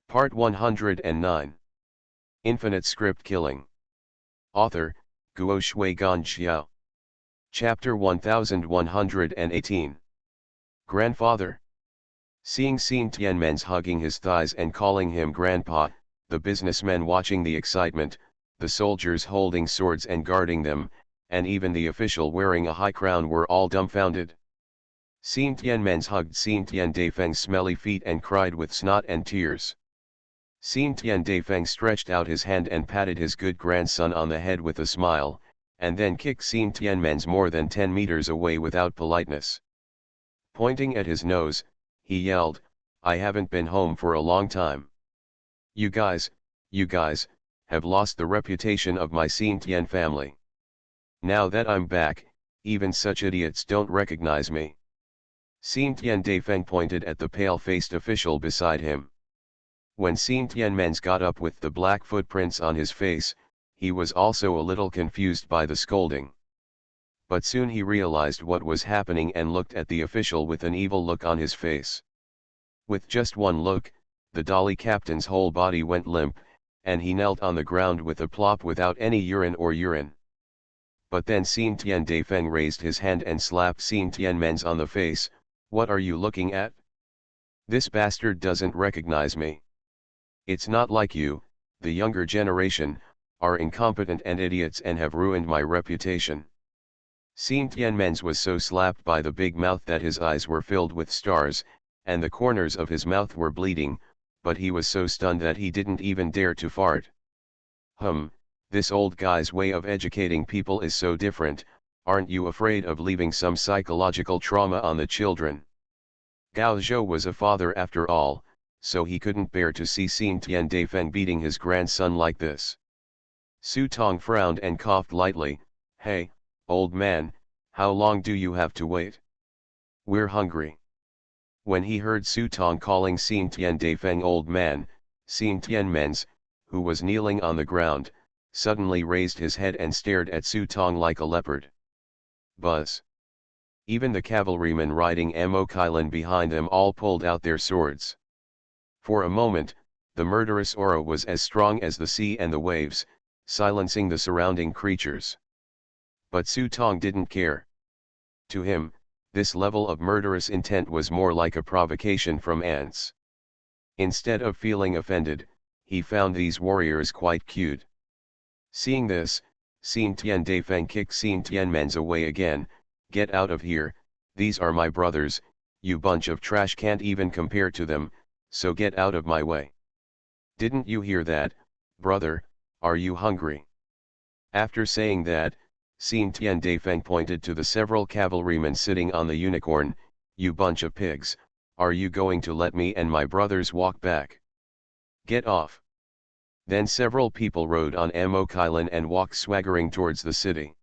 Part 109. Infinite Script Killing. Author, Guo Shui Gan Xiao. Chapter 1118. Grandfather. Seeing Xin Tianmen's hugging his thighs and calling him grandpa, the businessmen watching the excitement, the soldiers holding swords and guarding them, and even the official wearing a high crown were all dumbfounded. Xin Tianmen's hugged Xin Tian Daifeng's smelly feet and cried with snot and tears. Xin Tian Daifeng stretched out his hand and patted his good grandson on the head with a smile, and then kicked Xin Tianmen's more than 10 meters away without politeness. Pointing at his nose, he yelled, "I haven't been home for a long time. You guys, have lost the reputation of my Xin Tian family. Now that I'm back, even such idiots don't recognize me." Xin Tian Daifeng pointed at the pale-faced official beside him. When Xin Tianmen's got up with the black footprints on his face, he was also a little confused by the scolding. But soon he realized what was happening and looked at the official with an evil look on his face. With just one look, the dolly captain's whole body went limp, and he knelt on the ground with a plop without any urine. But then Xin Tian Daifeng raised his hand and slapped Xin Tianmen's on the face. "What are you looking at? This bastard doesn't recognize me. It's not like you, the younger generation, are incompetent and idiots and have ruined my reputation." Xin Tianmen's was so slapped by the big mouth that his eyes were filled with stars, and the corners of his mouth were bleeding, but he was so stunned that he didn't even dare to fart. This old guy's way of educating people is so different. Aren't you afraid of leaving some psychological trauma on the children? Gao Zhou was a father after all, so he couldn't bear to see Xin Tian Daifeng beating his grandson like this. Su Tong frowned and coughed lightly. "Hey, old man, how long do you have to wait? We're hungry." When he heard Su Tong calling Xin Tian Daifeng old man, Xin Tianmen's, who was kneeling on the ground, suddenly raised his head and stared at Su Tong like a leopard. Buzz! Even the cavalrymen riding MaleProtagonist behind them all pulled out their swords. For a moment, the murderous aura was as strong as the sea and the waves, silencing the surrounding creatures. But Su Tong didn't care. To him, this level of murderous intent was more like a provocation from ants. Instead of feeling offended, he found these warriors quite cute. Seeing this, Xin Tian Daifeng kicked Xin Tianmen's away again. "Get out of here, these are my brothers, you bunch of trash can't even compare to them, so get out of my way. Didn't you hear that, brother? Are you hungry?" After saying that, Xin Tian Daifeng pointed to the several cavalrymen sitting on the unicorn. "You bunch of pigs, are you going to let me and my brothers walk back? Get off." Then several people rode on MaleProtagonist and walked swaggering towards the city.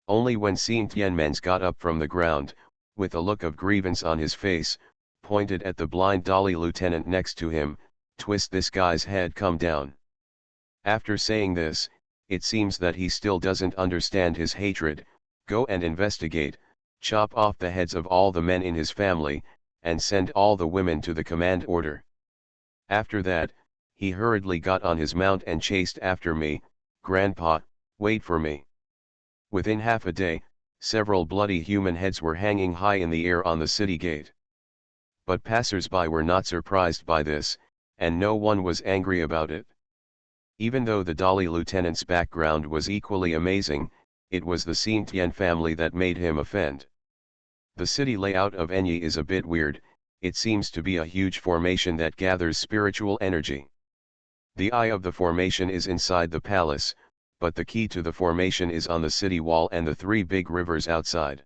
Only when Xin Tianmen's got up from the ground, with a look of grievance on his face, pointed at the blind dolly lieutenant next to him, "Twist this guy's head, come down." After saying this, it seems that he still doesn't understand his hatred. "Go and investigate, chop off the heads of all the men in his family, and send all the women to the command order." After that, he hurriedly got on his mount and chased after me. "Grandpa, wait for me." Within half a day, several bloody human heads were hanging high in the air on the city gate. But passers-by were not surprised by this, and no one was angry about it. Even though the dolly lieutenant's background was equally amazing, it was the Xin Tian family that made him offend. The city layout of Enyi is a bit weird. It seems to be a huge formation that gathers spiritual energy. The eye of the formation is inside the palace, but the key to the formation is on the city wall and the 3 big rivers outside.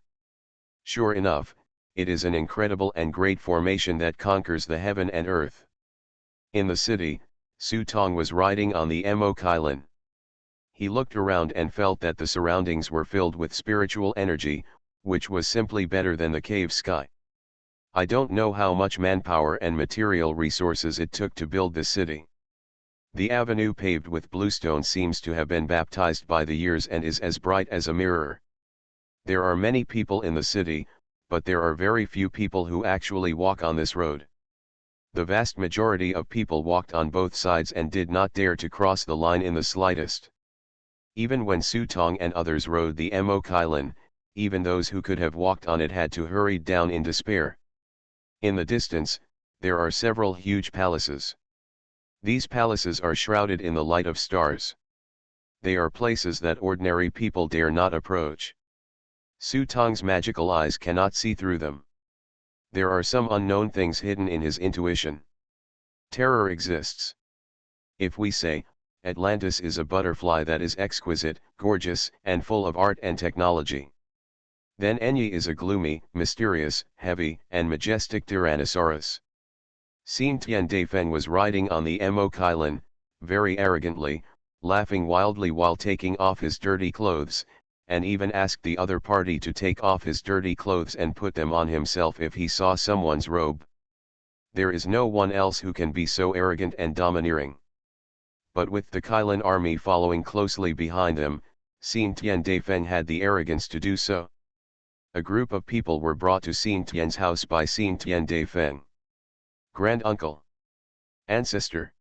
Sure enough, it is an incredible and great formation that conquers the heaven and earth. In the city, Su Tong was riding on the MaleProtagonist. He looked around and felt that the surroundings were filled with spiritual energy, which was simply better than the cave sky. I don't know how much manpower and material resources it took to build this city. The avenue paved with bluestone seems to have been baptized by the years and is as bright as a mirror. There are many people in the city, but there are very few people who actually walk on this road. The vast majority of people walked on both sides and did not dare to cross the line in the slightest. Even when Su Tong and others rode the Mo Kailan, even those who could have walked on it had to hurry down in despair. In the distance, there are several huge palaces. These palaces are shrouded in the light of stars. They are places that ordinary people dare not approach. Su Tong's magical eyes cannot see through them. There are some unknown things hidden in his intuition. Terror exists. If we say, Atlantis is a butterfly that is exquisite, gorgeous, and full of art and technology, then Enyi is a gloomy, mysterious, heavy, and majestic Tyrannosaurus. Xin Tian Daifeng was riding on the Mo Kailan, very arrogantly, laughing wildly while taking off his dirty clothes, and even asked the other party to take off his dirty clothes and put them on himself if he saw someone's robe. There is no one else who can be so arrogant and domineering. But with the Kailan army following closely behind them, Xin Tian Daifeng had the arrogance to do so. A group of people were brought to Xin Tian's house by Xin Tian Daifeng. Grand-uncle. Ancestor.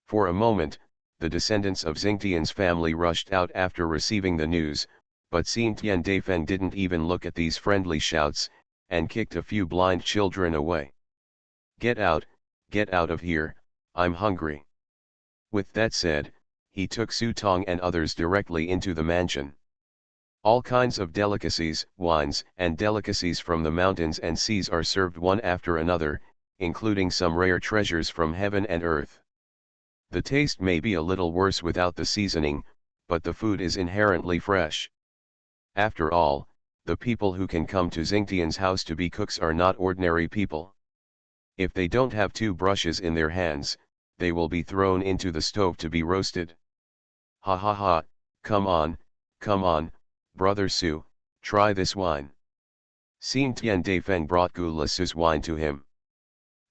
For a moment, the descendants of Xingtian's family rushed out after receiving the news, but Xin Tian Daifeng didn't even look at these friendly shouts, and kicked a few blind children away. Get out of here, I'm hungry. With that said, he took Su Tong and others directly into the mansion. All kinds of delicacies, wines, and delicacies from the mountains and seas are served one after another, including some rare treasures from heaven and earth. The taste may be a little worse without the seasoning, but the food is inherently fresh. After all, the people who can come to Xingtian's house to be cooks are not ordinary people. If they don't have 2 brushes in their hands, they will be thrown into the stove to be roasted. Ha ha ha, come on, brother Su, try this wine. Xin Tian Daifeng brought Gu Lisu's wine to him.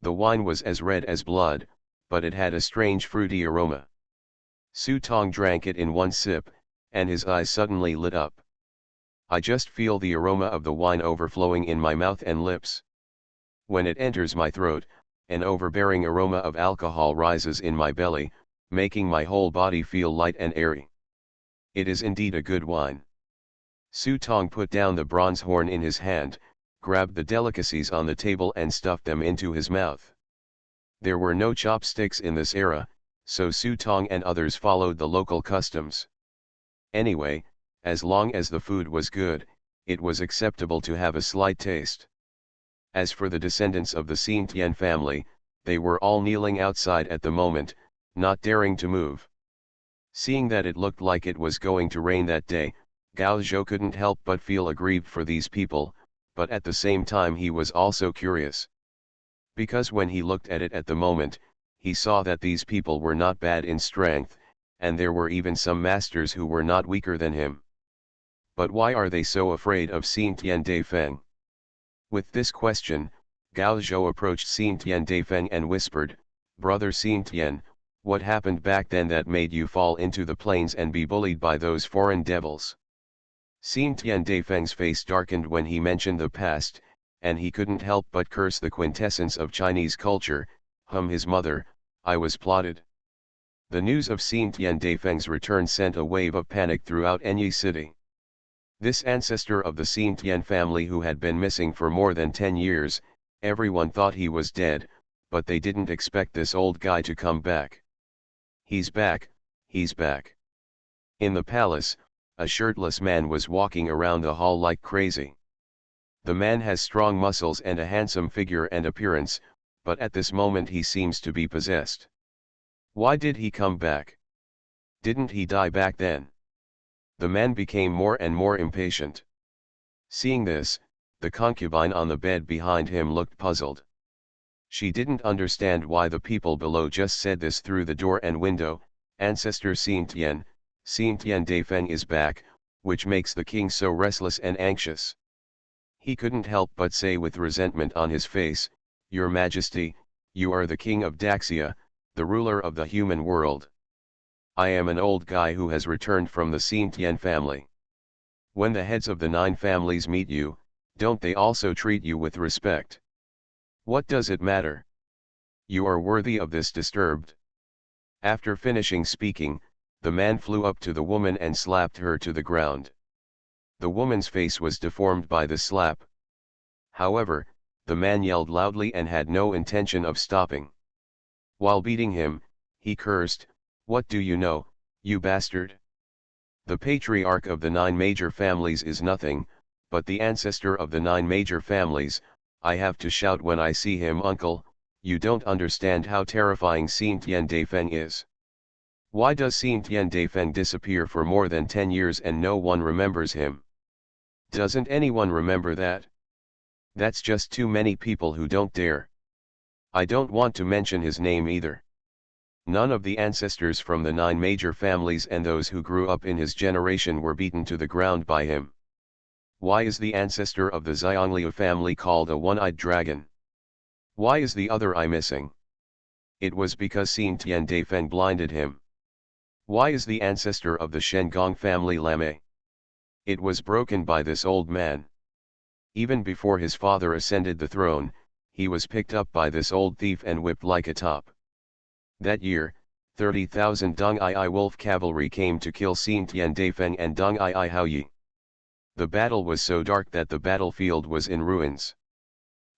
The wine was as red as blood, but it had a strange fruity aroma. Su Tong drank it in one sip, and his eyes suddenly lit up. I just feel the aroma of the wine overflowing in my mouth and lips. When it enters my throat, an overbearing aroma of alcohol rises in my belly, making my whole body feel light and airy. It is indeed a good wine. Su Tong put down the bronze horn in his hand, grabbed the delicacies on the table and stuffed them into his mouth. There were no chopsticks in this era, so Su Tong and others followed the local customs. Anyway, as long as the food was good, it was acceptable to have a slight taste. As for the descendants of the Xin Tian family, they were all kneeling outside at the moment, not daring to move. Seeing that it looked like it was going to rain that day, Gao Zhou couldn't help but feel aggrieved for these people, but at the same time he was also curious. Because when he looked at it at the moment, he saw that these people were not bad in strength, and there were even some masters who were not weaker than him. But why are they so afraid of Xin Tian Daifeng? With this question, Gao Zhou approached Xin Tian Daifeng and whispered, "Brother Xin Tian, what happened back then that made you fall into the plains and be bullied by those foreign devils?" Xin Tian Daifeng's face darkened when he mentioned the past, and he couldn't help but curse the quintessence of Chinese culture, his mother, I was plotted. The news of Xin Tian Daifeng's return sent a wave of panic throughout Enyi city. This ancestor of the Xin Tian family who had been missing for more than 10 years, everyone thought he was dead, but they didn't expect this old guy to come back. He's back, he's back. In the palace, a shirtless man was walking around the hall like crazy. The man has strong muscles and a handsome figure and appearance, but at this moment he seems to be possessed. Why did he come back? Didn't he die back then? The man became more and more impatient. Seeing this, the concubine on the bed behind him looked puzzled. She didn't understand why the people below just said this through the door and window, "Ancestor Xin Tian Daifeng is back," which makes the king so restless and anxious. He couldn't help but say with resentment on his face, "Your Majesty, you are the king of Daxia, the ruler of the human world. I am an old guy who has returned from the Xin Tian family. When the heads of the 9 families meet you, don't they also treat you with respect? What does it matter? You are worthy of this disturbed. After finishing speaking, the man flew up to the woman and slapped her to the ground. The woman's face was deformed by the slap. However, the man yelled loudly and had no intention of stopping. While beating him, he cursed, "What do you know, you bastard? The patriarch of the 9 major families is nothing, but the ancestor of the 9 major families. I have to shout when I see him. Uncle, you don't understand how terrifying Xin Tian Daifeng is. Why does Xin Tian Daifeng disappear for more than 10 years and no one remembers him? Doesn't anyone remember that? That's just too many people who don't dare. I don't want to mention his name either. None of the ancestors from the 9 major families and those who grew up in his generation were beaten to the ground by him. Why is the ancestor of the Xiangliu family called a one-eyed dragon? Why is the other eye missing? It was because Xin Tian Daifeng blinded him. Why is the ancestor of the Shengong family lame? It was broken by this old man. Even before his father ascended the throne, he was picked up by this old thief and whipped like a top. That year, 30,000 Deng Ai wolf cavalry came to kill Xin Tian Daifeng and Deng Ai Haoyi. The battle was so dark that the battlefield was in ruins.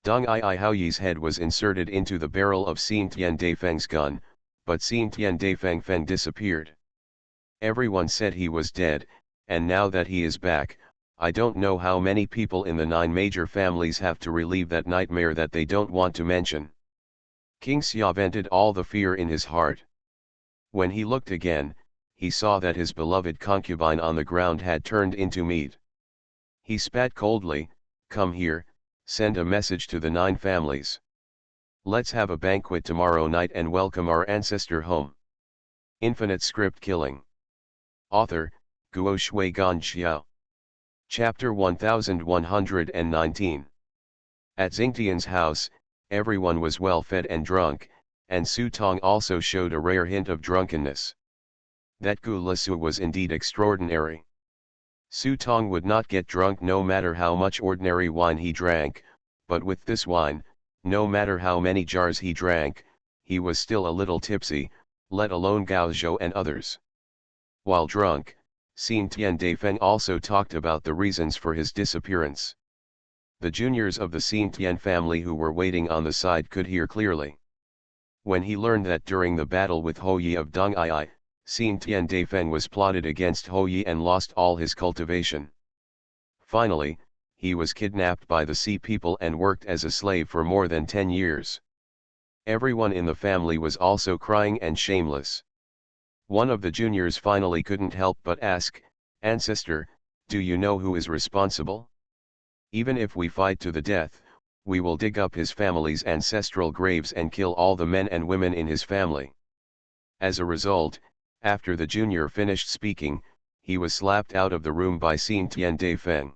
Deng Ai Haoyi's head was inserted into the barrel of Xin Tian Daifeng's gun, but Xin Tian Daifeng disappeared. Everyone said he was dead, and now that he is back, I don't know how many people in the 9 major families have to relieve that nightmare that they don't want to mention. King Xia vented all the fear in his heart. When he looked again, he saw that his beloved concubine on the ground had turned into meat. He spat coldly, "Come here, send a message to the 9 families. Let's have a banquet tomorrow night and welcome our ancestor home." Infinite script killing. Author, Guo Shui Gan Xiao. Chapter 1119. At Xingtian's house, everyone was well fed and drunk, and Su Tong also showed a rare hint of drunkenness. That Gu Lisu was indeed extraordinary. Su Tong would not get drunk no matter how much ordinary wine he drank, but with this wine, no matter how many jars he drank, he was still a little tipsy, let alone Gao Zhou and others. While drunk, Xin Tian Daifeng also talked about the reasons for his disappearance. The juniors of the Xin Tian family who were waiting on the side could hear clearly. When he learned that during the battle with Hou Yi of Deng Ai, Xin Tian Daifeng was plotted against Hou Yi and lost all his cultivation. Finally, he was kidnapped by the Sea people and worked as a slave for more than 10 years. Everyone in the family was also crying and shameless. One of the juniors finally couldn't help but ask, "Ancestor, do you know who is responsible? Even if we fight to the death, we will dig up his family's ancestral graves and kill all the men and women in his family." As a result, after the junior finished speaking, he was slapped out of the room by Xin Tian Daifeng.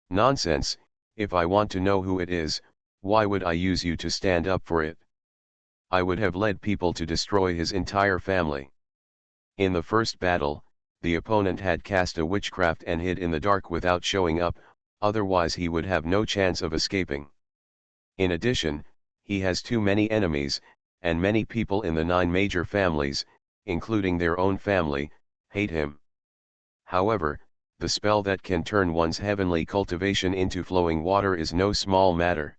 "Nonsense, if I want to know who it is, why would I use you to stand up for it? I would have led people to destroy his entire family." In the first battle, the opponent had cast a witchcraft and hid in the dark without showing up, otherwise he would have no chance of escaping. In addition, he has too many enemies, and many people in the 9 major families, including their own family, hate him. However, the spell that can turn one's heavenly cultivation into flowing water is no small matter.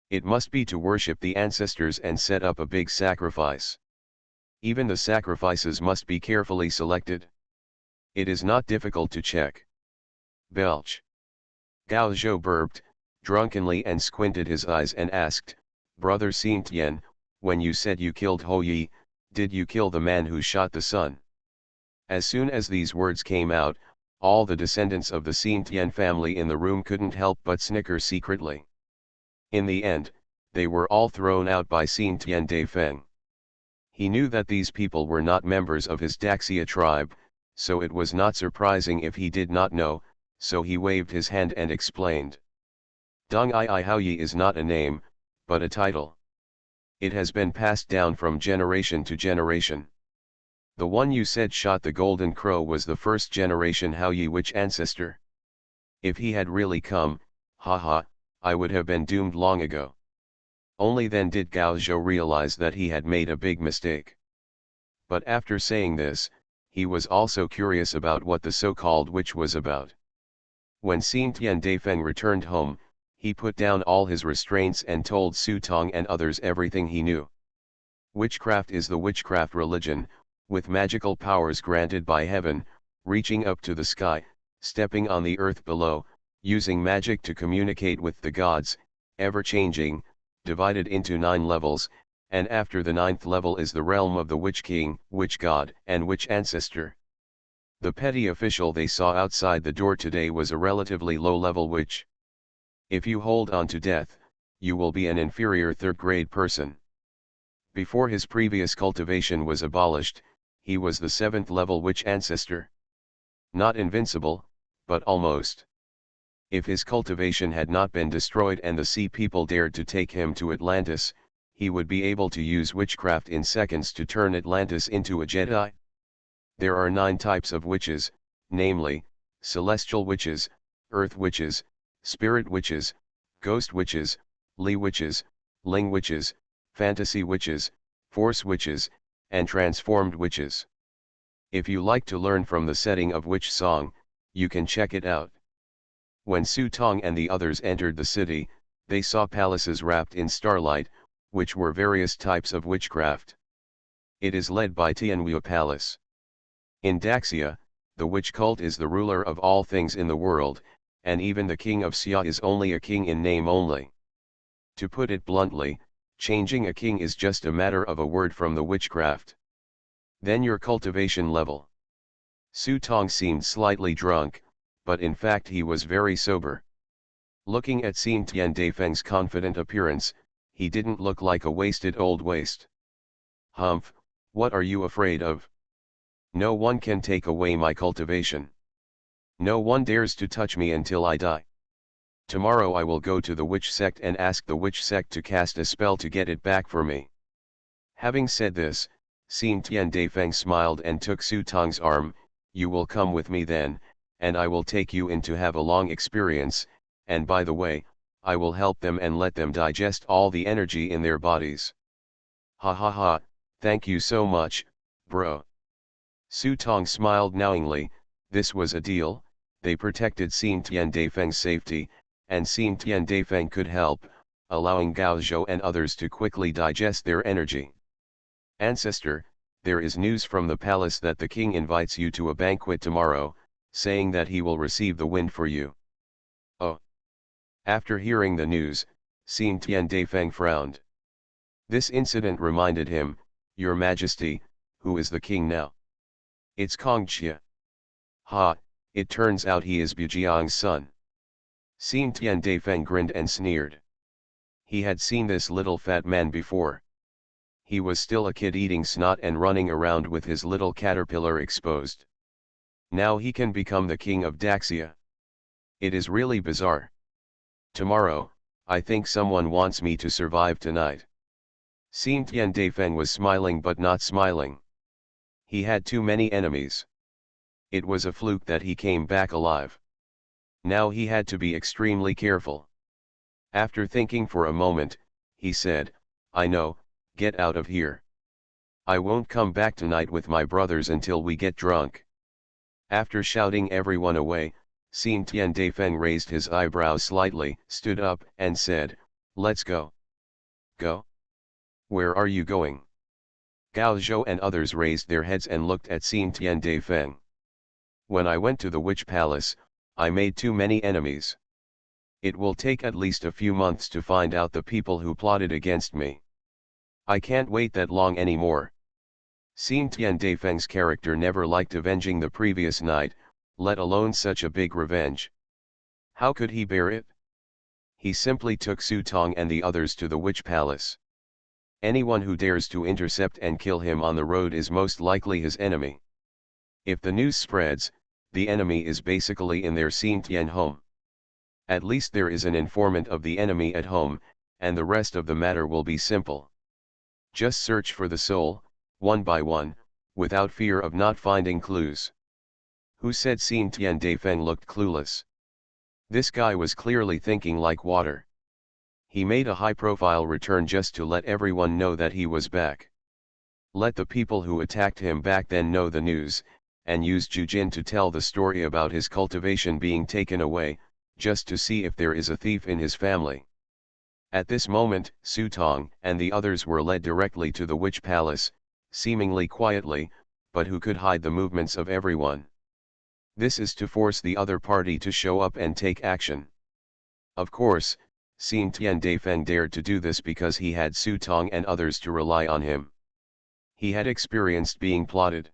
It must be to worship the ancestors and set up a big sacrifice. Even the sacrifices must be carefully selected. It is not difficult to check. Belch. Gao Zhou burped, drunkenly and squinted his eyes and asked, "Brother Xin Tian, when you said you killed Hou Yi, did you kill the man who shot the sun?" As soon as these words came out, all the descendants of the Xin Tian family in the room couldn't help but snicker secretly. In the end, they were all thrown out by Xin Tian Daifeng. He knew that these people were not members of his Daxia tribe, so it was not surprising if he did not know, so he waved his hand and explained. "Deng Ai Haoyi is not a name, but a title. It has been passed down from generation to generation. The one you said shot the golden crow was the first generation Haoyi witch ancestor. If he had really come, haha, I would have been doomed long ago. Only then did Gao Zhou realize that he had made a big mistake. But after saying this, he was also curious about what the so-called witch was about. When Xin Tian Daifeng returned home, he put down all his restraints and told Su Tong and others everything he knew. Witchcraft is the witchcraft religion, with magical powers granted by heaven, reaching up to the sky, stepping on the earth below, using magic to communicate with the gods, ever-changing, divided into 9 levels, and after the 9th level is the realm of the witch king, witch god, and witch ancestor. The petty official they saw outside the door today was a relatively low-level witch. If you hold on to death, you will be an inferior third-grade person. Before his previous cultivation was abolished, he was the 7th level witch ancestor. Not invincible, but almost. If his cultivation had not been destroyed and the sea people dared to take him to Atlantis, he would be able to use witchcraft in seconds to turn Atlantis into a Jedi. There are 9 types of witches, namely, celestial witches, earth witches, spirit witches, ghost witches, Li witches, Ling witches, fantasy witches, force witches, and transformed witches. If you like to learn from the setting of Witch Song, you can check it out. When Su Tong and the others entered the city, they saw palaces wrapped in starlight, which were various types of witchcraft. It is led by Tianwu Palace. In Daxia, the witch cult is the ruler of all things in the world, and even the king of Xia is only a king in name only. To put it bluntly, changing a king is just a matter of a word from the witchcraft. Then your cultivation level. Su Tong seemed slightly drunk, but in fact he was very sober. Looking at Xin Tian Daifeng's confident appearance, he didn't look like a wasted old waste. Humph, what are you afraid of? No one can take away my cultivation. No one dares to touch me until I die. Tomorrow I will go to the witch sect and ask the witch sect to cast a spell to get it back for me. Having said this, Xin Tian Daifeng smiled and took Su Tong's arm. You will come with me then, and I will take you in to have a long experience, and by the way, I will help them and let them digest all the energy in their bodies. Ha ha ha, thank you so much, bro. Su Tong smiled knowingly. This was a deal. They protected Xin Tian Daifeng's safety, and Xin Tian Daifeng could help, allowing Gao Zhou and others to quickly digest their energy. Ancestor, there is news from the palace that the king invites you to a banquet tomorrow, saying that he will receive the wind for you. Oh. After hearing the news, Xin Tian Daifeng frowned. This incident reminded him, Your Majesty, who is the king now? It's Kong Xia. Ha, it turns out he is Bujiang's son. Xin Tian Daifeng grinned and sneered. He had seen this little fat man before. He was still a kid eating snot and running around with his little caterpillar exposed. Now he can become the king of Daxia. It is really bizarre. Tomorrow, I think someone wants me to survive tonight. Xin Tian Daifeng was smiling but not smiling. He had too many enemies. It was a fluke that he came back alive. Now he had to be extremely careful. After thinking for a moment, he said, I know, get out of here. I won't come back tonight with my brothers until we get drunk. After shouting everyone away, Xin Tian Daifeng raised his eyebrows slightly, stood up, and said, Let's go. Go? Where are you going? Gao Zhou and others raised their heads and looked at Xin Tian Daifeng. When I went to the witch palace, I made too many enemies. It will take at least a few months to find out the people who plotted against me. I can't wait that long anymore. Xin Tian Daifeng's character never liked avenging the previous night, let alone such a big revenge. How could he bear it? He simply took Su Tong and the others to the witch palace. Anyone who dares to intercept and kill him on the road is most likely his enemy. If the news spreads, the enemy is basically in their Xin Tian home. At least there is an informant of the enemy at home, and the rest of the matter will be simple. Just search for the soul, one by one, without fear of not finding clues. Who said Xin Tian Daifeng looked clueless? This guy was clearly thinking like water. He made a high-profile return just to let everyone know that he was back. Let the people who attacked him back then know the news, and use Jujin to tell the story about his cultivation being taken away, just to see if there is a thief in his family. At this moment, Su Tong and the others were led directly to the witch palace, seemingly quietly, but who could hide the movements of everyone. This is to force the other party to show up and take action. Of course, Xin Tian Daifeng dared to do this because he had Su Tong and others to rely on him. He had experienced being plotted.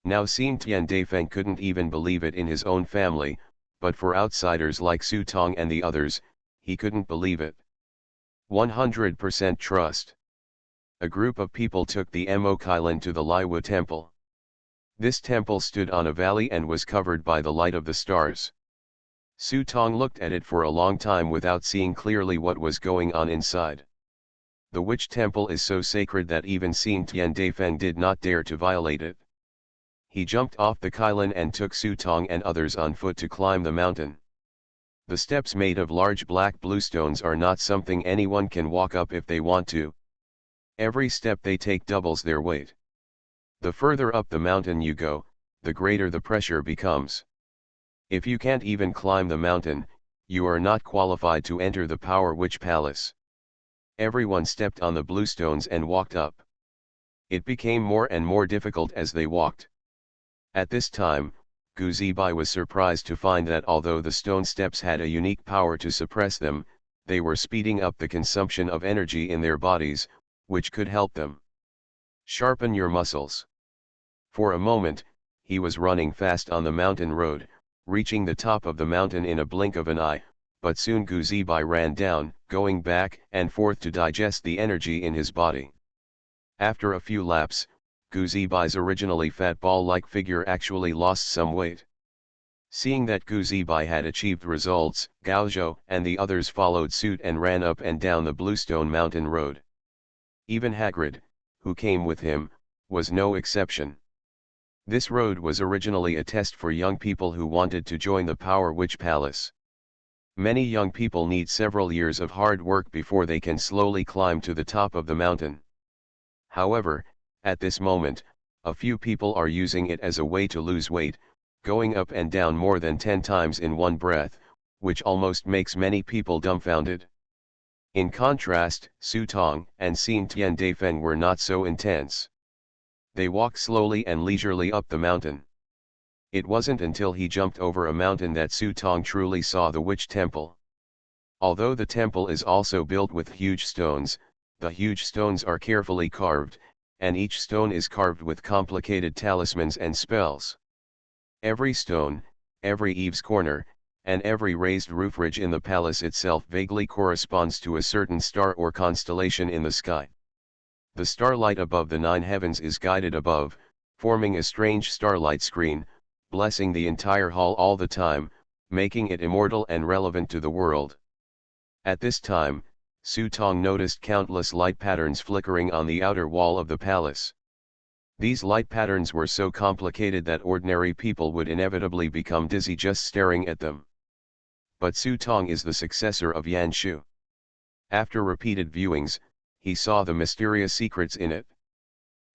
Now Xin Tian Daifeng couldn't even believe it in his own family, but for outsiders like Su Tong and the others, he couldn't believe it. 100% trust. A group of people took the Mo Kailan to the Liwa temple. This temple stood on a valley and was covered by the light of the stars. Su Tong looked at it for a long time without seeing clearly what was going on inside. The witch temple is so sacred that even Xin Tian Daifeng did not dare to violate it. He jumped off the Kailan and took Su Tong and others on foot to climb the mountain. The steps made of large black bluestones are not something anyone can walk up if they want to. Every step they take doubles their weight. The further up the mountain you go, the greater the pressure becomes. If you can't even climb the mountain, you are not qualified to enter the Power Witch Palace. Everyone stepped on the bluestones and walked up. It became more and more difficult as they walked. At this time, Gu Zibai was surprised to find that although the stone steps had a unique power to suppress them, they were speeding up the consumption of energy in their bodies, which could help them. Sharpen your muscles. For a moment, he was running fast on the mountain road, reaching the top of the mountain in a blink of an eye, but soon Gu Zibai ran down, going back and forth to digest the energy in his body. After a few laps, Gu Zibai's originally fat ball-like figure actually lost some weight. Seeing that Gu Zibai had achieved results, Gao Zhou and the others followed suit and ran up and down the Bluestone Mountain Road. Even Hagrid, who came with him, was no exception. This road was originally a test for young people who wanted to join the Power Witch Palace. Many young people need several years of hard work before they can slowly climb to the top of the mountain. However, at this moment, a few people are using it as a way to lose weight, going up and down more than 10 times in one breath, which almost makes many people dumbfounded. In contrast, Su Tong and Xin Tian Daifeng were not so intense. They walked slowly and leisurely up the mountain. It wasn't until he jumped over a mountain that Su Tong truly saw the witch temple. Although the temple is also built with huge stones, the huge stones are carefully carved, and each stone is carved with complicated talismans and spells. Every stone, every eaves corner, and every raised roof ridge in the palace itself vaguely corresponds to a certain star or constellation in the sky. The starlight above the 9 heavens is guided above, forming a strange starlight screen, blessing the entire hall all the time, making it immortal and relevant to the world. At this time, Su Tong noticed countless light patterns flickering on the outer wall of the palace. These light patterns were so complicated that ordinary people would inevitably become dizzy just staring at them. But Su Tong is the successor of Yan Shu. After repeated viewings, he saw the mysterious secrets in it.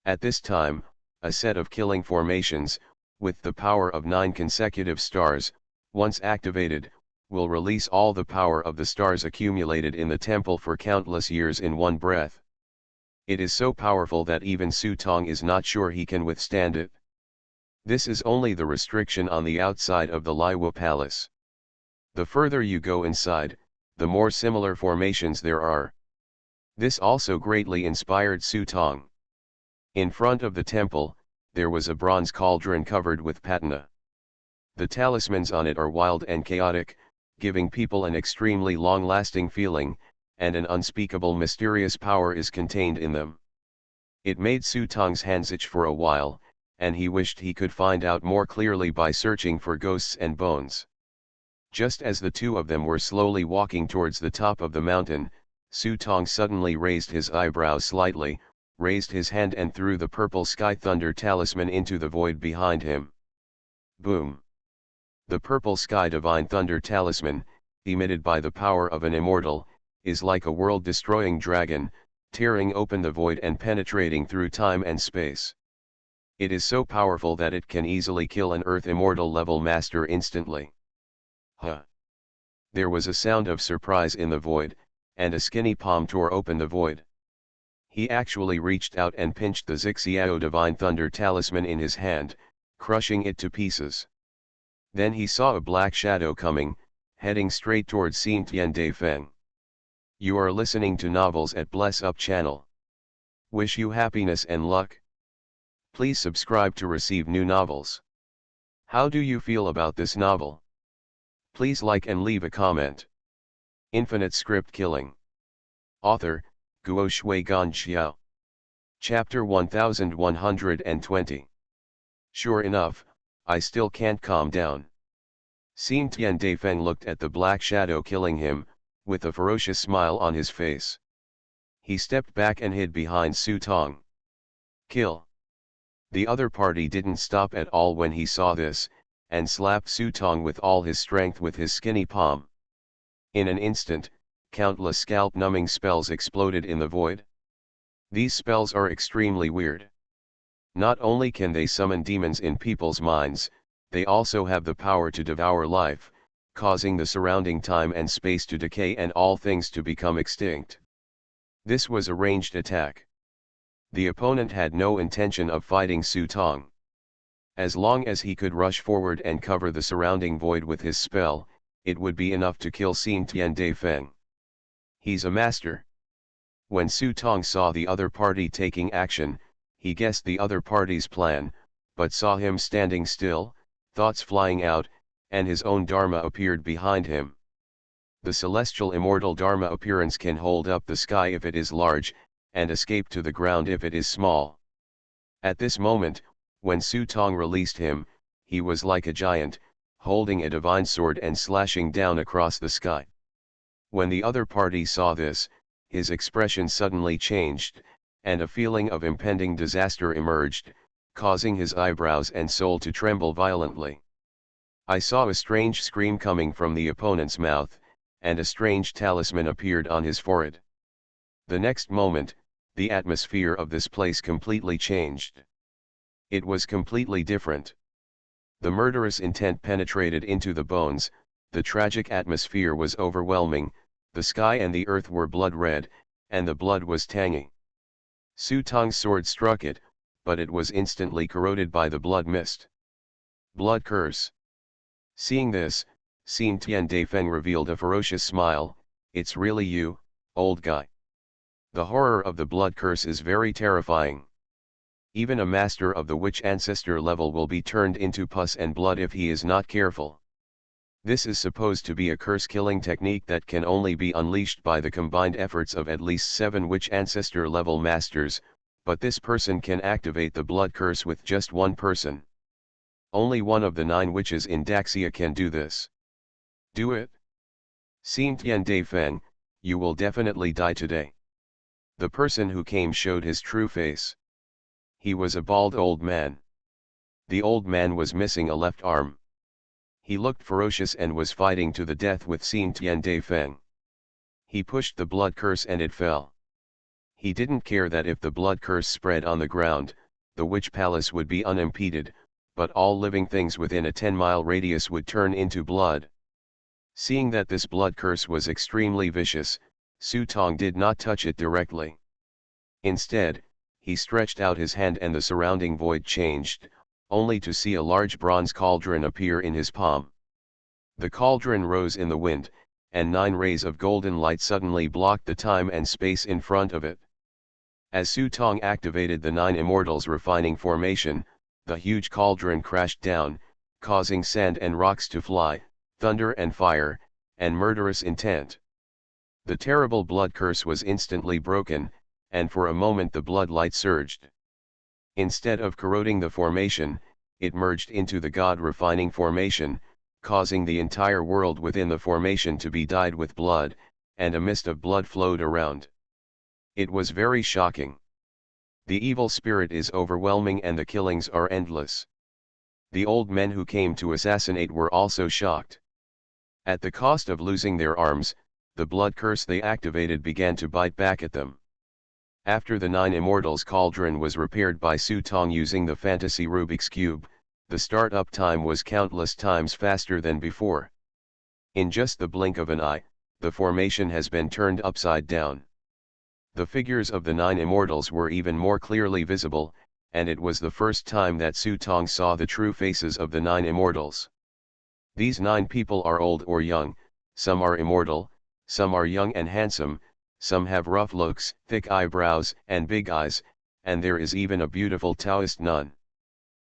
At this time, a set of killing formations, with the power of 9 consecutive stars, once activated, will release all the power of the stars accumulated in the temple for countless years in one breath. It is so powerful that even Su Tong is not sure he can withstand it. This is only the restriction on the outside of the Liwa Palace. The further you go inside, the more similar formations there are. This also greatly inspired Su Tong. In front of the temple, there was a bronze cauldron covered with patina. The talismans on it are wild and chaotic, giving people an extremely long-lasting feeling, and an unspeakable mysterious power is contained in them. It made Su Tong's hands itch for a while, and he wished he could find out more clearly by searching for ghosts and bones. Just as the two of them were slowly walking towards the top of the mountain, Su Tong suddenly raised his eyebrows slightly, raised his hand and threw the purple sky thunder talisman into the void behind him. Boom! The purple sky divine thunder talisman, emitted by the power of an immortal, is like a world-destroying dragon, tearing open the void and penetrating through time and space. It is so powerful that it can easily kill an Earth Immortal level master instantly. Huh. There was a sound of surprise in the void, and a skinny palm tore open the void. He actually reached out and pinched the Zixiao Divine Thunder Talisman in his hand, crushing it to pieces. Then he saw a black shadow coming, heading straight towards Xingtian Daifeng. You are listening to Novels at Bless Up channel. Wish you happiness and luck. Please subscribe to receive new novels. How do you feel about this novel? Please like and leave a comment. Infinite Script Killing. Author, Guo Shui Gan Xiao. Chapter 1120. Sure enough, I still can't calm down. Xingtian Daifeng looked at the black shadow killing him, with a ferocious smile on his face. He stepped back and hid behind Su Tong. Kill. The other party didn't stop at all when he saw this, and slapped Su Tong with all his strength with his skinny palm. In an instant, countless scalp-numbing spells exploded in the void. These spells are extremely weird. Not only can they summon demons in people's minds, they also have the power to devour life, causing the surrounding time and space to decay and all things to become extinct. This was a ranged attack. The opponent had no intention of fighting Su Tong. As long as he could rush forward and cover the surrounding void with his spell, it would be enough to kill Xingtian Daifeng. He's a master. When Su Tong saw the other party taking action, he guessed the other party's plan, but saw him standing still, thoughts flying out, and his own Dharma appeared behind him. The celestial immortal Dharma appearance can hold up the sky if it is large, and escape to the ground if it is small. At this moment, when Su Tong released him, he was like a giant, holding a divine sword and slashing down across the sky. When the other party saw this, his expression suddenly changed, and a feeling of impending disaster emerged, causing his eyebrows and soul to tremble violently. I saw a strange scream coming from the opponent's mouth, and a strange talisman appeared on his forehead. The next moment, the atmosphere of this place completely changed. It was completely different. The murderous intent penetrated into the bones, the tragic atmosphere was overwhelming, the sky and the earth were blood red, and the blood was tangy. Su Tong's sword struck it, but it was instantly corroded by the blood mist. Blood curse. Seeing this, Xingtian Daifeng revealed a ferocious smile. It's really you, old guy. The horror of the blood curse is very terrifying. Even a master of the witch ancestor level will be turned into pus and blood if he is not careful. This is supposed to be a curse-killing technique that can only be unleashed by the combined efforts of at least 7 witch ancestor level masters, but this person can activate the blood curse with just one person. Only one of the 9 witches in Daxia can do this. Do it. Xingtian Daifeng, you will definitely die today. The person who came showed his true face. He was a bald old man. The old man was missing a left arm. He looked ferocious and was fighting to the death with Xingtian Daifeng. He pushed the blood curse and it fell. He didn't care that if the blood curse spread on the ground, the witch palace would be unimpeded, but all living things within a 10-mile radius would turn into blood. Seeing that this blood curse was extremely vicious, Su Tong did not touch it directly. Instead, he stretched out his hand and the surrounding void changed, only to see a large bronze cauldron appear in his palm. The cauldron rose in the wind, and 9 rays of golden light suddenly blocked the time and space in front of it. As Su Tong activated the 9 immortals refining formation, the huge cauldron crashed down, causing sand and rocks to fly, thunder and fire, and murderous intent. The terrible blood curse was instantly broken, and for a moment the blood light surged. Instead of corroding the formation, it merged into the god refining formation, causing the entire world within the formation to be dyed with blood, and a mist of blood flowed around. It was very shocking. The evil spirit is overwhelming and the killings are endless. The old men who came to assassinate were also shocked. At the cost of losing their arms, the blood curse they activated began to bite back at them. After the 9 Immortals cauldron was repaired by Su Tong using the fantasy Rubik's Cube, the startup time was countless times faster than before. In just the blink of an eye, the formation has been turned upside down. The figures of the 9 Immortals were even more clearly visible, and it was the first time that Su Tong saw the true faces of the 9 Immortals. These 9 people are old or young, some are immortal, some are young and handsome, some have rough looks, thick eyebrows and big eyes, and there is even a beautiful Taoist nun.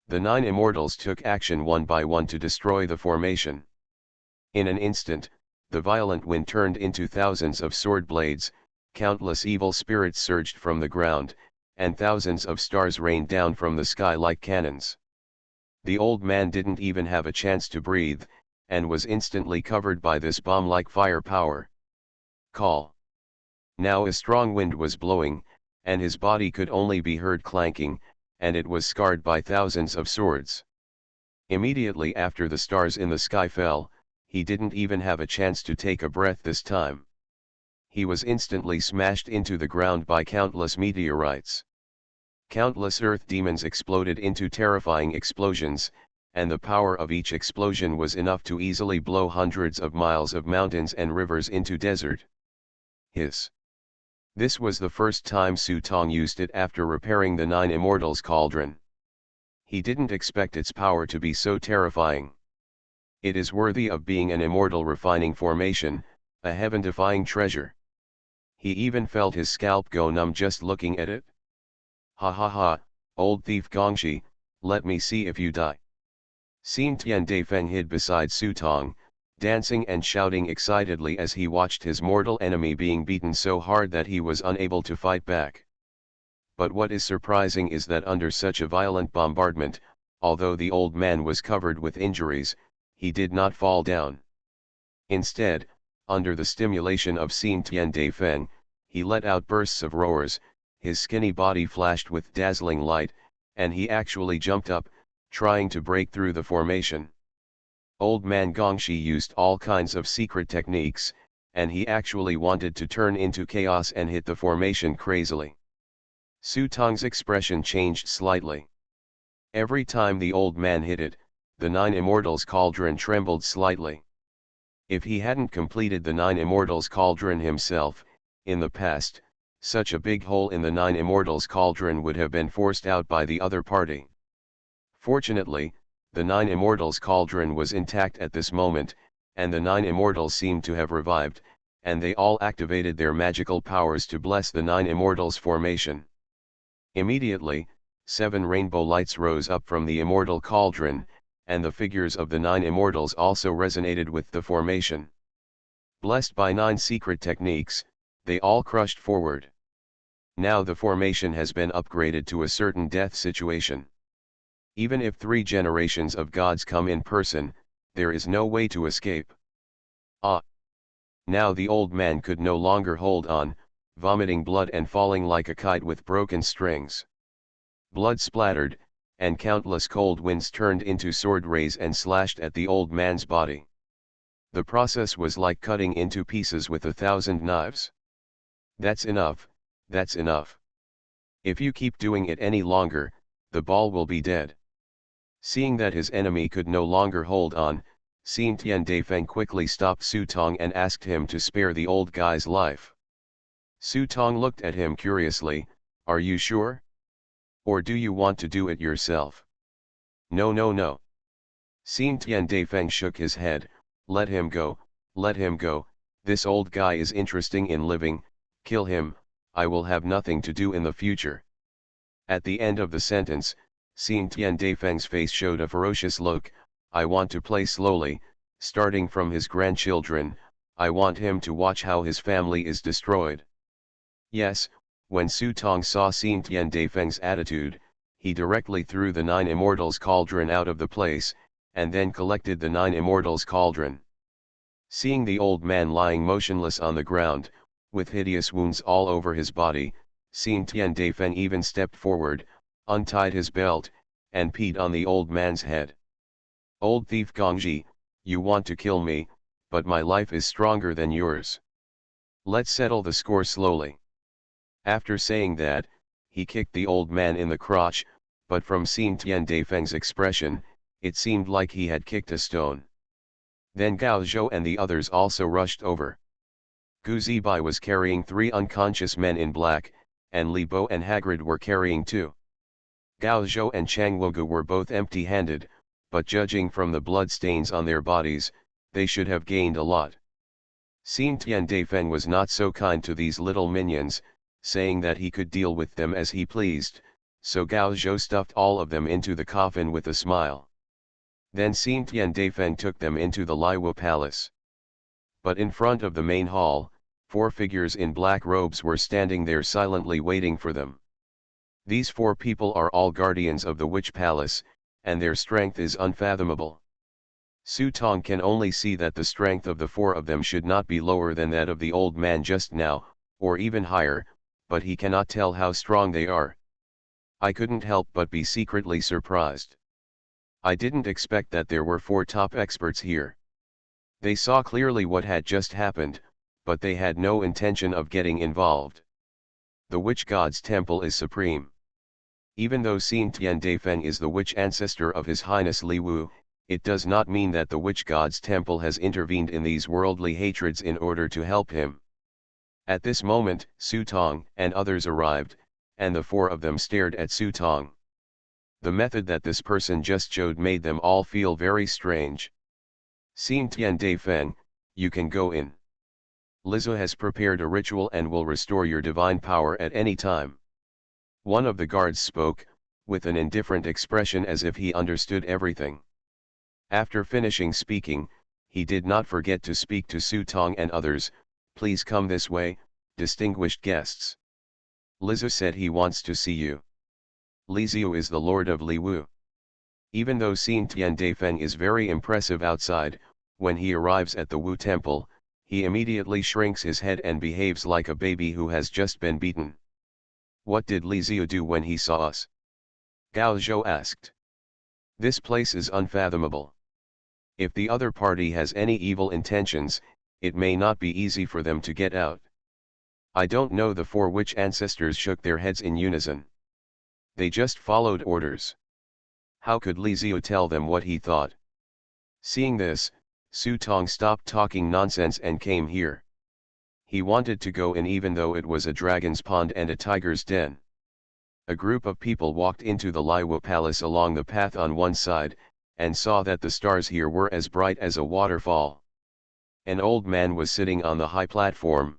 The 9 Immortals took action one by one to destroy the formation. In an instant, the violent wind turned into thousands of sword blades, countless evil spirits surged from the ground, and thousands of stars rained down from the sky like cannons. The old man didn't even have a chance to breathe, and was instantly covered by this bomb-like firepower. Call. Now a strong wind was blowing, and his body could only be heard clanking, and it was scarred by thousands of swords. Immediately after the stars in the sky fell, he didn't even have a chance to take a breath this time. He was instantly smashed into the ground by countless meteorites. Countless earth demons exploded into terrifying explosions, and the power of each explosion was enough to easily blow hundreds of miles of mountains and rivers into desert. This was the first time Su Tong used it after repairing the 9 Immortals cauldron. He didn't expect its power to be so terrifying. It is worthy of being an immortal refining formation, a heaven-defying treasure. He even felt his scalp go numb just looking at it. Ha ha ha, old thief Gongshi, let me see if you die. Xin Tian Daifeng hid beside Su Tong, dancing and shouting excitedly as he watched his mortal enemy being beaten so hard that he was unable to fight back. But what is surprising is that under such a violent bombardment, although the old man was covered with injuries, he did not fall down. Instead, under the stimulation of Xin Tian Daifeng, he let out bursts of roars, his skinny body flashed with dazzling light, and he actually jumped up, trying to break through the formation. Old man Gongshi used all kinds of secret techniques, and he actually wanted to turn into chaos and hit the formation crazily. Su Tong's expression changed slightly. Every time the old man hit it, the 9 Immortals cauldron trembled slightly. If he hadn't completed the 9 Immortals cauldron himself, in the past, such a big hole in the 9 Immortals cauldron would have been forced out by the other party. Fortunately, the 9 Immortals cauldron was intact at this moment, and the 9 Immortals seemed to have revived, and they all activated their magical powers to bless the 9 Immortals formation. Immediately, 7 rainbow lights rose up from the Immortal cauldron, and the figures of the 9 Immortals also resonated with the formation. Blessed by 9 secret techniques, they all crushed forward. Now the formation has been upgraded to a certain death situation. Even if 3 generations of gods come in person, there is no way to escape. Now the old man could no longer hold on, vomiting blood and falling like a kite with broken strings. Blood splattered, and countless cold winds turned into sword rays and slashed at the old man's body. The process was like cutting into pieces with 1,000 knives. That's enough, that's enough. If you keep doing it any longer, the ball will be dead. Seeing that his enemy could no longer hold on, Xin Tian Daifeng quickly stopped Su Tong and asked him to spare the old guy's life. Su Tong looked at him curiously, "Are you sure? Or do you want to do it yourself?" "No no no." Xin Tian Daifeng shook his head, let him go, this old guy is interesting in living, kill him, I will have nothing to do in the future." At the end of the sentence, Xin Tian Daifeng's face showed a ferocious look. "I want to play slowly, starting from his grandchildren, I want him to watch how his family is destroyed." Yes, when Su Tong saw Xin Tian Daifeng's attitude, he directly threw the 9 Immortals cauldron out of the place, and then collected the 9 Immortals cauldron. Seeing the old man lying motionless on the ground, with hideous wounds all over his body, Xin Tian Daifeng even stepped forward, untied his belt, and peed on the old man's head. "Old thief Gongji, you want to kill me, but my life is stronger than yours. Let's settle the score slowly. After saying that, he kicked the old man in the crotch, but from seeing Tian Daifeng's expression, it seemed like he had kicked a stone. Then Gao Zhou and the others also rushed over. Gu Zibai was carrying 3 unconscious men in black, and Li Bo and Hagrid were carrying 2. Gao Zhou and Chang Wogu were both empty-handed, but judging from the blood stains on their bodies, they should have gained a lot. Seeing Tian Daifeng was not so kind to these little minions, saying that he could deal with them as he pleased, so Gao Zhou stuffed all of them into the coffin with a smile. Then seeing Tian Daifeng took them into the Liwu Palace. But in front of the main hall, 4 figures in black robes were standing there silently waiting for them. These 4 people are all guardians of the Witch Palace, and their strength is unfathomable. Su Tong can only see that the strength of the 4 of them should not be lower than that of the old man just now, or even higher, but he cannot tell how strong they are. I couldn't help but be secretly surprised. I didn't expect that there were 4 top experts here. They saw clearly what had just happened, but they had no intention of getting involved. The Witch God's temple is supreme. Even though Xing Tian Daifeng is the witch ancestor of His Highness Li Wu, it does not mean that the Witch God's temple has intervened in these worldly hatreds in order to help him. At this moment, Su Tong and others arrived, and the 4 of them stared at Su Tong. The method that this person just showed made them all feel very strange. Xing Tian Daifeng, you can go in. Lizzo has prepared a ritual and will restore your divine power at any time. One of the guards spoke, with an indifferent expression as if he understood everything. After finishing speaking, he did not forget to speak to Su Tong and others. Please come this way, distinguished guests. Lizzo said he wants to see you. Li Ziu is the lord of Li Wu. Even though Xing Tian Daifeng is very impressive outside, when he arrives at the Wu temple, he immediately shrinks his head and behaves like a baby who has just been beaten. What did Li Ziu do when he saw us? Gao Zhou asked. This place is unfathomable. If the other party has any evil intentions, it may not be easy for them to get out. I don't know. The 4 witch ancestors shook their heads in unison. They just followed orders. How could Li Ziu tell them what he thought? Seeing this, Su Tong stopped talking nonsense and came here. He wanted to go in even though it was a dragon's pond and a tiger's den. A group of people walked into the Liwu Palace along the path on one side, and saw that the stars here were as bright as a waterfall. An old man was sitting on the high platform.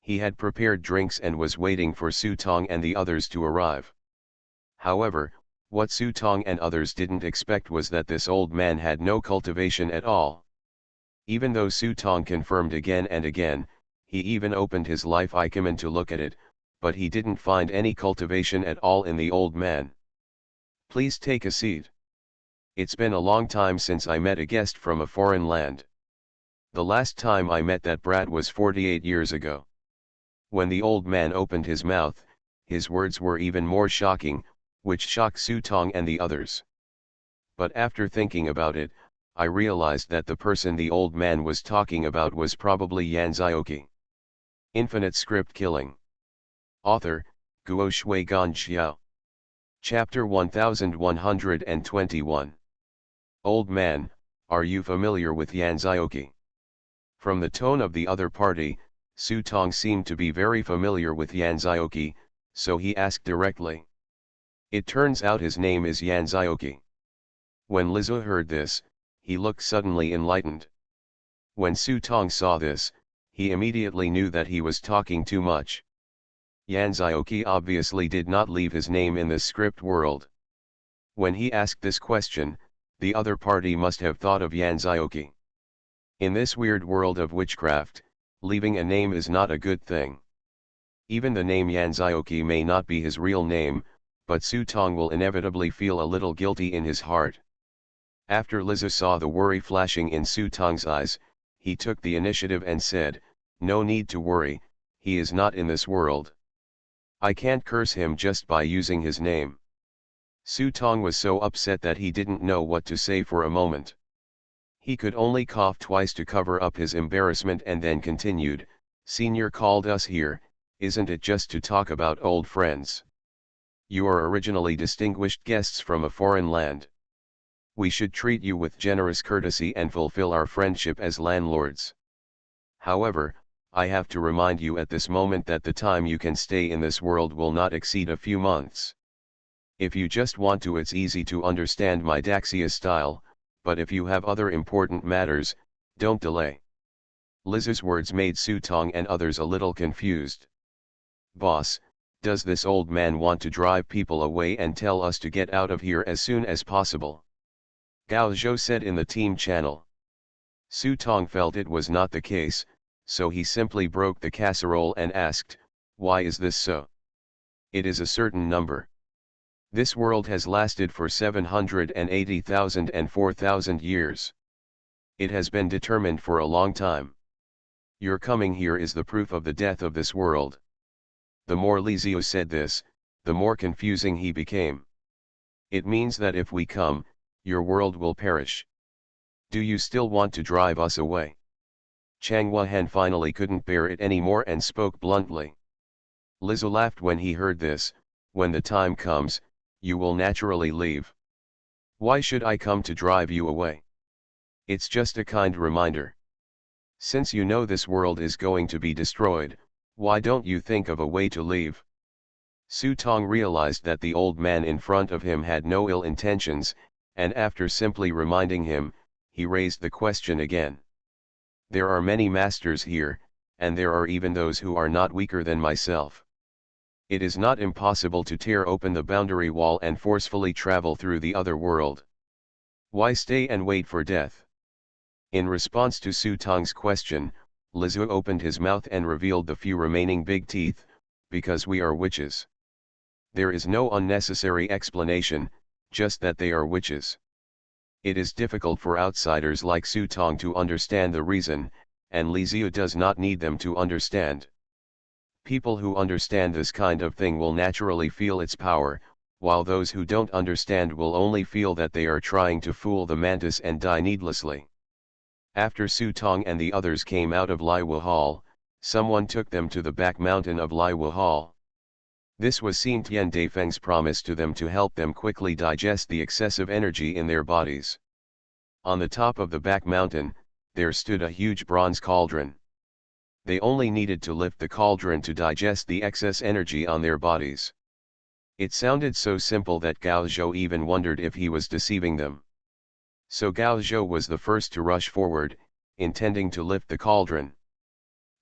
He had prepared drinks and was waiting for Su Tong and the others to arrive. However, what Su Tong and others didn't expect was that this old man had no cultivation at all. Even though Su Tong confirmed again and again, he even opened his life icon to look at it, but he didn't find any cultivation at all in the old man. Please take a seat. It's been a long time since I met a guest from a foreign land. The last time I met that brat was 48 years ago. When the old man opened his mouth, his words were even more shocking, which shocked Su Tong and the others. But after thinking about it, I realized that the person the old man was talking about was probably Yan Zioqi. Infinite Script Killing. Author, Guo Shui Gan Xiao. Chapter 1121. Old man, are you familiar with Yan Zioqi? From the tone of the other party, Su Tong seemed to be very familiar with Yan Zioqi, so he asked directly. It turns out his name is Yan Zioqi. When Lizzo heard this, he looked suddenly enlightened. When Su Tong saw this, he immediately knew that he was talking too much. Yan Zioqi obviously did not leave his name in this script world. When he asked this question, the other party must have thought of Yan Zioqi. In this weird world of witchcraft, leaving a name is not a good thing. Even the name Yan Zioqi may not be his real name, but Su Tong will inevitably feel a little guilty in his heart. After Lizzo saw the worry flashing in Su Tong's eyes, he took the initiative and said, "No need to worry, he is not in this world. I can't curse him just by using his name." Su Tong was so upset that he didn't know what to say for a moment. He could only cough twice to cover up his embarrassment and then continued, Senior called us here, isn't it just to talk about old friends? You are originally distinguished guests from a foreign land. We should treat you with generous courtesy and fulfill our friendship as landlords. However, I have to remind you at this moment that the time you can stay in this world will not exceed a few months. If you just want to, it's easy to understand my Daxia style, but if you have other important matters, don't delay. Liz's words made Sutong and others a little confused. Boss, does this old man want to drive people away and tell us to get out of here as soon as possible? Gao Zhou said in the team channel. Sutong felt it was not the case, so he simply broke the casserole and asked, why is this so? It is a certain number. This world has lasted for 780,000 and 4,000 years. It has been determined for a long time. Your coming here is the proof of the death of this world. The more Li Ziu said this, the more confusing he became. It means that if we come, your world will perish. Do you still want to drive us away? Chang Wuhan finally couldn't bear it anymore and spoke bluntly. Lizu laughed when he heard this. When the time comes, you will naturally leave. Why should I come to drive you away? It's just a kind reminder. Since you know this world is going to be destroyed, why don't you think of a way to leave? Sutong realized that the old man in front of him had no ill intentions, and after simply reminding him, he raised the question again. There are many masters here, and there are even those who are not weaker than myself. It is not impossible to tear open the boundary wall and forcefully travel through the other world. Why stay and wait for death? In response to Sutong's question, Lizu opened his mouth and revealed the few remaining big teeth, because we are witches. There is no unnecessary explanation, just that they are witches. It is difficult for outsiders like Sutong to understand the reason, and Li Ziu does not need them to understand. People who understand this kind of thing will naturally feel its power, while those who don't understand will only feel that they are trying to fool the mantis and die needlessly. After Sutong and the others came out of Liwu Hall, someone took them to the back mountain of Liwu Hall. This was Xing Tian Daifeng's promise to them to help them quickly digest the excessive energy in their bodies. On the top of the back mountain, there stood a huge bronze cauldron. They only needed to lift the cauldron to digest the excess energy on their bodies. It sounded so simple that Gao Zhou even wondered if he was deceiving them. So Gao Zhou was the first to rush forward, intending to lift the cauldron.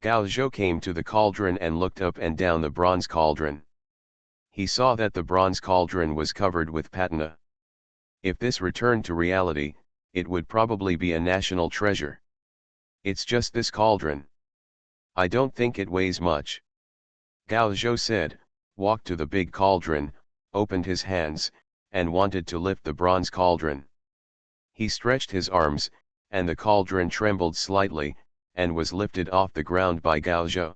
Gao Zhou came to the cauldron and looked up and down the bronze cauldron. He saw that the bronze cauldron was covered with patina. If this returned to reality, it would probably be a national treasure. It's just this cauldron. I don't think it weighs much. Gao Zhou said, walked to the big cauldron, opened his hands, and wanted to lift the bronze cauldron. He stretched his arms, and the cauldron trembled slightly, and was lifted off the ground by Gao Zhou.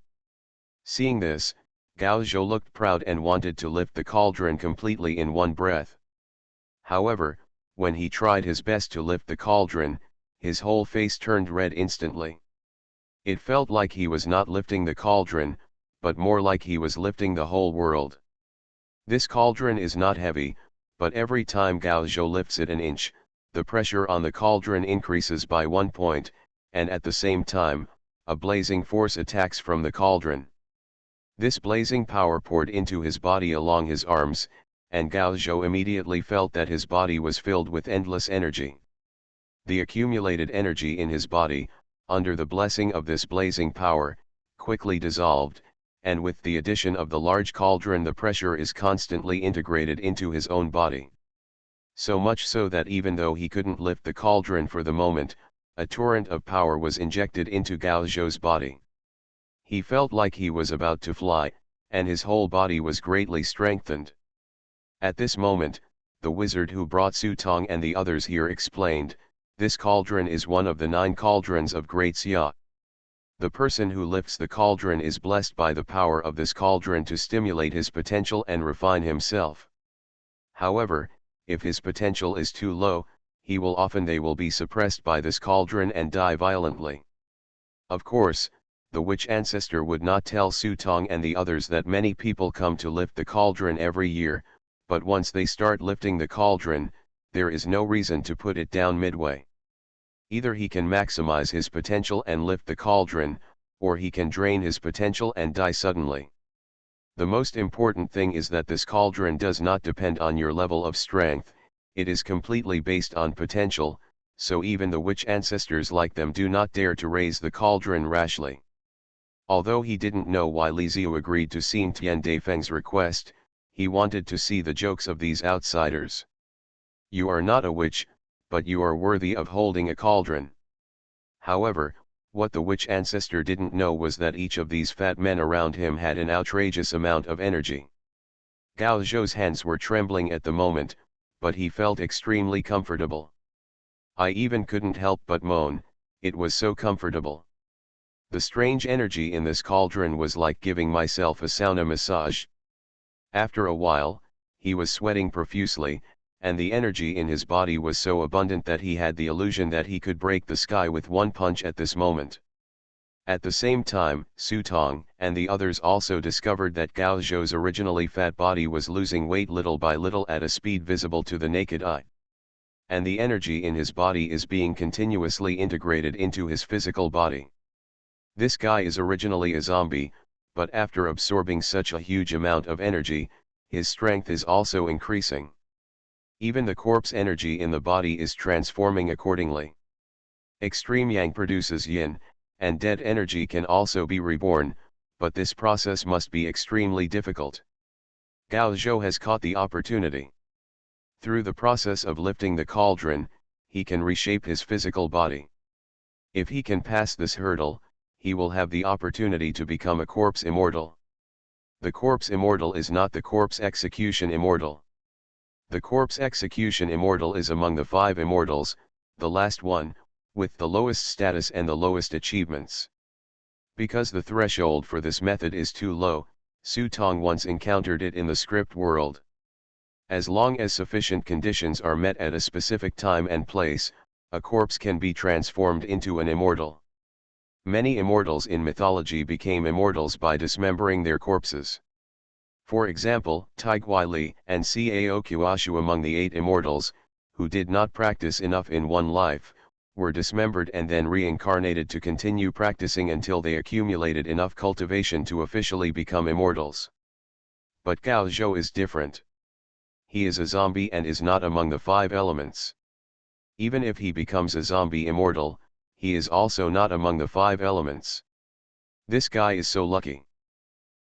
Seeing this, Gao Zhou looked proud and wanted to lift the cauldron completely in one breath. However, when he tried his best to lift the cauldron, his whole face turned red instantly. It felt like he was not lifting the cauldron, but more like he was lifting the whole world. This cauldron is not heavy, but every time Gao Zhou lifts it an inch, the pressure on the cauldron increases by 1 point, and at the same time, a blazing force attacks from the cauldron. This blazing power poured into his body along his arms, and Gao Zhou immediately felt that his body was filled with endless energy. The accumulated energy in his body, under the blessing of this blazing power, quickly dissolved, and with the addition of the large cauldron the pressure is constantly integrated into his own body. So much so that even though he couldn't lift the cauldron for the moment, a torrent of power was injected into Gao Zhou's body. He felt like he was about to fly, and his whole body was greatly strengthened. At this moment, the wizard who brought Sutong and the others here explained, this cauldron is one of the 9 cauldrons of Great Xia. The person who lifts the cauldron is blessed by the power of this cauldron to stimulate his potential and refine himself. However, if his potential is too low, they will be suppressed by this cauldron and die violently. Of course, the witch ancestor would not tell Su Tong and the others that many people come to lift the cauldron every year, but once they start lifting the cauldron, there is no reason to put it down midway. Either he can maximize his potential and lift the cauldron, or he can drain his potential and die suddenly. The most important thing is that this cauldron does not depend on your level of strength, it is completely based on potential, so even the witch ancestors like them do not dare to raise the cauldron rashly. Although he didn't know why Li Ziu agreed to Xin Tian Daifeng's request, he wanted to see the jokes of these outsiders. You are not a witch, but you are worthy of holding a cauldron. However, what the witch ancestor didn't know was that each of these fat men around him had an outrageous amount of energy. Gao Zhou's hands were trembling at the moment, but he felt extremely comfortable. I even couldn't help but moan, it was so comfortable. The strange energy in this cauldron was like giving myself a sauna massage. After a while, he was sweating profusely, and the energy in his body was so abundant that he had the illusion that he could break the sky with one punch at this moment. At the same time, Su Tong and the others also discovered that Gao Zhou's originally fat body was losing weight little by little at a speed visible to the naked eye. And the energy in his body is being continuously integrated into his physical body. This guy is originally a zombie, but after absorbing such a huge amount of energy, his strength is also increasing. Even the corpse energy in the body is transforming accordingly. Extreme yang produces yin, and dead energy can also be reborn, but this process must be extremely difficult. Gao Zhou has caught the opportunity. Through the process of lifting the cauldron, he can reshape his physical body. If he can pass this hurdle, he will have the opportunity to become a corpse immortal. The corpse immortal is not the corpse execution immortal. The corpse execution immortal is among the 5 immortals, the last one, with the lowest status and the lowest achievements. Because the threshold for this method is too low, Su Tong once encountered it in the script world. As long as sufficient conditions are met at a specific time and place, a corpse can be transformed into an immortal. Many immortals in mythology became immortals by dismembering their corpses. For example, Tai Guai Li and Cao Qiushu among the 8 immortals, who did not practice enough in one life, were dismembered and then reincarnated to continue practicing until they accumulated enough cultivation to officially become immortals. But Gao Zhou is different. He is a zombie and is not among the 5 elements. Even if he becomes a zombie immortal, he is also not among the 5 elements. This guy is so lucky.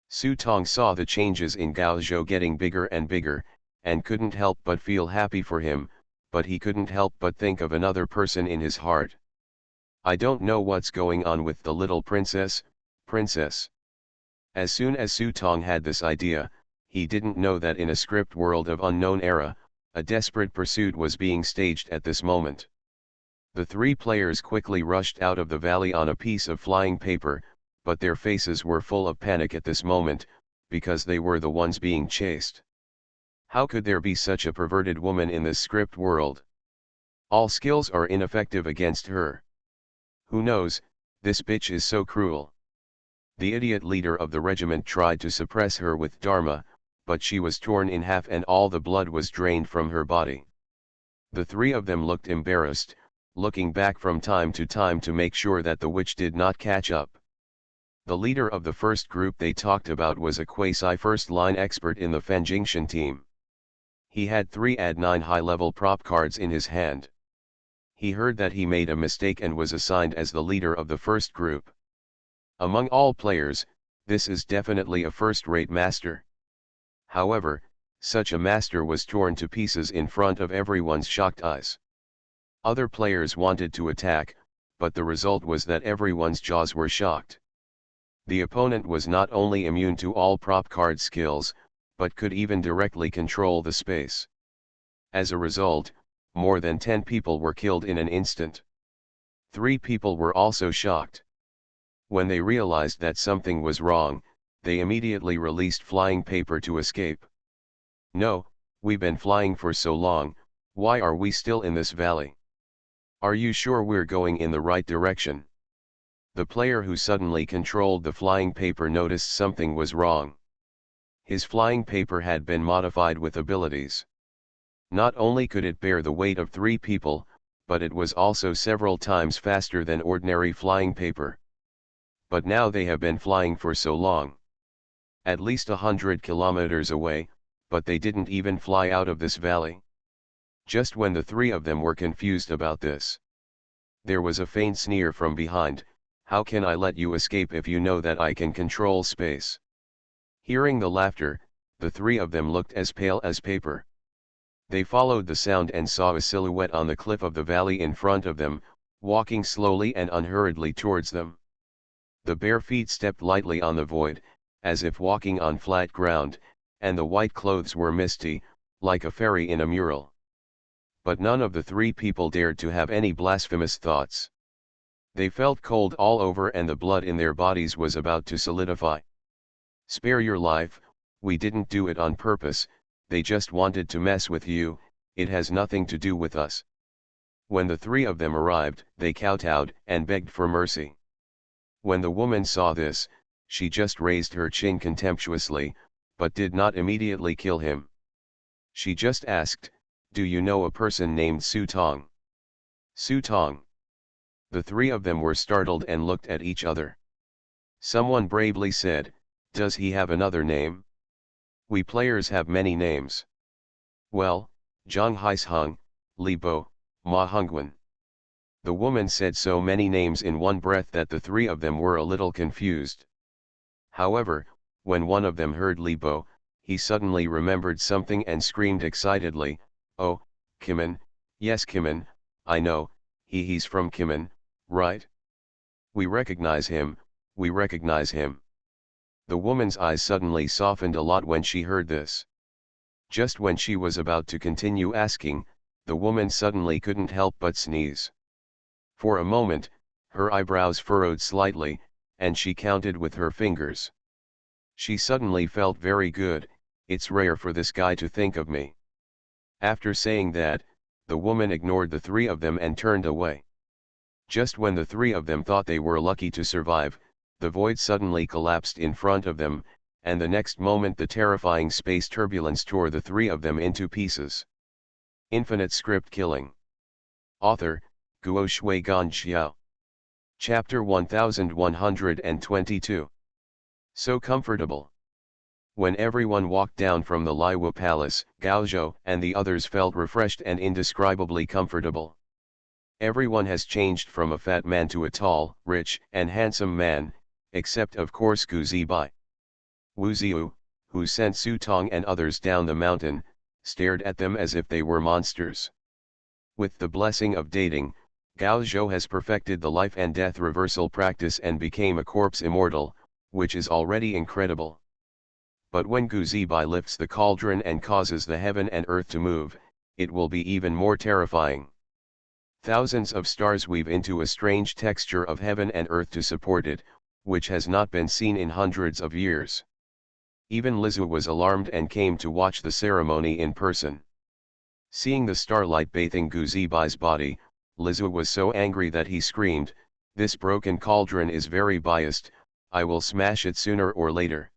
Su Tong saw the changes in Gao Zhou getting bigger and bigger, and couldn't help but feel happy for him, but he couldn't help but think of another person in his heart. I don't know what's going on with the little princess. As soon as Su Tong had this idea, he didn't know that in a script world of unknown era, a desperate pursuit was being staged at this moment. The 3 players quickly rushed out of the valley on a piece of flying paper, but their faces were full of panic at this moment, because they were the ones being chased. How could there be such a perverted woman in this script world? All skills are ineffective against her. Who knows, this bitch is so cruel. The idiot leader of the regiment tried to suppress her with Dharma, but she was torn in half and all the blood was drained from her body. The 3 of them looked embarrassed, looking back from time to make sure that the witch did not catch up. The leader of the first group they talked about was a quasi first-line expert in the Fanjingshan team. He had 3 Ad9 high-level prop cards in his hand. He heard that he made a mistake and was assigned as the leader of the first group. Among all players, this is definitely a first-rate master. However, such a master was torn to pieces in front of everyone's shocked eyes. Other players wanted to attack, but the result was that everyone's jaws were shocked. The opponent was not only immune to all prop card skills, but could even directly control the space. As a result, more than 10 people were killed in an instant. 3 people were also shocked. When they realized that something was wrong, they immediately released flying paper to escape. No, we've been flying for so long, why are we still in this valley? Are you sure we're going in the right direction? The player who suddenly controlled the flying paper noticed something was wrong. His flying paper had been modified with abilities. Not only could it bear the weight of 3 people, but it was also several times faster than ordinary flying paper. But now they have been flying for so long. At least 100 kilometers away, but they didn't even fly out of this valley. Just when the 3 of them were confused about this, there was a faint sneer from behind. How can I let you escape if you know that I can control space? Hearing the laughter, the 3 of them looked as pale as paper. They followed the sound and saw a silhouette on the cliff of the valley in front of them, walking slowly and unhurriedly towards them. The bare feet stepped lightly on the void, as if walking on flat ground, and the white clothes were misty, like a fairy in a mural. But none of the 3 people dared to have any blasphemous thoughts. They felt cold all over and the blood in their bodies was about to solidify. Spare your life, we didn't do it on purpose, they just wanted to mess with you, it has nothing to do with us. When the 3 of them arrived, they kowtowed and begged for mercy. When the woman saw this, she just raised her chin contemptuously, but did not immediately kill him. She just asked, "Do you know a person named Su Tong?" Su Tong. The 3 of them were startled and looked at each other. Someone bravely said, "Does he have another name? We players have many names." "Well, Zhang Haisheng, Li Bo, Ma Hongwen." The woman said so many names in one breath that the 3 of them were a little confused. However, when one of them heard Li Bo, he suddenly remembered something and screamed excitedly, "Oh, Kimen, yes Kimen, I know, he's from Kimen, right? We recognize him, we recognize him." The woman's eyes suddenly softened a lot when she heard this. Just when she was about to continue asking, the woman suddenly couldn't help but sneeze. For a moment, her eyebrows furrowed slightly, and she counted with her fingers. She suddenly felt very good. It's rare for this guy to think of me. After saying that, the woman ignored the 3 of them and turned away. Just when the 3 of them thought they were lucky to survive, the void suddenly collapsed in front of them, and the next moment the terrifying space turbulence tore the 3 of them into pieces. Infinite script killing. Author, Guo Shui Gan Xiao. Chapter 1122. So comfortable. When everyone walked down from the Liwu Palace, Gaozhou and the others felt refreshed and indescribably comfortable. Everyone has changed from a fat man to a tall, rich, and handsome man, except of course Gu Zibai. Wu Ziyu, who sent Su Tong and others down the mountain, stared at them as if they were monsters. With the blessing of dating, Gao Zhou has perfected the life and death reversal practice and became a corpse immortal, which is already incredible. But when Gu Zibai lifts the cauldron and causes the heaven and earth to move, it will be even more terrifying. Thousands of stars weave into a strange texture of heaven and earth to support it, which has not been seen in hundreds of years. Even Lizu was alarmed and came to watch the ceremony in person. Seeing the starlight bathing Gu Zibai's body, Lizu was so angry that he screamed, "This broken cauldron is very biased, I will smash it sooner or later."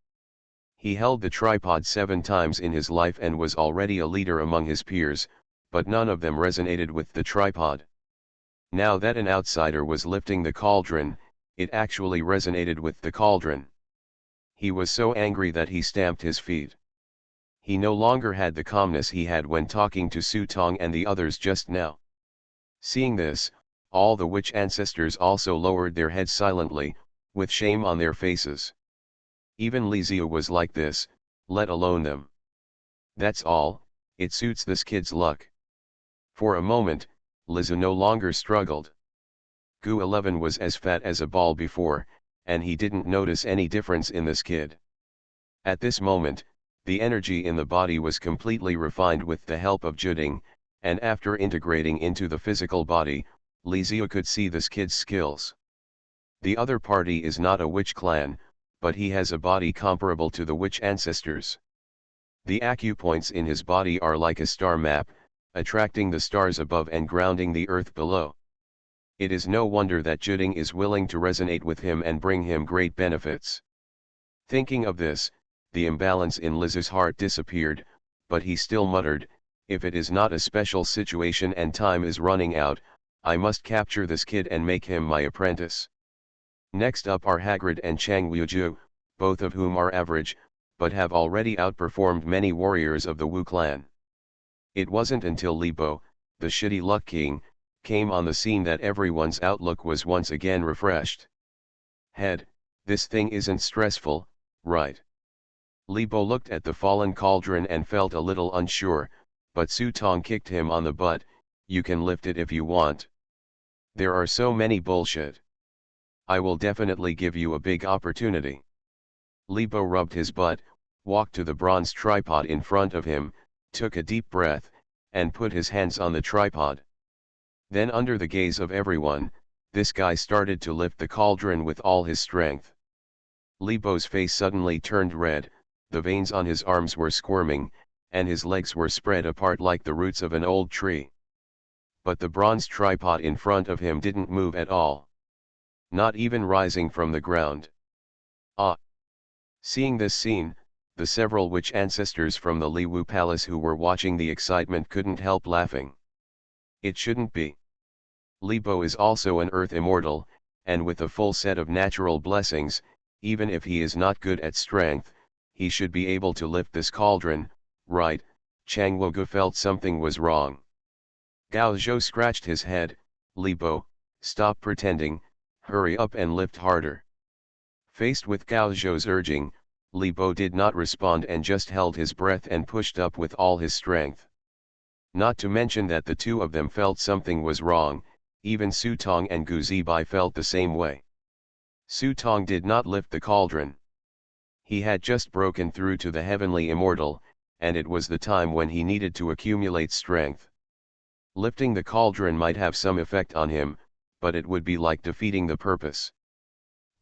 He held the tripod 7 times in his life and was already a leader among his peers, but none of them resonated with the tripod. Now that an outsider was lifting the cauldron, it actually resonated with the cauldron. He was so angry that he stamped his feet. He no longer had the calmness he had when talking to Su Tong and the others just now. Seeing this, all the witch ancestors also lowered their heads silently, with shame on their faces. Even Li Ziyu was like this, let alone them. That's all, it suits this kid's luck. For a moment, Lizu no longer struggled. Gu-11 was as fat as a ball before, and he didn't notice any difference in this kid. At this moment, the energy in the body was completely refined with the help of Juding, and after integrating into the physical body, Li Ziyu could see this kid's skills. The other party is not a witch clan, but he has a body comparable to the witch ancestors. The acupoints in his body are like a star map, attracting the stars above and grounding the earth below. It is no wonder that Juding is willing to resonate with him and bring him great benefits. Thinking of this, the imbalance in Liz's heart disappeared, but he still muttered, if it is not a special situation and time is running out, I must capture this kid and make him my apprentice. Next up are Hagrid and Chang Wuju, both of whom are average, but have already outperformed many warriors of the Wu clan. It wasn't until Li Bo, the shitty luck king, came on the scene that everyone's outlook was once again refreshed. Head, this thing isn't stressful, right? Li Bo looked at the fallen cauldron and felt a little unsure, but Su Tong kicked him on the butt, you can lift it if you want. There are so many bullshit. I will definitely give you a big opportunity. Li Bo rubbed his butt, walked to the bronze tripod in front of him, took a deep breath, and put his hands on the tripod. Then under the gaze of everyone, this guy started to lift the cauldron with all his strength. Li Bo's face suddenly turned red, the veins on his arms were squirming, and his legs were spread apart like the roots of an old tree. But the bronze tripod in front of him didn't move at all. Not even rising from the ground. Ah! Seeing this scene, the several witch ancestors from the Li Wu Palace who were watching the excitement couldn't help laughing. It shouldn't be. Li Bo is also an earth immortal, and with a full set of natural blessings, even if he is not good at strength, he should be able to lift this cauldron, right? Chang Wogu felt something was wrong. Gao Zhou scratched his head, Li Bo, stop pretending, hurry up and lift harder. Faced with Gao Zhou's urging, Li Bo did not respond and just held his breath and pushed up with all his strength. Not to mention that the two of them felt something was wrong, even Su Tong and Gu Zibai felt the same way. Su Tong did not lift the cauldron. He had just broken through to the heavenly immortal, and it was the time when he needed to accumulate strength. Lifting the cauldron might have some effect on him, but it would be like defeating the purpose.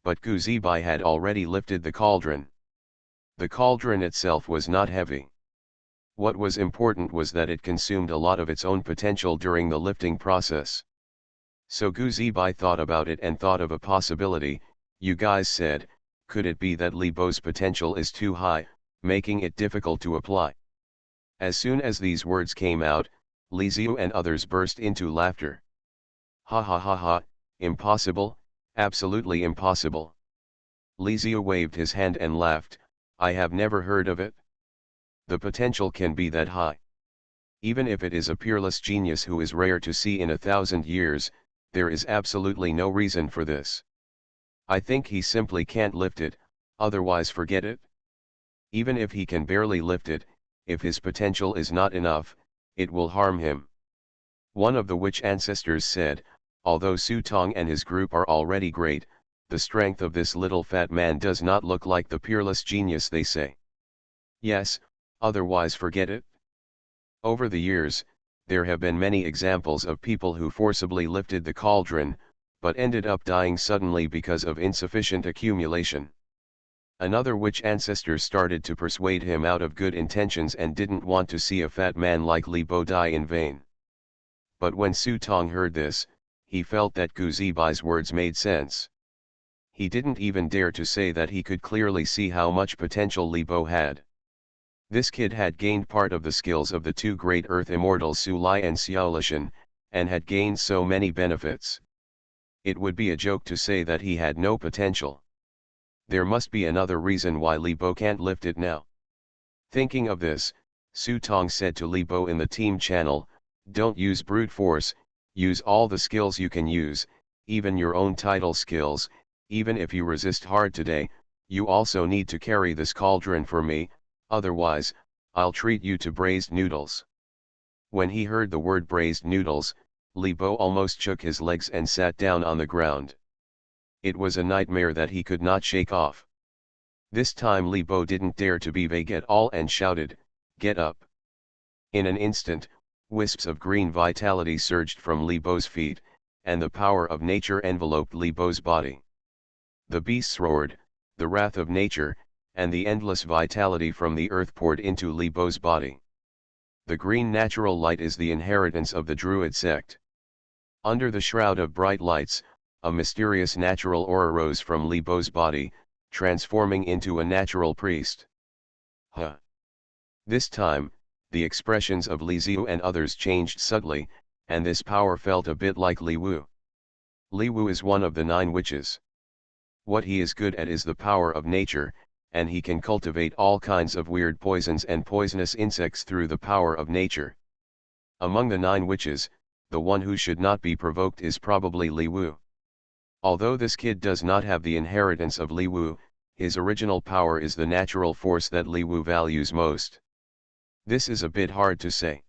But Gu Zibai had already lifted the cauldron. The cauldron itself was not heavy. What was important was that it consumed a lot of its own potential during the lifting process. So Gu Zibai thought about it and thought of a possibility. You guys said, could it be that Li Bo's potential is too high, making it difficult to apply? As soon as these words came out, Li Ziu and others burst into laughter. Ha ha ha ha, impossible, absolutely impossible. Li Ziu waved his hand and laughed, I have never heard of it. The potential can be that high. Even if it is a peerless genius who is rare to see in 1,000 years, there is absolutely no reason for this. I think he simply can't lift it, otherwise forget it. Even if he can barely lift it, if his potential is not enough, it will harm him. One of the witch ancestors said, although Su Tong and his group are already great, the strength of this little fat man does not look like the peerless genius they say. Yes, otherwise forget it. Over the years, there have been many examples of people who forcibly lifted the cauldron, but ended up dying suddenly because of insufficient accumulation. Another witch ancestor started to persuade him out of good intentions and didn't want to see a fat man like Li Bo die in vain. But when Su Tong heard this, he felt that Gu Zibai's words made sense. He didn't even dare to say that he could clearly see how much potential Li Bo had. This kid had gained part of the skills of the two great earth immortals Su Lai and Xiao Lishan, and had gained so many benefits. It would be a joke to say that he had no potential. There must be another reason why Li Bo can't lift it now. Thinking of this, Su Tong said to Li Bo in the team channel, don't use brute force, use all the skills you can use, even your own title skills. Even if you resist hard today, you also need to carry this cauldron for me, otherwise, I'll treat you to braised noodles. When he heard the word braised noodles, Li Bo almost shook his legs and sat down on the ground. It was a nightmare that he could not shake off. This time Li Bo didn't dare to be vague at all and shouted, get up. In an instant, wisps of green vitality surged from Li Bo's feet, and the power of nature enveloped Li Bo's body. The beasts roared, the wrath of nature, and the endless vitality from the earth poured into Li Bo's body. The green natural light is the inheritance of the Druid sect. Under the shroud of bright lights, a mysterious natural aura rose from Li Bo's body, transforming into a natural priest. Huh. This time, the expressions of Li Ziyu and others changed subtly, and this power felt a bit like Li Wu. Li Wu is one of the 9 witches. What he is good at is the power of nature, and he can cultivate all kinds of weird poisons and poisonous insects through the power of nature. Among the 9 witches, the one who should not be provoked is probably Li Wu. Although this kid does not have the inheritance of Li Wu, his original power is the natural force that Li Wu values most. This is a bit hard to say.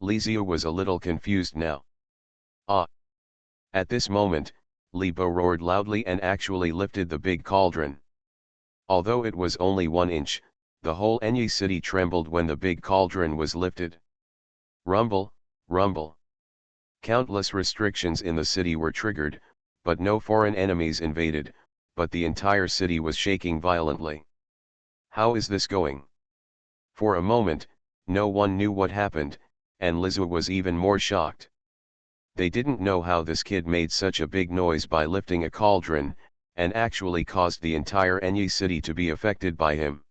Li Ziyu was a little confused now. Ah! At this moment, Li Bo roared loudly and actually lifted the big cauldron. Although it was only 1 inch, the whole Enyi city trembled when the big cauldron was lifted. Rumble, rumble. Countless restrictions in the city were triggered, but no foreign enemies invaded, but the entire city was shaking violently. How is this going? For a moment, no one knew what happened, and Li Ziyu was even more shocked. They didn't know how this kid made such a big noise by lifting a cauldron, and actually caused the entire Enyi city to be affected by him.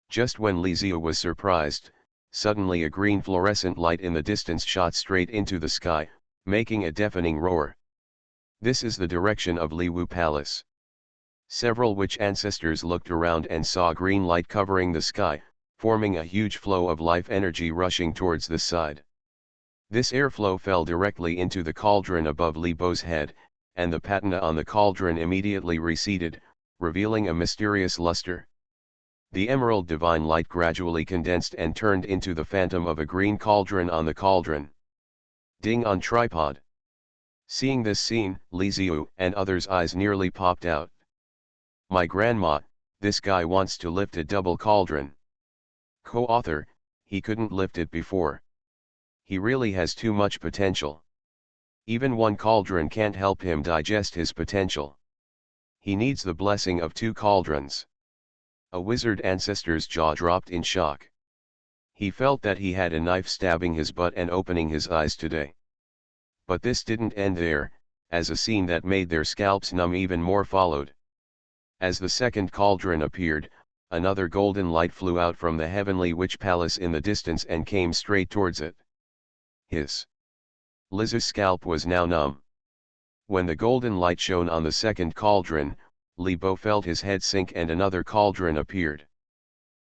Just when Li Ziyu was surprised, suddenly a green fluorescent light in the distance shot straight into the sky, making a deafening roar. This is the direction of Li Wu Palace. Several witch ancestors looked around and saw green light covering the sky, forming a huge flow of life energy rushing towards the side. This airflow fell directly into the cauldron above Li Bo's head, and the patina on the cauldron immediately receded, revealing a mysterious luster. The emerald divine light gradually condensed and turned into the phantom of a green cauldron on the cauldron. Ding on tripod. Seeing this scene, Li Ziyu and others' eyes nearly popped out. My grandma, this guy wants to lift a double cauldron. Co-author, he couldn't lift it before. He really has too much potential. Even 1 cauldron can't help him digest his potential. He needs the blessing of 2 cauldrons. A wizard ancestor's jaw dropped in shock. He felt that he had a knife stabbing his butt and opening his eyes today. But this didn't end there, as a scene that made their scalps numb even more followed. As the second cauldron appeared, another golden light flew out from the heavenly witch palace in the distance and came straight towards it. Hiss. Li Ziyu's scalp was now numb. When the golden light shone on the second cauldron, Li Bo felt his head sink and another cauldron appeared.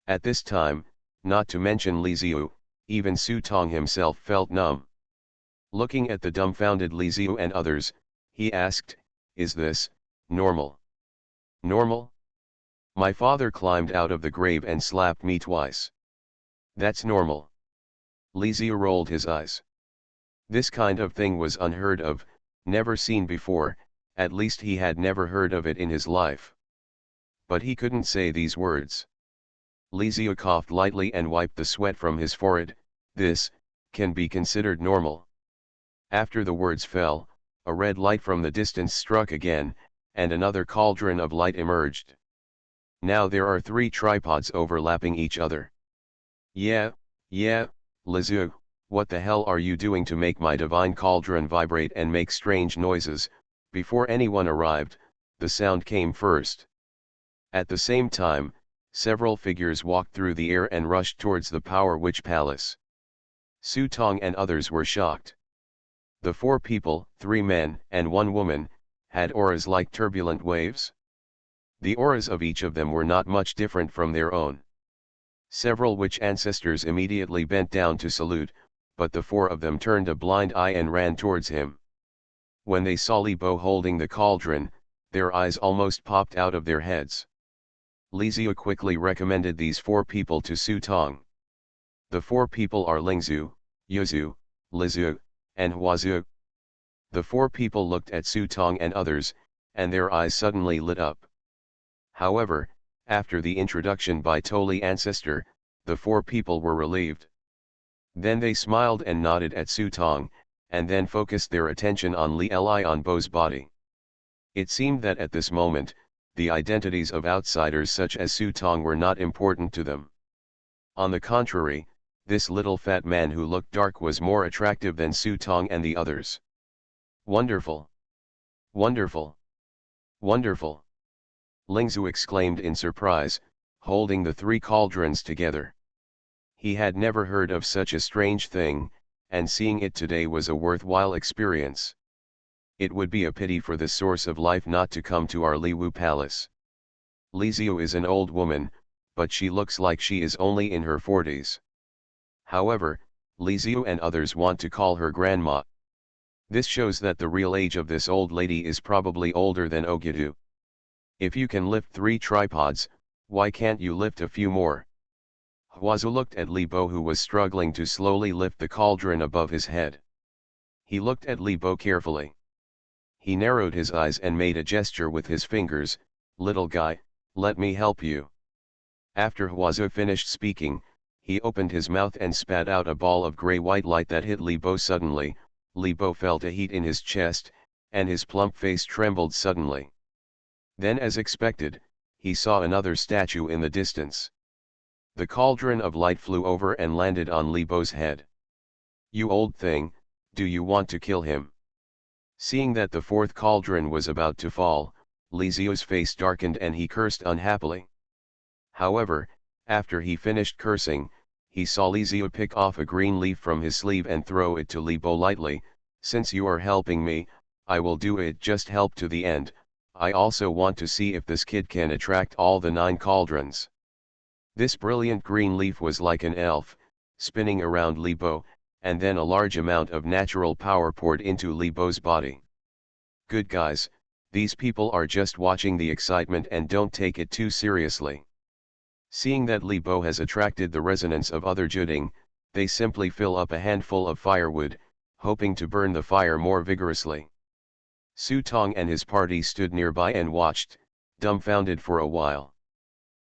At this time, not to mention Li Ziyu, even Su Tong himself felt numb. Looking at the dumbfounded Li Ziyu and others, he asked, "Is this normal? Normal? My father climbed out of the grave and slapped me twice. That's normal." Li Ziyu rolled his eyes. This kind of thing was unheard of, never seen before, at least he had never heard of it in his life. But he couldn't say these words. Li Ziyu coughed lightly and wiped the sweat from his forehead. This can be considered normal. After the words fell, a red light from the distance struck again, and another cauldron of light emerged. Now there are 3 tripods overlapping each other. Yeah, Li Ziyu, what the hell are you doing to make my divine cauldron vibrate and make strange noises? Before anyone arrived, the sound came first. At the same time, several figures walked through the air and rushed towards the Power Witch Palace. Su Tong and others were shocked. The 4 people, 3 men and 1 woman, had auras like turbulent waves. The auras of each of them were not much different from their own. Several witch ancestors immediately bent down to salute, but the 4 of them turned a blind eye and ran towards him. When they saw Li Bo holding the cauldron, their eyes almost popped out of their heads. Li Ziyu quickly recommended these 4 people to Su Tong. The 4 people are Lingzu, Yuzu, Li Ziyu, and Huazu. The 4 people looked at Su Tong and others, and their eyes suddenly lit up. However, after the introduction by Toli Ancestor, the 4 people were relieved. Then they smiled and nodded at Su Tong, and then focused their attention on Li on Bo's body. It seemed that at this moment, the identities of outsiders such as Su Tong were not important to them. On the contrary, this little fat man who looked dark was more attractive than Su Tong and the others. Wonderful! Wonderful! Wonderful! Lingzhu exclaimed in surprise, holding the three cauldrons together. He had never heard of such a strange thing, and seeing it today was a worthwhile experience. It would be a pity for this source of life not to come to our Liwu palace. Liziu is an old woman, but she looks like she is only in her 40s. However, Liziu and others want to call her grandma. This shows that the real age of this old lady is probably older than Ogidu. If you can lift 3 tripods, why can't you lift a few more? Huazu looked at Li Bo, who was struggling to slowly lift the cauldron above his head. He looked at Li Bo carefully. He narrowed his eyes and made a gesture with his fingers. "Little guy, let me help you." After Huazu finished speaking, he opened his mouth and spat out a ball of grey-white light that hit Li Bo suddenly. Li Bo felt a heat in his chest, and his plump face trembled suddenly. Then, as expected, he saw another statue in the distance. The cauldron of light flew over and landed on Li Bo's head. "You old thing, do you want to kill him?" Seeing that the 4th cauldron was about to fall, Li Zio's face darkened and he cursed unhappily. However, after he finished cursing, he saw Li Zio pick off a green leaf from his sleeve and throw it to Li Bo lightly. "Since you are helping me, I will do it, just help to the end. I also want to see if this kid can attract all the 9 cauldrons." This brilliant green leaf was like an elf, spinning around Li Bo, and then a large amount of natural power poured into Li Bo's body. "Good guys, these people are just watching the excitement and don't take it too seriously." Seeing that Li Bo has attracted the resonance of other Juding, they simply fill up a handful of firewood, hoping to burn the fire more vigorously. Su Tong and his party stood nearby and watched, dumbfounded for a while.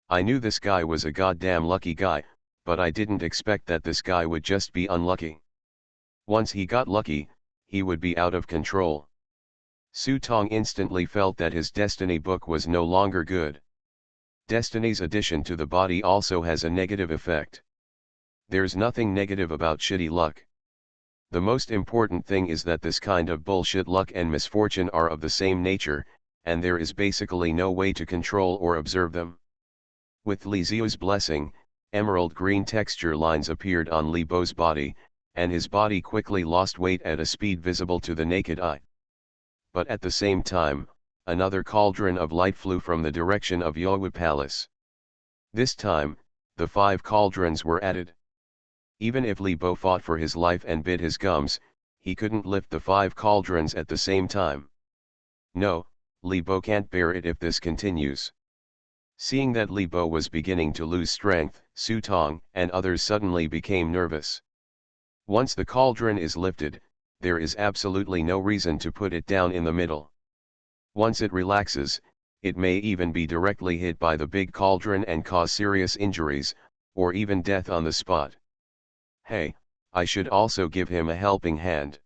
"I knew this guy was a goddamn lucky guy, but I didn't expect that this guy would just be unlucky. Once he got lucky, he would be out of control." Su Tong instantly felt that his destiny book was no longer good. Destiny's addition to the body also has a negative effect. There's nothing negative about shitty luck. The most important thing is that this kind of bullshit luck and misfortune are of the same nature, and there is basically no way to control or observe them. With Li Zio's blessing, emerald green texture lines appeared on Li Bo's body, and his body quickly lost weight at a speed visible to the naked eye. But at the same time, another cauldron of light flew from the direction of Yowu Palace. This time, the 5 cauldrons were added. Even if Li Bo fought for his life and bit his gums, he couldn't lift the 5 cauldrons at the same time. No, Li Bo can't bear it if this continues. Seeing that Li Bo was beginning to lose strength, Su Tong and others suddenly became nervous. Once the cauldron is lifted, there is absolutely no reason to put it down in the middle. Once it relaxes, it may even be directly hit by the big cauldron and cause serious injuries, or even death on the spot. Hey, I should also give him a helping hand.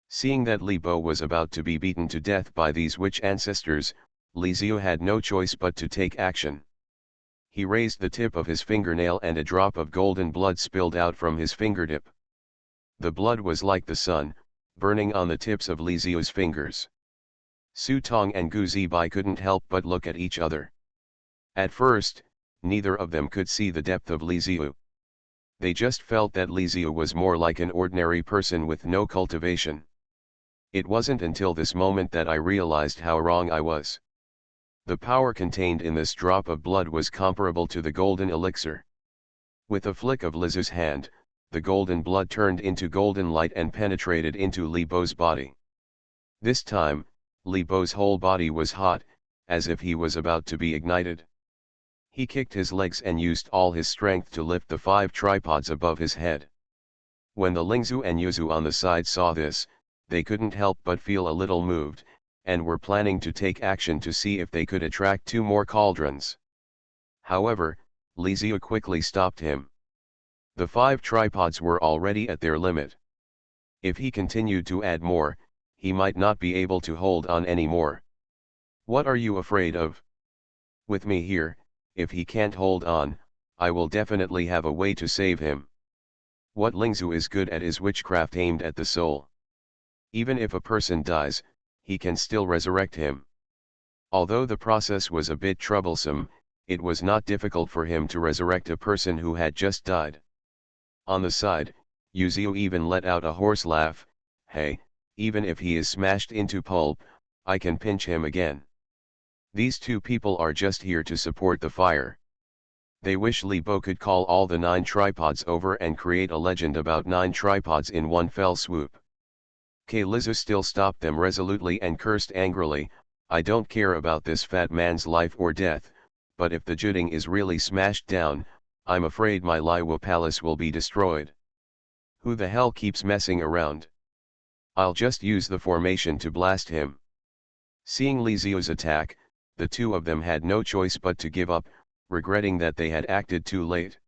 Seeing that Li Bo was about to be beaten to death by these witch ancestors, Li Zio had no choice but to take action. He raised the tip of his fingernail and a drop of golden blood spilled out from his fingertip. The blood was like the sun, burning on the tips of Li Zio's fingers. Su Tong and Gu Zibai couldn't help but look at each other. At first, neither of them could see the depth of Li Zio. They just felt that Li Zio was more like an ordinary person with no cultivation. It wasn't until this moment that I realized how wrong I was. The power contained in this drop of blood was comparable to the golden elixir. With a flick of Li Zio's hand, the golden blood turned into golden light and penetrated into Li Bo's body. This time, Li Bo's whole body was hot, as if he was about to be ignited. He kicked his legs and used all his strength to lift the 5 tripods above his head. When the Lingzhu and Yuzu on the side saw this, they couldn't help but feel a little moved, and were planning to take action to see if they could attract 2 more cauldrons. However, Li Zio quickly stopped him. The 5 tripods were already at their limit. If he continued to add more, he might not be able to hold on anymore. "What are you afraid of? With me here, if he can't hold on, I will definitely have a way to save him. What Lingzhu is good at is witchcraft aimed at the soul. Even if a person dies, he can still resurrect him. Although the process was a bit troublesome, it was not difficult for him to resurrect a person who had just died. On the side, Yuzio even let out a hoarse laugh. Hey, even if he is smashed into pulp, I can pinch him again. These two people are just here to support the fire. They wish Li Bo could call all the 9 tripods over and create a legend about 9 tripods in one fell swoop. Lizu still stopped them resolutely and cursed angrily, I don't care about this fat man's life or death, but if the Juding is really smashed down, I'm afraid my Laiwo palace will be destroyed. Who the hell keeps messing around? I'll just use the formation to blast him. Seeing Li Zio's attack, the two of them had no choice but to give up, regretting that they had acted too late.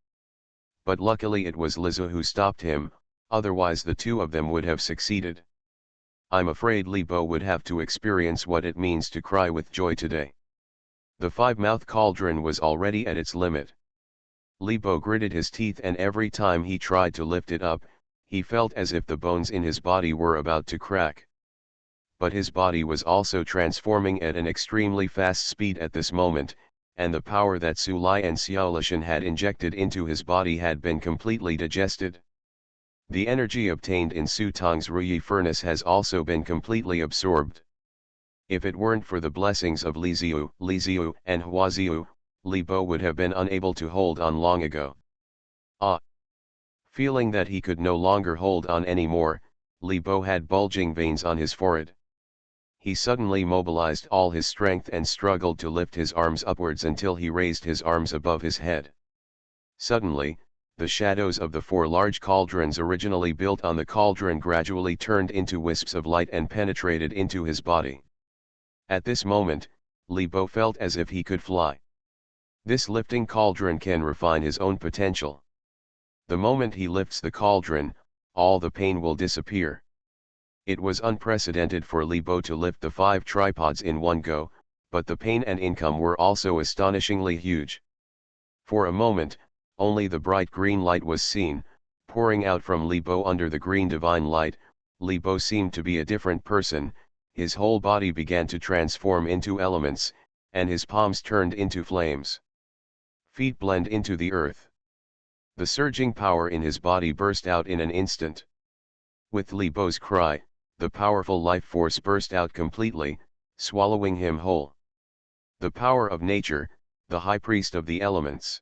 But luckily it was Lizu who stopped him, otherwise the two of them would have succeeded. I'm afraid Li Bo would have to experience what it means to cry with joy today. The 5-mouth cauldron was already at its limit. Li Bo gritted his teeth, and every time he tried to lift it up, he felt as if the bones in his body were about to crack. But his body was also transforming at an extremely fast speed at this moment, and the power that Su Lai and Xiaolishan had injected into his body had been completely digested. The energy obtained in Su Tong's Ruyi furnace has also been completely absorbed. If it weren't for the blessings of Li Ziyu, and Hua Ziyu, Li Bo would have been unable to hold on long ago. Feeling that he could no longer hold on anymore, Li Bo had bulging veins on his forehead. He suddenly mobilized all his strength and struggled to lift his arms upwards until he raised his arms above his head. Suddenly, the shadows of the 4 large cauldrons originally built on the cauldron gradually turned into wisps of light and penetrated into his body. At this moment, Li Bo felt as if he could fly. This lifting cauldron can refine his own potential. The moment he lifts the cauldron, all the pain will disappear. It was unprecedented for Li Bo to lift the 5 tripods in one go, but the pain and income were also astonishingly huge. For a moment, only the bright green light was seen, pouring out from Li Bo under the green divine light. Li Bo seemed to be a different person, his whole body began to transform into elements, and his palms turned into flames. Feet blend into the earth. The surging power in his body burst out in an instant. With Li Bo's cry, the powerful life force burst out completely, swallowing him whole. The power of nature, the high priest of the elements.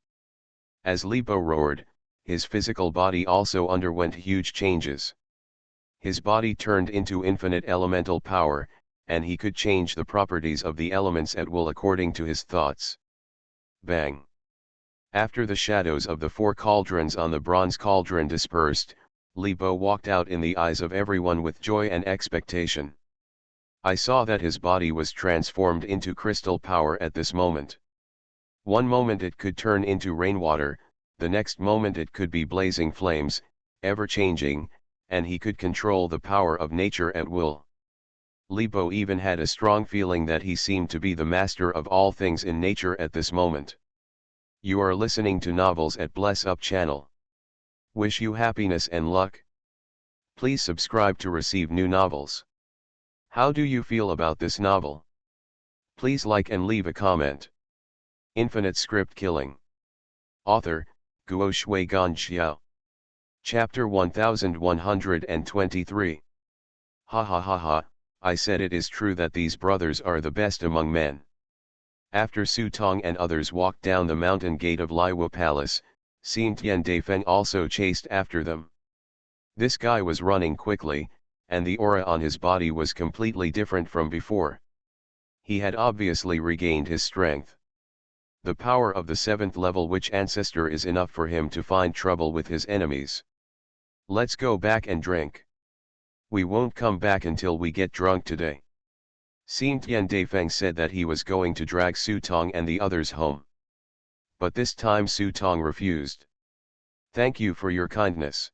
As Li Bo roared, his physical body also underwent huge changes. His body turned into infinite elemental power, and he could change the properties of the elements at will according to his thoughts. Bang! After the shadows of the 4 cauldrons on the bronze cauldron dispersed, Li Bo walked out in the eyes of everyone with joy and expectation. I saw that his body was transformed into crystal power at this moment. One moment it could turn into rainwater, the next moment it could be blazing flames, ever-changing, and he could control the power of nature at will. Li Bo even had a strong feeling that he seemed to be the master of all things in nature at this moment. You are listening to Novels at Bless Up channel. Wish you happiness and luck. Please subscribe to receive new novels. How do you feel about this novel? Please like and leave a comment. Infinite Script Killing. Author, Guo Shui Gan Xiao. Chapter 1123. Ha ha ha ha, I said it is true that these brothers are the best among men. After Su Tong and others walked down the mountain gate of Laiwo Palace, Xing Tian Daifeng also chased after them. This guy was running quickly, and the aura on his body was completely different from before. He had obviously regained his strength. The power of the 7th level witch ancestor is enough for him to find trouble with his enemies. Let's go back and drink. We won't come back until we get drunk today. Xing Tian Daifeng said that he was going to drag Su Tong and the others home. But this time Su Tong refused. Thank you for your kindness.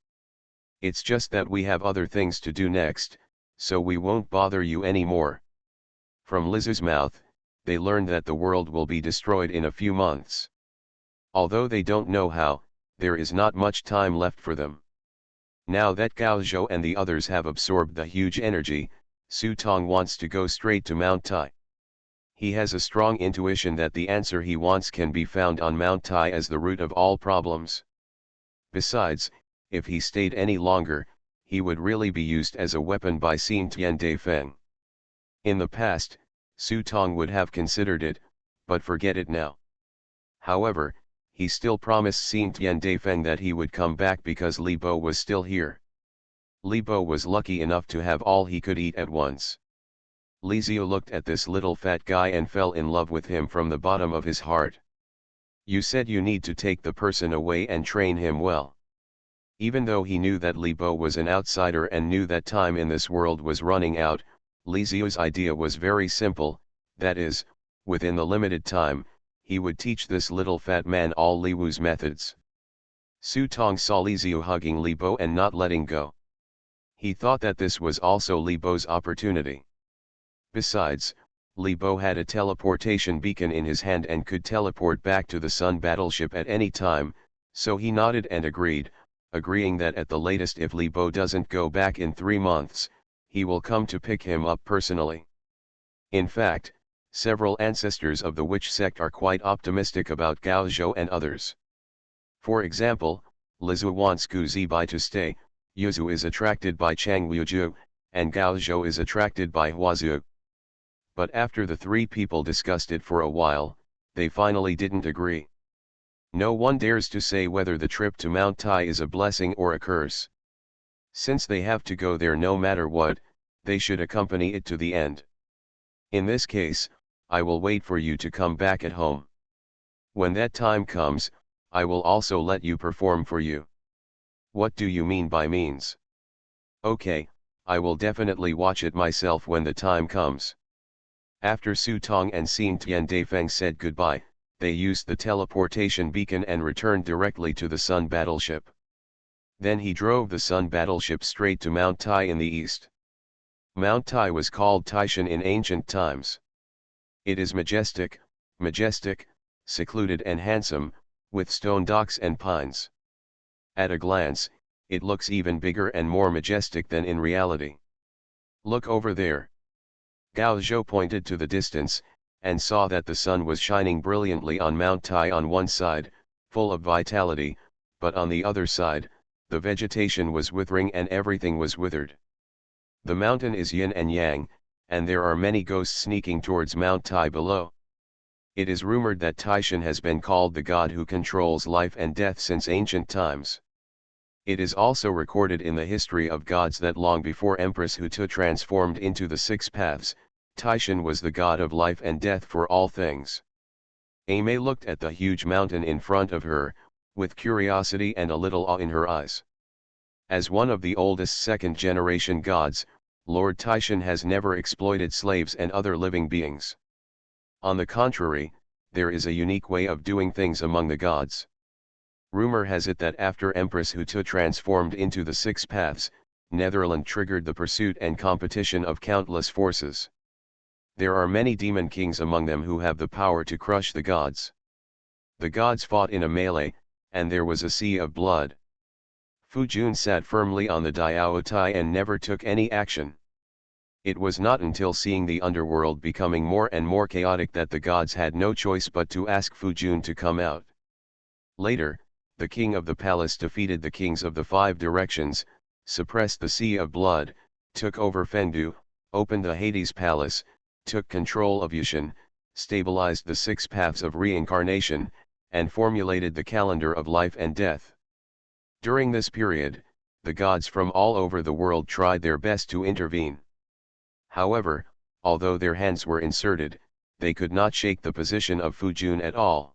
It's just that we have other things to do next, so we won't bother you anymore. From Lizu's mouth, they learned that the world will be destroyed in a few months. Although they don't know how, there is not much time left for them. Now that Gao Zhou and the others have absorbed the huge energy, Su Tong wants to go straight to Mount Tai. He has a strong intuition that the answer he wants can be found on Mount Tai as the root of all problems. Besides, if he stayed any longer, he would really be used as a weapon by Xin Tian Daifeng. In the past, Su Tong would have considered it, but forget it now. However, he still promised Xin Tian Daifeng that he would come back because Li Bo was still here. Li Bo was lucky enough to have all he could eat at once. Li Ziu looked at this little fat guy and fell in love with him from the bottom of his heart. You said you need to take the person away and train him well. Even though he knew that Li Bo was an outsider and knew that time in this world was running out, Li Ziu's idea was very simple, that is, within the limited time, he would teach this little fat man all Li Wu's methods. Su Tong saw Li Ziu hugging Li Bo and not letting go. He thought that this was also Li Bo's opportunity. Besides, Li Bo had a teleportation beacon in his hand and could teleport back to the Sun battleship at any time, so he nodded and agreed, agreeing that at the latest if Li Bo doesn't go back in 3 months, he will come to pick him up personally. In fact, several ancestors of the witch sect are quite optimistic about Gao Zhou and others. For example, Lizu wants Gu Zibai to stay, Yuzu is attracted by Chang Liuzhu, and Gao Zhou is attracted by Huazhu. But after the 3 people discussed it for a while, they finally didn't agree. No one dares to say whether the trip to Mount Tai is a blessing or a curse. Since they have to go there no matter what, they should accompany it to the end. In this case, I will wait for you to come back at home. When that time comes, I will also let you perform for you. What do you mean by means? Okay, I will definitely watch it myself when the time comes. After Su Tong and Xin Tian Daifeng said goodbye, they used the teleportation beacon and returned directly to the Sun battleship. Then he drove the Sun battleship straight to Mount Tai in the east. Mount Tai was called Taishan in ancient times. It is majestic, secluded and handsome, with stone docks and pines. At a glance, it looks even bigger and more majestic than in reality. Look over there. Gao Zhou pointed to the distance, and saw that the sun was shining brilliantly on Mount Tai on one side, full of vitality, but on the other side, the vegetation was withering and everything was withered. The mountain is yin and yang, and there are many ghosts sneaking towards Mount Tai below. It is rumored that Taishan has been called the god who controls life and death since ancient times. It is also recorded in the history of gods that long before Empress Hutu transformed into the 6 paths, Taishan was the god of life and death for all things. Ame looked at the huge mountain in front of her, with curiosity and a little awe in her eyes. As one of the oldest second-generation gods, Lord Taishan has never exploited slaves and other living beings. On the contrary, there is a unique way of doing things among the gods. Rumor has it that after Empress Hutu transformed into the 6 paths, Netherland triggered the pursuit and competition of countless forces. There are many demon kings among them who have the power to crush the gods. The gods fought in a melee, and there was a sea of blood. Fu Jun sat firmly on the Diao Tai and never took any action. It was not until seeing the underworld becoming more and more chaotic that the gods had no choice but to ask Fu Jun to come out. Later, the king of the palace defeated the kings of the 5 directions, suppressed the sea of blood, took over Fendu, opened the Hades palace, took control of Yushan, stabilized the 6 paths of reincarnation, and formulated the calendar of life and death. During this period, the gods from all over the world tried their best to intervene. However, although their hands were inserted, they could not shake the position of Fu Jun at all.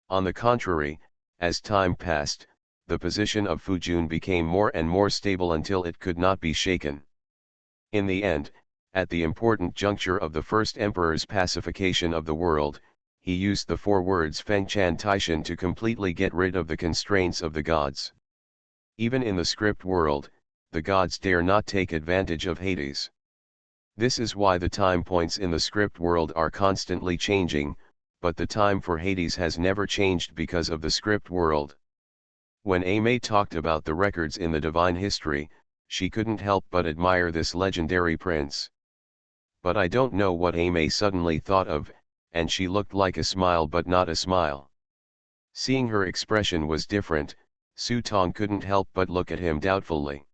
On the contrary, as time passed, the position of Fu Jun became more and more stable until it could not be shaken. In the end, at the important juncture of the first emperor's pacification of the world, he used the 4 words Feng Chan Taishan to completely get rid of the constraints of the gods. Even in the script world, the gods dare not take advantage of Hades. This is why the time points in the script world are constantly changing, but the time for Hades has never changed because of the script world. When Ame talked about the records in the divine history, she couldn't help but admire this legendary prince. But I don't know what Ame suddenly thought of, and she looked like a smile but not a smile. Seeing her expression was different, Su Tong couldn't help but look at him doubtfully.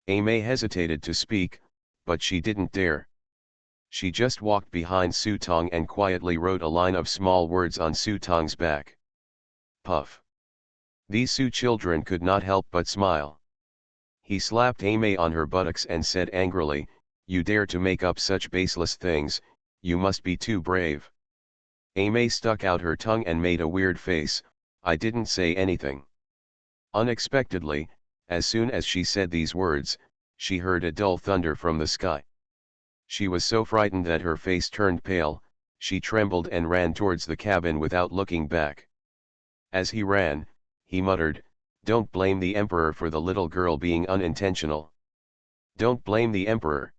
Ame hesitated to speak, but she didn't dare. She just walked behind Su Tong and quietly wrote a line of small words on Su Tong's back. Puff. These Su children could not help but smile. He slapped Ame on her buttocks and said angrily, "You dare to make up such baseless things, you must be too brave." Ame stuck out her tongue and made a weird face. I didn't say anything. Unexpectedly, as soon as she said these words, she heard a dull thunder from the sky. She was so frightened that her face turned pale. She trembled and ran towards the cabin without looking back. As he ran, he muttered, "Don't blame the emperor for the little girl being unintentional. Don't blame the emperor.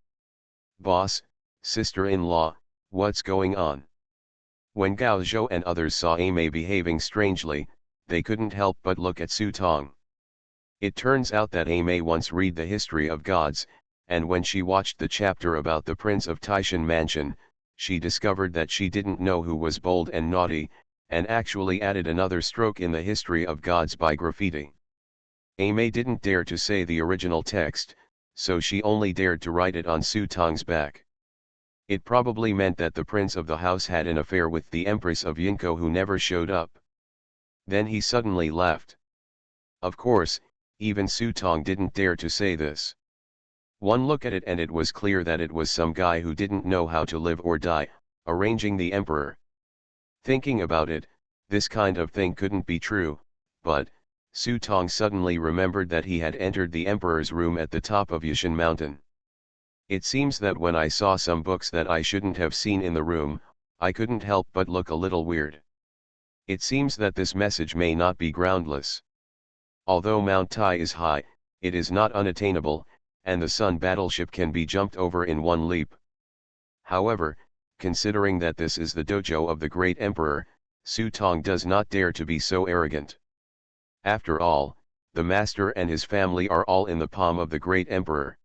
Boss, sister-in-law, what's going on?" When Gao Zhou and others saw Ame behaving strangely, they couldn't help but look at Su Tong. It turns out that Ame once read the history of gods, and when she watched the chapter about the Prince of Taishan Mansion, she discovered that she didn't know who was bold and naughty, and actually added another stroke in the history of gods by graffiti. Ame didn't dare to say the original text, so she only dared to write it on Su Tong's back. It probably meant that the prince of the house had an affair with the empress of Yinko who never showed up. Then he suddenly laughed. Of course, even Su Tong didn't dare to say this. One look at it and it was clear that it was some guy who didn't know how to live or die, arranging the emperor. Thinking about it, this kind of thing couldn't be true, but Su Tong suddenly remembered that he had entered the emperor's room at the top of Yushan Mountain. It seems that when I saw some books that I shouldn't have seen in the room, I couldn't help but look a little weird. It seems that this message may not be groundless. Although Mount Tai is high, it is not unattainable, and the Sun battleship can be jumped over in one leap. However, considering that this is the dojo of the great emperor, Su Tong does not dare to be so arrogant. After all, the master and his family are all in the palm of the great emperor.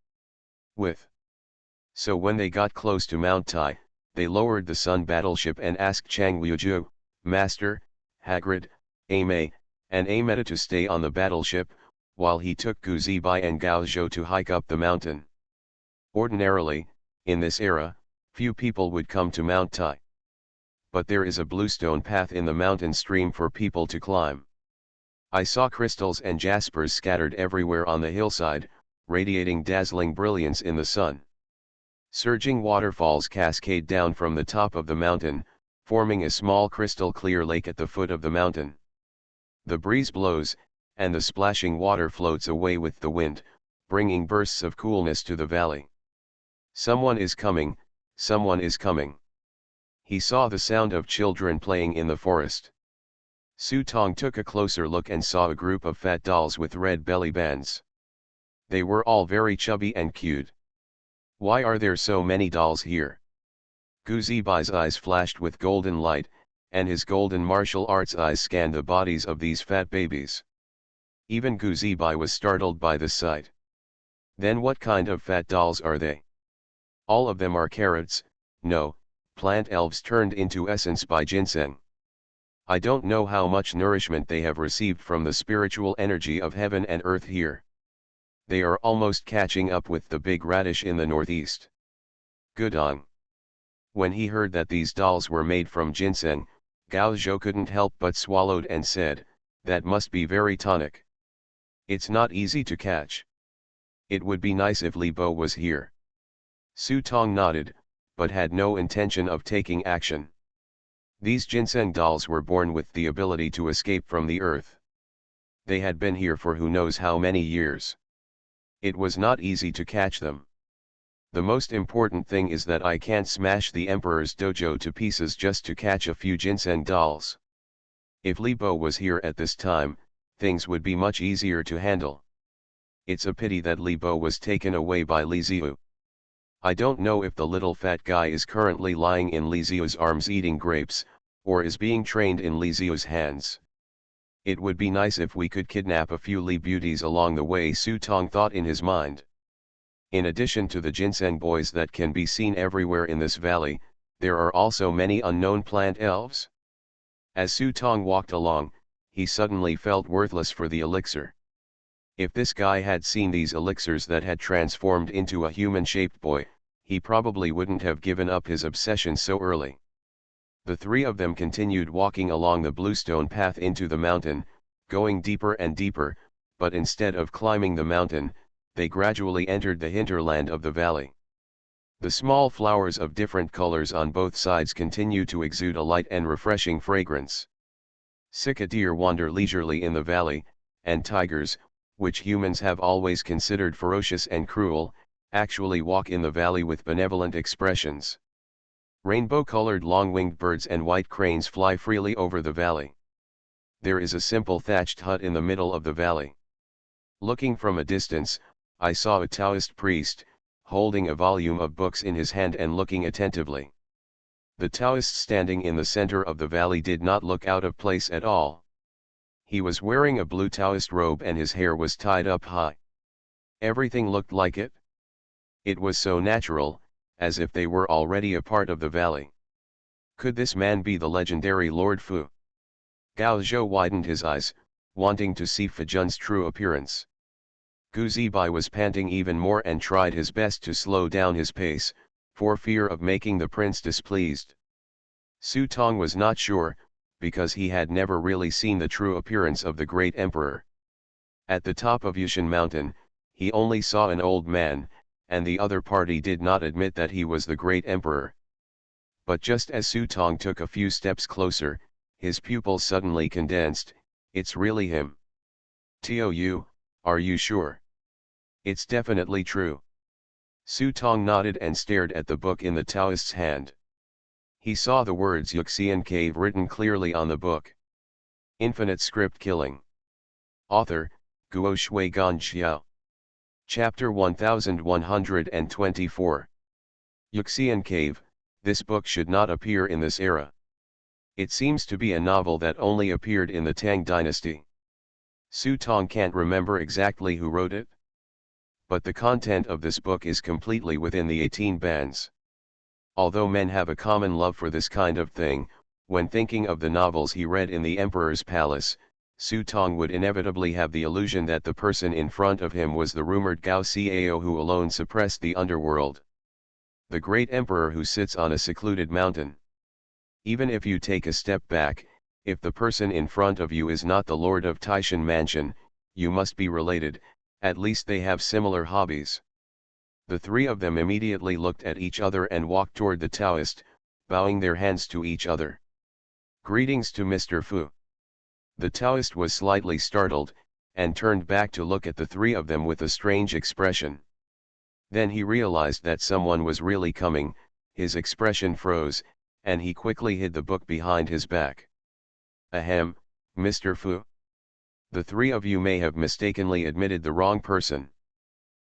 So when they got close to Mount Tai, they lowered the Sun battleship and asked Chang Liuju, Master, Hagrid, Ame, and Ameta to stay on the battleship, while he took Gu Zibai and Gao Zhou to hike up the mountain. Ordinarily, in this era, few people would come to Mount Tai. But there is a bluestone path in the mountain stream for people to climb. I saw crystals and jaspers scattered everywhere on the hillside, radiating dazzling brilliance in the sun. Surging waterfalls cascade down from the top of the mountain, forming a small crystal clear lake at the foot of the mountain. The breeze blows, and the splashing water floats away with the wind, bringing bursts of coolness to the valley. Someone is coming, someone is coming. He saw the sound of children playing in the forest. Su Tong took a closer look and saw a group of fat dolls with red belly bands. They were all very chubby and cute. Why are there so many dolls here? Gu Zibai's eyes flashed with golden light, and his golden martial arts eyes scanned the bodies of these fat babies. Even Gu Zibai was startled by the sight. Then what kind of fat dolls are they? All of them are carrots, no, plant elves turned into essence by ginseng. I don't know how much nourishment they have received from the spiritual energy of heaven and earth here. They are almost catching up with the big radish in the northeast. Gudong. When he heard that these dolls were made from ginseng, Gao Zhou couldn't help but swallowed and said, that must be very tonic. It's not easy to catch. It would be nice if Li Bo was here. Su Tong nodded, but had no intention of taking action. These ginseng dolls were born with the ability to escape from the earth. They had been here for who knows how many years. It was not easy to catch them. The most important thing is that I can't smash the Emperor's dojo to pieces just to catch a few ginseng dolls. If Li Bo was here at this time, things would be much easier to handle. It's a pity that Li Bo was taken away by Li Ziyu. I don't know if the little fat guy is currently lying in Li Ziyu's arms eating grapes, or is being trained in Li Ziyu's hands. It would be nice if we could kidnap a few Li beauties along the way, Su Tong thought in his mind. In addition to the ginseng boys that can be seen everywhere in this valley, there are also many unknown plant elves. As Su Tong walked along, he suddenly felt worthless for the elixir. If this guy had seen these elixirs that had transformed into a human-shaped boy, he probably wouldn't have given up his obsession so early. The three of them continued walking along the bluestone path into the mountain, going deeper and deeper, but instead of climbing the mountain, they gradually entered the hinterland of the valley. The small flowers of different colors on both sides continue to exude a light and refreshing fragrance. Sika deer wander leisurely in the valley, and tigers, which humans have always considered ferocious and cruel, actually walk in the valley with benevolent expressions. Rainbow-colored long-winged birds and white cranes fly freely over the valley. There is a simple thatched hut in the middle of the valley. Looking from a distance, I saw a Taoist priest, holding a volume of books in his hand and looking attentively. The Taoist standing in the center of the valley did not look out of place at all. He was wearing a blue Taoist robe and his hair was tied up high. Everything looked like it. It was so natural, as if they were already a part of the valley. Could this man be the legendary Lord Fu? Gao Zhou widened his eyes, wanting to see Fu Jun's true appearance. Gu Zibai was panting even more and tried his best to slow down his pace, for fear of making the prince displeased. Su Tong was not sure, because he had never really seen the true appearance of the great emperor. At the top of Yushan Mountain, he only saw an old man, and the other party did not admit that he was the great emperor. But just as Su Tong took a few steps closer, his pupils suddenly condensed. It's really him. Tou, are you sure? It's definitely true. Su Tong nodded and stared at the book in the Taoist's hand. He saw the words Yuxian Cave written clearly on the book. Infinite Script Killing. Author, Guo Shui Gan Xiao. Chapter 1124. Yuxian Cave. This book should not appear in this era. It seems to be a novel that only appeared in the Tang dynasty. Su Tong can't remember exactly who wrote it. But the content of this book is completely within the 18 bans. Although men have a common love for this kind of thing, when thinking of the novels he read in the Emperor's Palace, Su Tong would inevitably have the illusion that the person in front of him was the rumored Gao Xiao who alone suppressed the underworld. The great emperor who sits on a secluded mountain. Even if you take a step back, if the person in front of you is not the lord of Taishan Mansion, you must be related, at least they have similar hobbies. The three of them immediately looked at each other and walked toward the Taoist, bowing their hands to each other. Greetings to Mr. Fu. The Taoist was slightly startled, and turned back to look at the three of them with a strange expression. Then he realized that someone was really coming, his expression froze, and he quickly hid the book behind his back. Ahem, Mr. Fu. The three of you may have mistakenly admitted the wrong person.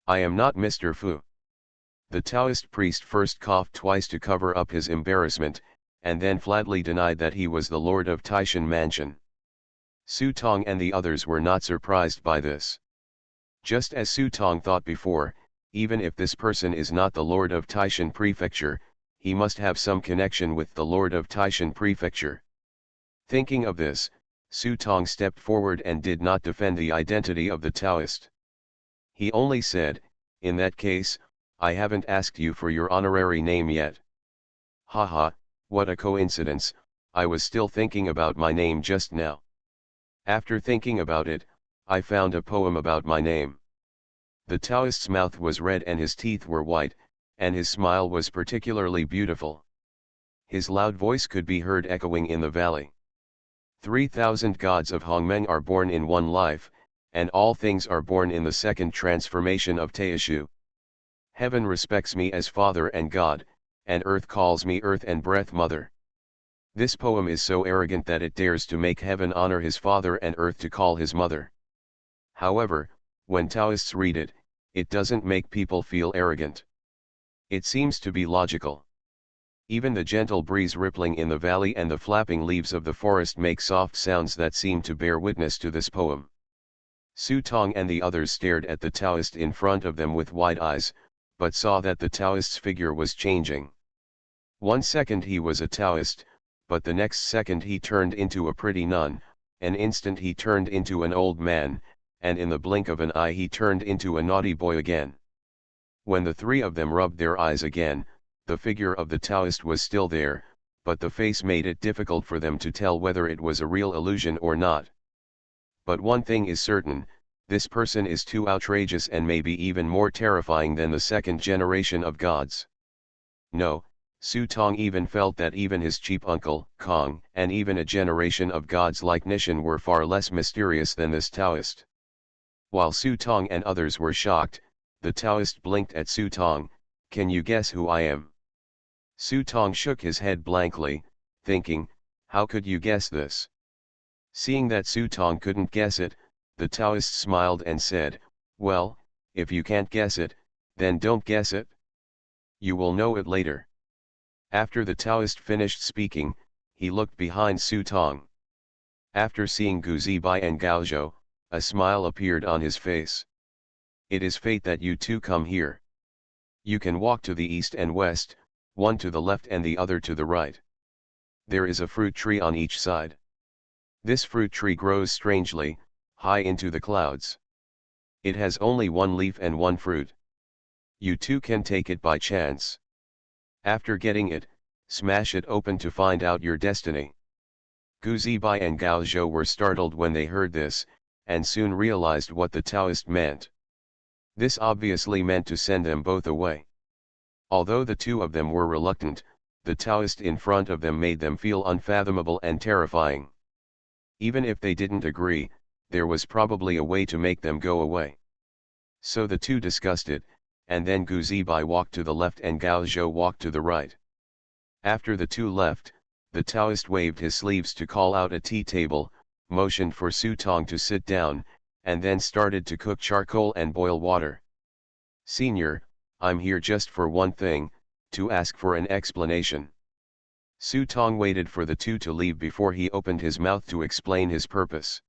I am not Mr. Fu. The Taoist priest first coughed twice to cover up his embarrassment, and then flatly denied that he was the lord of Taishan Mansion. Su Tong and the others were not surprised by this. Just as Su Tong thought before, even if this person is not the lord of Taishan Prefecture, he must have some connection with the lord of Taishan Prefecture. Thinking of this, Su Tong stepped forward and did not defend the identity of the Taoist. He only said, in that case, I haven't asked you for your honorary name yet. Haha, what a coincidence, I was still thinking about my name just now. After thinking about it, I found a poem about my name. The Taoist's mouth was red and his teeth were white, and his smile was particularly beautiful. His loud voice could be heard echoing in the valley. 3,000 gods of Hongmeng are born in one life, and all things are born in the second transformation of Taishu. Heaven respects me as father and God, and earth calls me earth and breath mother. This poem is so arrogant that it dares to make heaven honor his father and earth to call his mother. However, when Taoists read it, it doesn't make people feel arrogant. It seems to be logical. Even the gentle breeze rippling in the valley and the flapping leaves of the forest make soft sounds that seem to bear witness to this poem. Su Tong and the others stared at the Taoist in front of them with wide eyes, but saw that the Taoist's figure was changing. 1 second he was a Taoist, but the next second he turned into a pretty nun, an instant he turned into an old man, and in the blink of an eye he turned into a naughty boy again. When the three of them rubbed their eyes again, the figure of the Taoist was still there, but the face made it difficult for them to tell whether it was a real illusion or not. But one thing is certain, this person is too outrageous and maybe even more terrifying than the second generation of gods. No, Su Tong even felt that even his cheap uncle, Kong, and even a generation of gods like Nishan were far less mysterious than this Taoist. While Su Tong and others were shocked, the Taoist blinked at Su Tong. "Can you guess who I am?" Su Tong shook his head blankly, thinking, how could you guess this? Seeing that Su Tong couldn't guess it, the Taoist smiled and said, well, if you can't guess it, then don't guess it. You will know it later. After the Taoist finished speaking, he looked behind Su Tong. After seeing Gu Zibai and Gao Zhou, a smile appeared on his face. It is fate that you two come here. You can walk to the east and west, one to the left and the other to the right. There is a fruit tree on each side. This fruit tree grows strangely, high into the clouds. It has only one leaf and one fruit. You two can take it by chance. After getting it, smash it open to find out your destiny. Gu Zibai and Gao Zhou were startled when they heard this, and soon realized what the Taoist meant. This obviously meant to send them both away. Although the two of them were reluctant, the Taoist in front of them made them feel unfathomable and terrifying. Even if they didn't agree, there was probably a way to make them go away. So the two discussed it, and then Gu Zibai walked to the left and Gao Zhou walked to the right. After the two left, the Taoist waved his sleeves to call out a tea table, motioned for Su Tong to sit down, and then started to cook charcoal and boil water. Senior, I'm here just for one thing, to ask for an explanation. Su Tong waited for the two to leave before he opened his mouth to explain his purpose.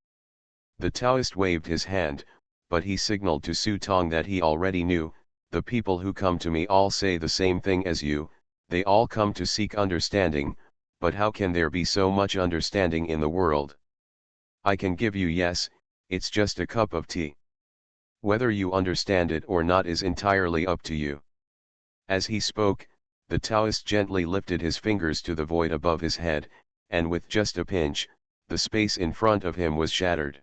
The Taoist waved his hand, but he signaled to Su Tong that he already knew, the people who come to me all say the same thing as you, they all come to seek understanding, but how can there be so much understanding in the world? I can give you yes, it's just a cup of tea. Whether you understand it or not is entirely up to you. As he spoke, the Taoist gently lifted his fingers to the void above his head, and with just a pinch, the space in front of him was shattered.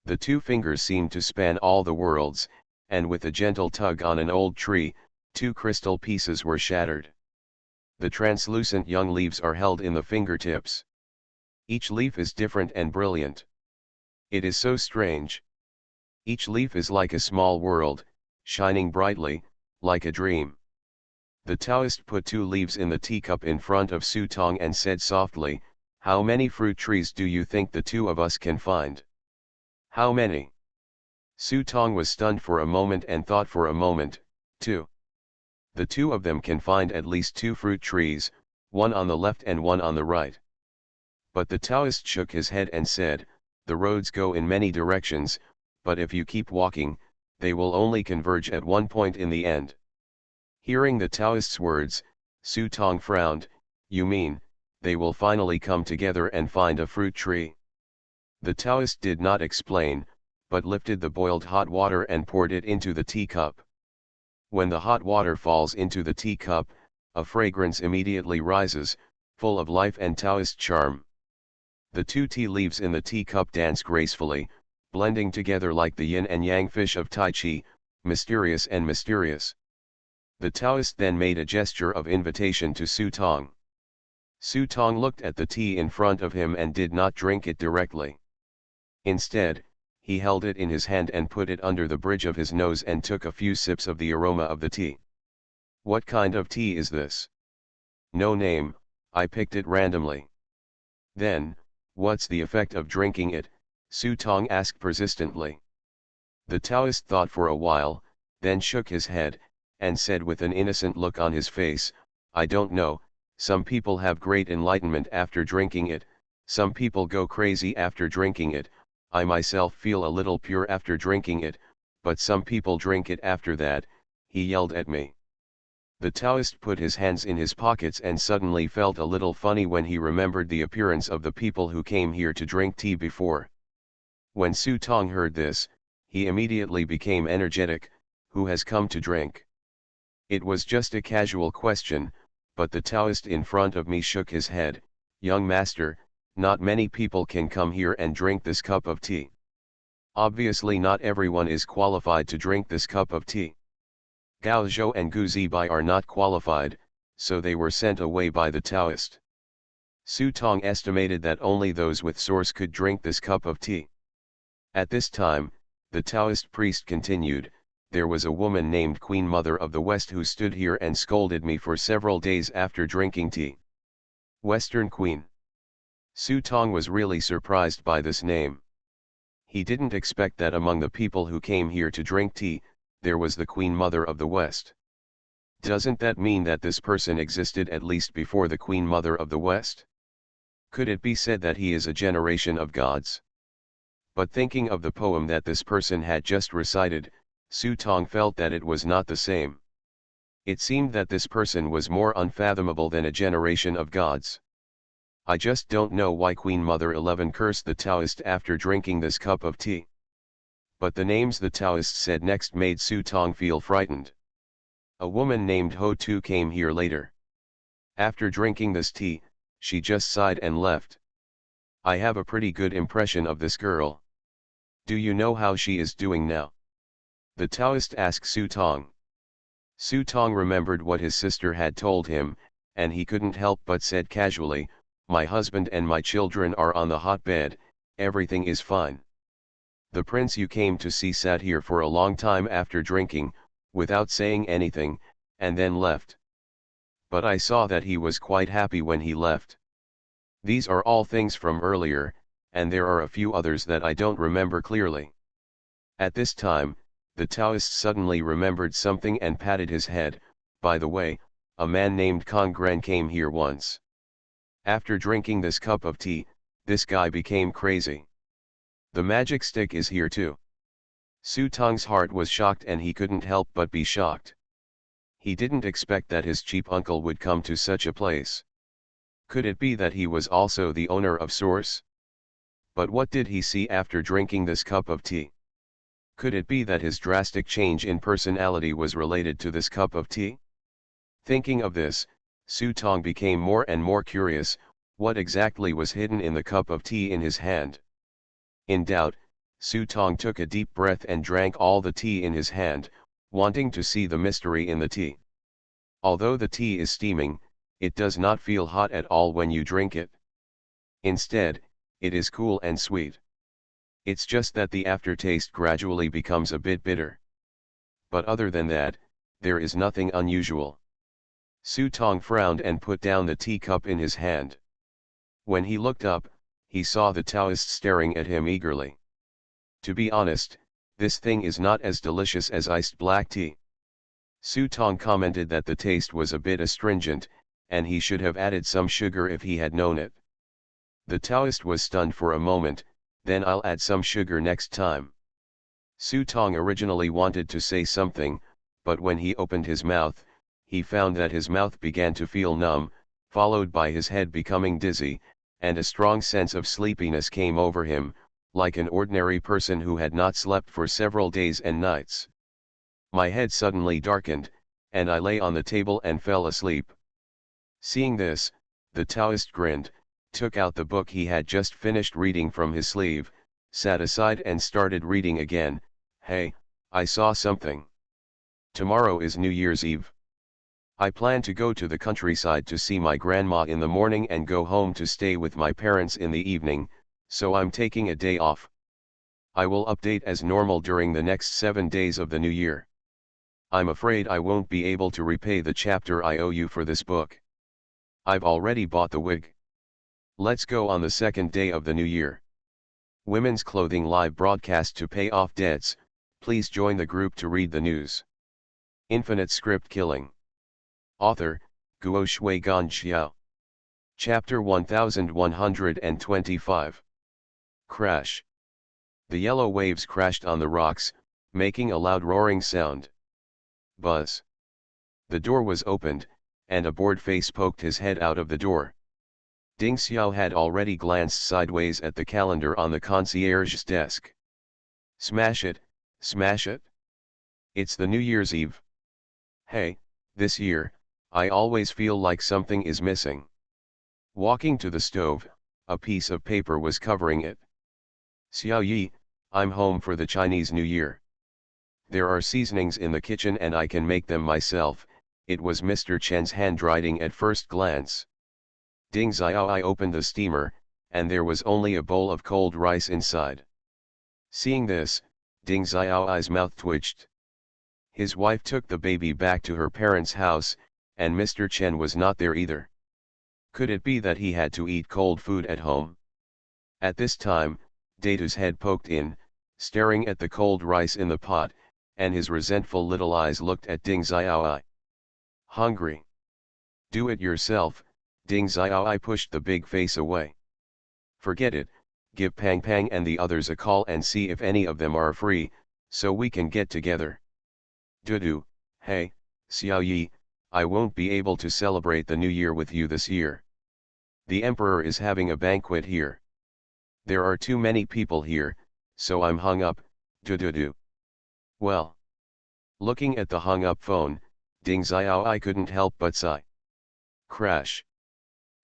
The two fingers seemed to span all the worlds, and with a gentle tug on an old tree, two crystal pieces were shattered. The translucent young leaves are held in the fingertips. Each leaf is different and brilliant. It is so strange. Each leaf is like a small world, shining brightly, like a dream. The Taoist put two leaves in the teacup in front of Su Tong and said softly, how many fruit trees do you think the two of us can find? How many? Su Tong was stunned for a moment and thought for a moment, two. The two of them can find at least two fruit trees, one on the left and one on the right. But the Taoist shook his head and said, the roads go in many directions, but if you keep walking, they will only converge at one point in the end. Hearing the Taoist's words, Su Tong frowned, you mean, they will finally come together and find a fruit tree? The Taoist did not explain, but lifted the boiled hot water and poured it into the teacup. When the hot water falls into the teacup, a fragrance immediately rises, full of life and Taoist charm. The two tea leaves in the teacup dance gracefully, blending together like the yin and yang fish of Tai Chi, mysterious and mysterious. The Taoist then made a gesture of invitation to Su Tong. Su Tong looked at the tea in front of him and did not drink it directly. Instead, he held it in his hand and put it under the bridge of his nose and took a few sips of the aroma of the tea. What kind of tea is this? No name, I picked it randomly. Then, what's the effect of drinking it? Su Tong asked persistently. The Taoist thought for a while, then shook his head, and said with an innocent look on his face, I don't know, Some people have great enlightenment after drinking it, some people go crazy after drinking it. I myself feel a little pure after drinking it, but some people drink it after that," he yelled at me. The Taoist put his hands in his pockets and suddenly felt a little funny when he remembered the appearance of the people who came here to drink tea before. When Su Tong heard this, he immediately became energetic. "Who has come to drink?" It was just a casual question, but the Taoist in front of me shook his head. "Young master, not many people can come here and drink this cup of tea. Obviously not everyone is qualified to drink this cup of tea. Gao Zhou and Gu Zibai are not qualified, so they were sent away by the Taoist." Su Tong estimated that only those with source could drink this cup of tea. At this time, the Taoist priest continued, "There was a woman named Queen Mother of the West who stood here and scolded me for several days after drinking tea." Western Queen. Su Tong was really surprised by this name. He didn't expect that among the people who came here to drink tea, there was the Queen Mother of the West. Doesn't that mean that this person existed at least before the Queen Mother of the West? Could it be said that he is a generation of gods? But thinking of the poem that this person had just recited, Su Tong felt that it was not the same. It seemed that this person was more unfathomable than a generation of gods. "I just don't know why Queen Mother 11 cursed the Taoist after drinking this cup of tea." But the names the Taoist said next made Su Tong feel frightened. "A woman named Ho Tu came here later. After drinking this tea, she just sighed and left. I have a pretty good impression of this girl. Do you know how she is doing now?" the Taoist asked Su Tong. Su Tong remembered what his sister had told him, and he couldn't help but said casually, "My husband and my children are on the hot bed, everything is fine. The prince you came to see sat here for a long time after drinking, without saying anything, and then left. But I saw that he was quite happy when he left. These are all things from earlier, and there are a few others that I don't remember clearly." At this time, the Taoist suddenly remembered something and patted his head. "By the way, a man named Kong Gran came here once. After drinking this cup of tea, this guy became crazy. The magic stick is here too." Su Tong's heart was shocked and he couldn't help but be shocked. He didn't expect that his cheap uncle would come to such a place. Could it be that he was also the owner of Source? But what did he see after drinking this cup of tea? Could it be that his drastic change in personality was related to this cup of tea? Thinking of this, Su Tong became more and more curious. What exactly was hidden in the cup of tea in his hand? In doubt, Su Tong took a deep breath and drank all the tea in his hand, wanting to see the mystery in the tea. Although the tea is steaming, it does not feel hot at all when you drink it. Instead, it is cool and sweet. It's just that the aftertaste gradually becomes a bit bitter. But other than that, there is nothing unusual. Su Tong frowned and put down the teacup in his hand. When he looked up, he saw the Taoist staring at him eagerly. "To be honest, this thing is not as delicious as iced black tea." Su Tong commented that the taste was a bit astringent, and he should have added some sugar if he had known it. The Taoist was stunned for a moment. "Then I'll add some sugar next time." Su Tong originally wanted to say something, but when he opened his mouth, he found that his mouth began to feel numb, followed by his head becoming dizzy, and a strong sense of sleepiness came over him, like an ordinary person who had not slept for several days and nights. My head suddenly darkened, and I lay on the table and fell asleep. Seeing this, the Taoist grinned, took out the book he had just finished reading from his sleeve, sat aside and started reading again. "Hey, I saw something. Tomorrow is New Year's Eve. I plan to go to the countryside to see my grandma in the morning and go home to stay with my parents in the evening, so I'm taking a day off. I will update as normal during the next 7 days of the new year. I'm afraid I won't be able to repay the chapter I owe you for this book. I've already bought the wig. Let's go on the second day of the new year. Women's Clothing live broadcast to pay off debts. Please join the group to read the news." Infinite script killing. Author, Guo Shui Gan Xiao. Chapter 1125. Crash. The yellow waves crashed on the rocks, making a loud roaring sound. Buzz. The door was opened, and a bored face poked his head out of the door. Ding Xiao had already glanced sideways at the calendar on the concierge's desk. Smash it, smash it. It's the New Year's Eve. Hey, this year, I always feel like something is missing. Walking to the stove, a piece of paper was covering it. Xiao Yi, I'm home for the Chinese New Year. There are seasonings in the kitchen and I can make them myself. It was Mr. Chen's handwriting at first glance. Ding Xiaoi opened the steamer, and there was only a bowl of cold rice inside. Seeing this, Ding Xiaoi's mouth twitched. His wife took the baby back to her parents' house, and Mr. Chen was not there either. Could it be that he had to eat cold food at home? At this time, Datu's head poked in, staring at the cold rice in the pot, and his resentful little eyes looked at Ding Xiaoi. Hungry? Do it yourself. Ding Xiaoi pushed the big face away. Forget it, give Pang Pang and the others a call and see if any of them are free, so we can get together. Dudu, hey, Xiao Yi, I won't be able to celebrate the New Year with you this year. The Emperor is having a banquet here. There are too many people here, so I'm hung up, Dudu. Well. Looking at the hung up phone, Ding Xiaoi couldn't help but sigh. Crash.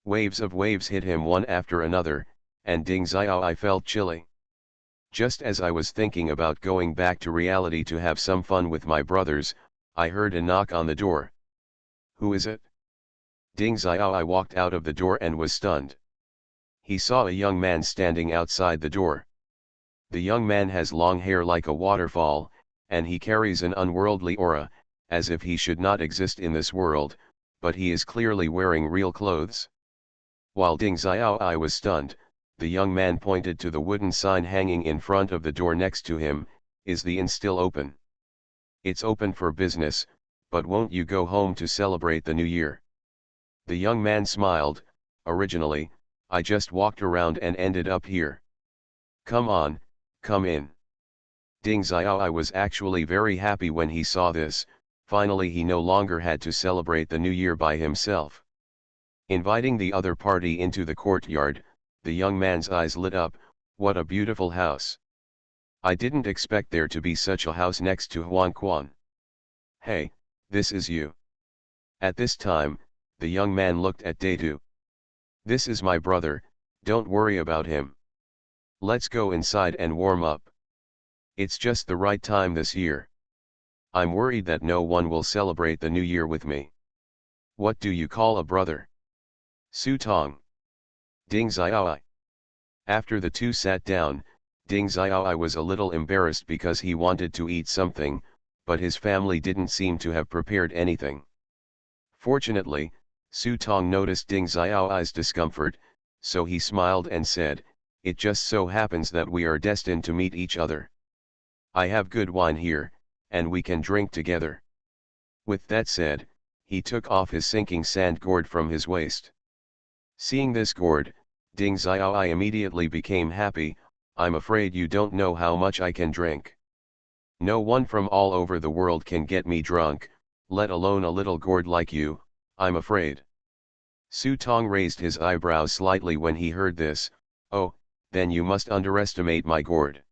Waves of waves hit him one after another, and Ding Xiaoi felt chilly. Just as I was thinking about going back to reality to have some fun with my brothers, I heard a knock on the door. Who is it? Ding Xiaoi walked out of the door and was stunned. He saw a young man standing outside the door. The young man has long hair like a waterfall, and he carries an unworldly aura, as if he should not exist in this world, but he is clearly wearing real clothes. While Ding Xiaoi was stunned, the young man pointed to the wooden sign hanging in front of the door next to him. Is the inn still open? It's open for business, but won't you go home to celebrate the New Year? The young man smiled. Originally, I just walked around and ended up here. Come on, come in. Ding Xiaoi was actually very happy when he saw this. Finally he no longer had to celebrate the New Year by himself. Inviting the other party into the courtyard, the young man's eyes lit up. What a beautiful house. I didn't expect there to be such a house next to Huan Quan. Hey, this is you. At this time, the young man looked at Datu. This is my brother, don't worry about him. Let's go inside and warm up. It's just the right time this year. I'm worried that no one will celebrate the New Year with me. What do you call a brother? Su Tong. Ding Xiaoi. After the two sat down, Ding Xiaoi was a little embarrassed because he wanted to eat something, but his family didn't seem to have prepared anything. Fortunately, Su Tong noticed Ding Xiaoi's discomfort, so he smiled and said, "It just so happens that we are destined to meet each other. I have good wine here, and we can drink together." With that said, he took off his sinking sand gourd from his waist. Seeing this gourd, Ding Xiaoi immediately became happy. I'm afraid you don't know how much I can drink. No one from all over the world can get me drunk, let alone a little gourd like you, I'm afraid. Su Tong raised his eyebrows slightly when he heard this. Oh, then you must underestimate my gourd.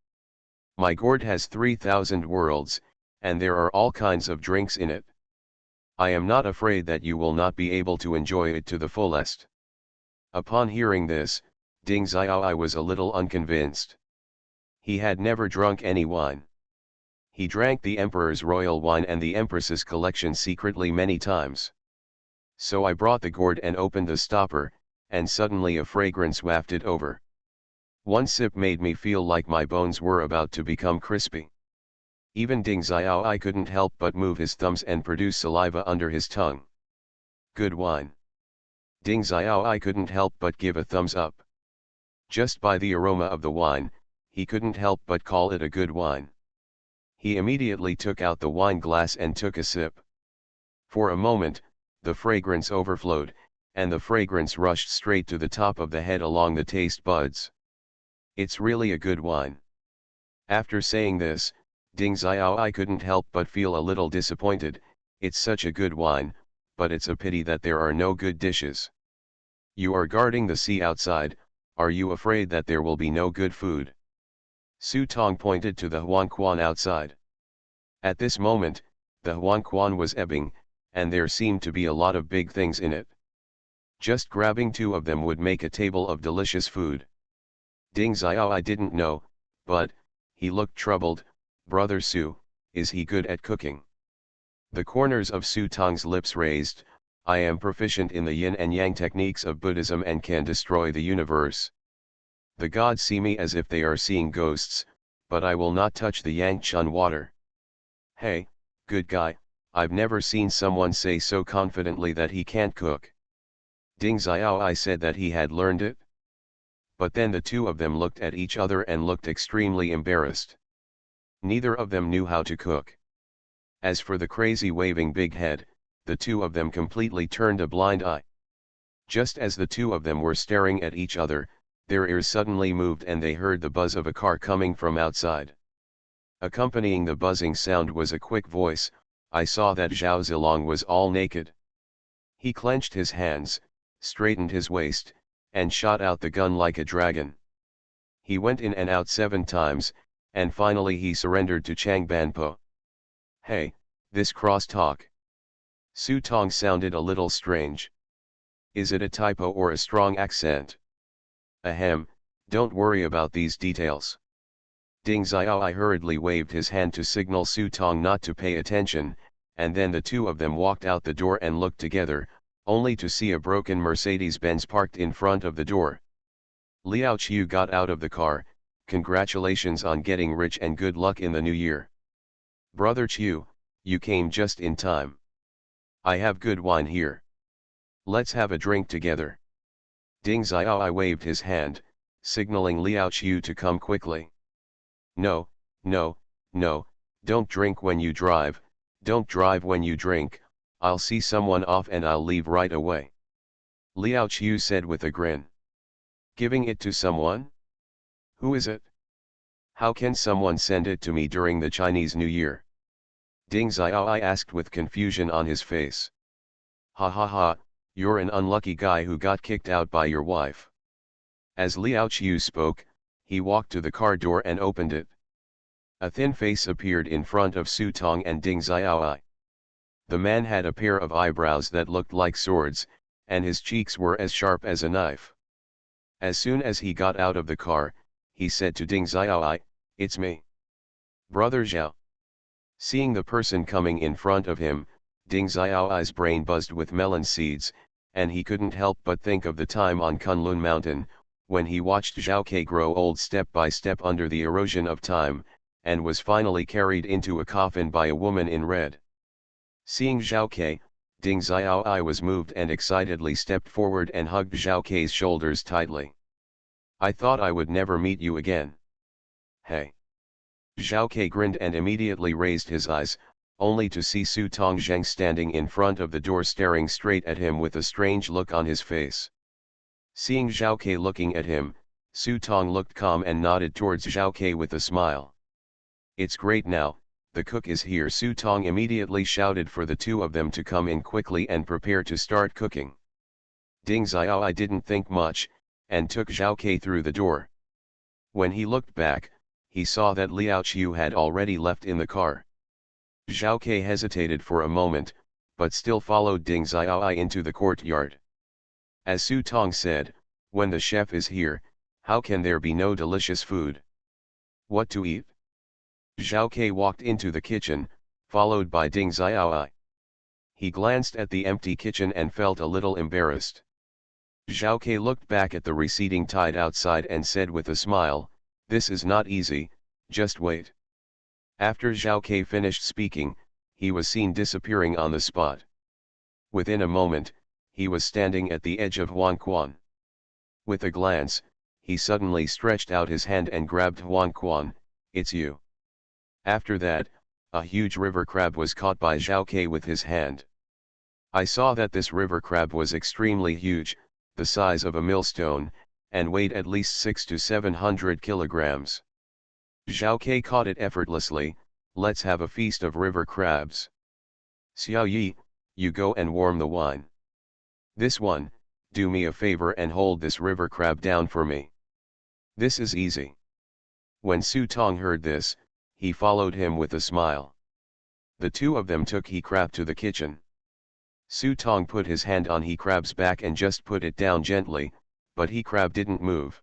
My gourd has 3,000 worlds, and there are all kinds of drinks in it. I am not afraid that you will not be able to enjoy it to the fullest. Upon hearing this, Ding Xiaoi was a little unconvinced. He had never drunk any wine. He drank the Emperor's royal wine and the Empress's collection secretly many times. So I brought the gourd and opened the stopper, and suddenly a fragrance wafted over. One sip made me feel like my bones were about to become crispy. Even Ding Xiaoi couldn't help but move his thumbs and produce saliva under his tongue. Good wine. Ding Xiaoi couldn't help but give a thumbs up. Just by the aroma of the wine, he couldn't help but call it a good wine. He immediately took out the wine glass and took a sip. For a moment, the fragrance overflowed, and the fragrance rushed straight to the top of the head along the taste buds. It's really a good wine. After saying this, Ding Xiaoai couldn't help but feel a little disappointed. It's such a good wine, but it's a pity that there are no good dishes. You are guarding the sea outside, are you afraid that there will be no good food? Su Tong pointed to the Huanquan outside. At this moment, the Huanquan was ebbing, and there seemed to be a lot of big things in it. Just grabbing 2 of them would make a table of delicious food. Ding Xiaoai didn't know, but, he looked troubled. Brother Su, is he good at cooking? The corners of Su Tong's lips raised. I am proficient in the yin and yang techniques of Buddhism and can destroy the universe. The gods see me as if they are seeing ghosts, but I will not touch the Yangchun water. Hey, good guy, I've never seen someone say so confidently that he can't cook. Ding Xiaoai said that he had learned it. But then the 2 of them looked at each other and looked extremely embarrassed. Neither of them knew how to cook. As for the crazy waving big head, the 2 of them completely turned a blind eye. Just as the 2 of them were staring at each other, their ears suddenly moved and they heard the buzz of a car coming from outside. Accompanying the buzzing sound was a quick voice. I saw that Zhao Zilong was all naked. He clenched his hands, straightened his waist, and shot out the gun like a dragon. He went in and out 7 times, and finally he surrendered to Chang Banpo. Hey, this cross-talk. Su Tong sounded a little strange. Is it a typo or a strong accent? Ahem, don't worry about these details. Ding Xiaoai hurriedly waved his hand to signal Su Tong not to pay attention, and then the 2 of them walked out the door and looked together, only to see a broken Mercedes-Benz parked in front of the door. Liao Qiu got out of the car. Congratulations on getting rich and good luck in the new year. Brother Qiu, you came just in time. I have good wine here. Let's have a drink together. Ding Xiaoai waved his hand, signaling Liao Qiu to come quickly. No, no, no, don't drink when you drive, don't drive when you drink, I'll see someone off and I'll leave right away. Liao Qiu said with a grin. Giving it to someone? Who is it? How can someone send it to me during the Chinese New Year? Ding Xiaoai asked with confusion on his face. Ha ha ha, you're an unlucky guy who got kicked out by your wife. As Liao Qiu spoke, he walked to the car door and opened it. A thin face appeared in front of Su Tong and Ding Xiaoai. The man had a pair of eyebrows that looked like swords, and his cheeks were as sharp as a knife. As soon as he got out of the car, he said to Ding Xiaoai, it's me. Brother Zhao. Seeing the person coming in front of him, Ding Xiaoai's brain buzzed with melon seeds, and he couldn't help but think of the time on Kunlun Mountain, when he watched Zhao Ke grow old step by step under the erosion of time, and was finally carried into a coffin by a woman in red. Seeing Zhao Ke, Ding Xiaoai was moved and excitedly stepped forward and hugged Zhao Ke's shoulders tightly. I thought I would never meet you again. Hey. Zhao Ke grinned and immediately raised his eyes, only to see Su Tongzheng standing in front of the door staring straight at him with a strange look on his face. Seeing Zhao Ke looking at him, Su Tong looked calm and nodded towards Zhao Ke with a smile. It's great now, the cook is here. Su Tong immediately shouted for the 2 of them to come in quickly and prepare to start cooking. Ding Xiaoai didn't think much, and took Zhao Ke through the door. When he looked back, he saw that Liao Qiu had already left in the car. Zhao Ke hesitated for a moment, but still followed Ding Xiaoai into the courtyard. As Su Tong said, when the chef is here, how can there be no delicious food? What to eat? Zhao Ke walked into the kitchen, followed by Ding Xiaoai. He glanced at the empty kitchen and felt a little embarrassed. Zhao Ke looked back at the receding tide outside and said with a smile, this is not easy, just wait. After Zhao Ke finished speaking, he was seen disappearing on the spot. Within a moment, he was standing at the edge of Huanquan. With a glance, he suddenly stretched out his hand and grabbed Huanquan, it's you. After that, a huge river crab was caught by Zhao Ke with his hand. I saw that this river crab was extremely huge, the size of a millstone, and weighed at least 600 to 700 kilograms. Zhao Ke caught it effortlessly. Let's have a feast of river crabs. Xiao Yi, you go and warm the wine. This one, do me a favor and hold this river crab down for me. This is easy. When Su Tong heard this, he followed him with a smile. The two of them took he crab to the kitchen. Su Tong put his hand on he crab's back and just put it down gently, but he crab didn't move.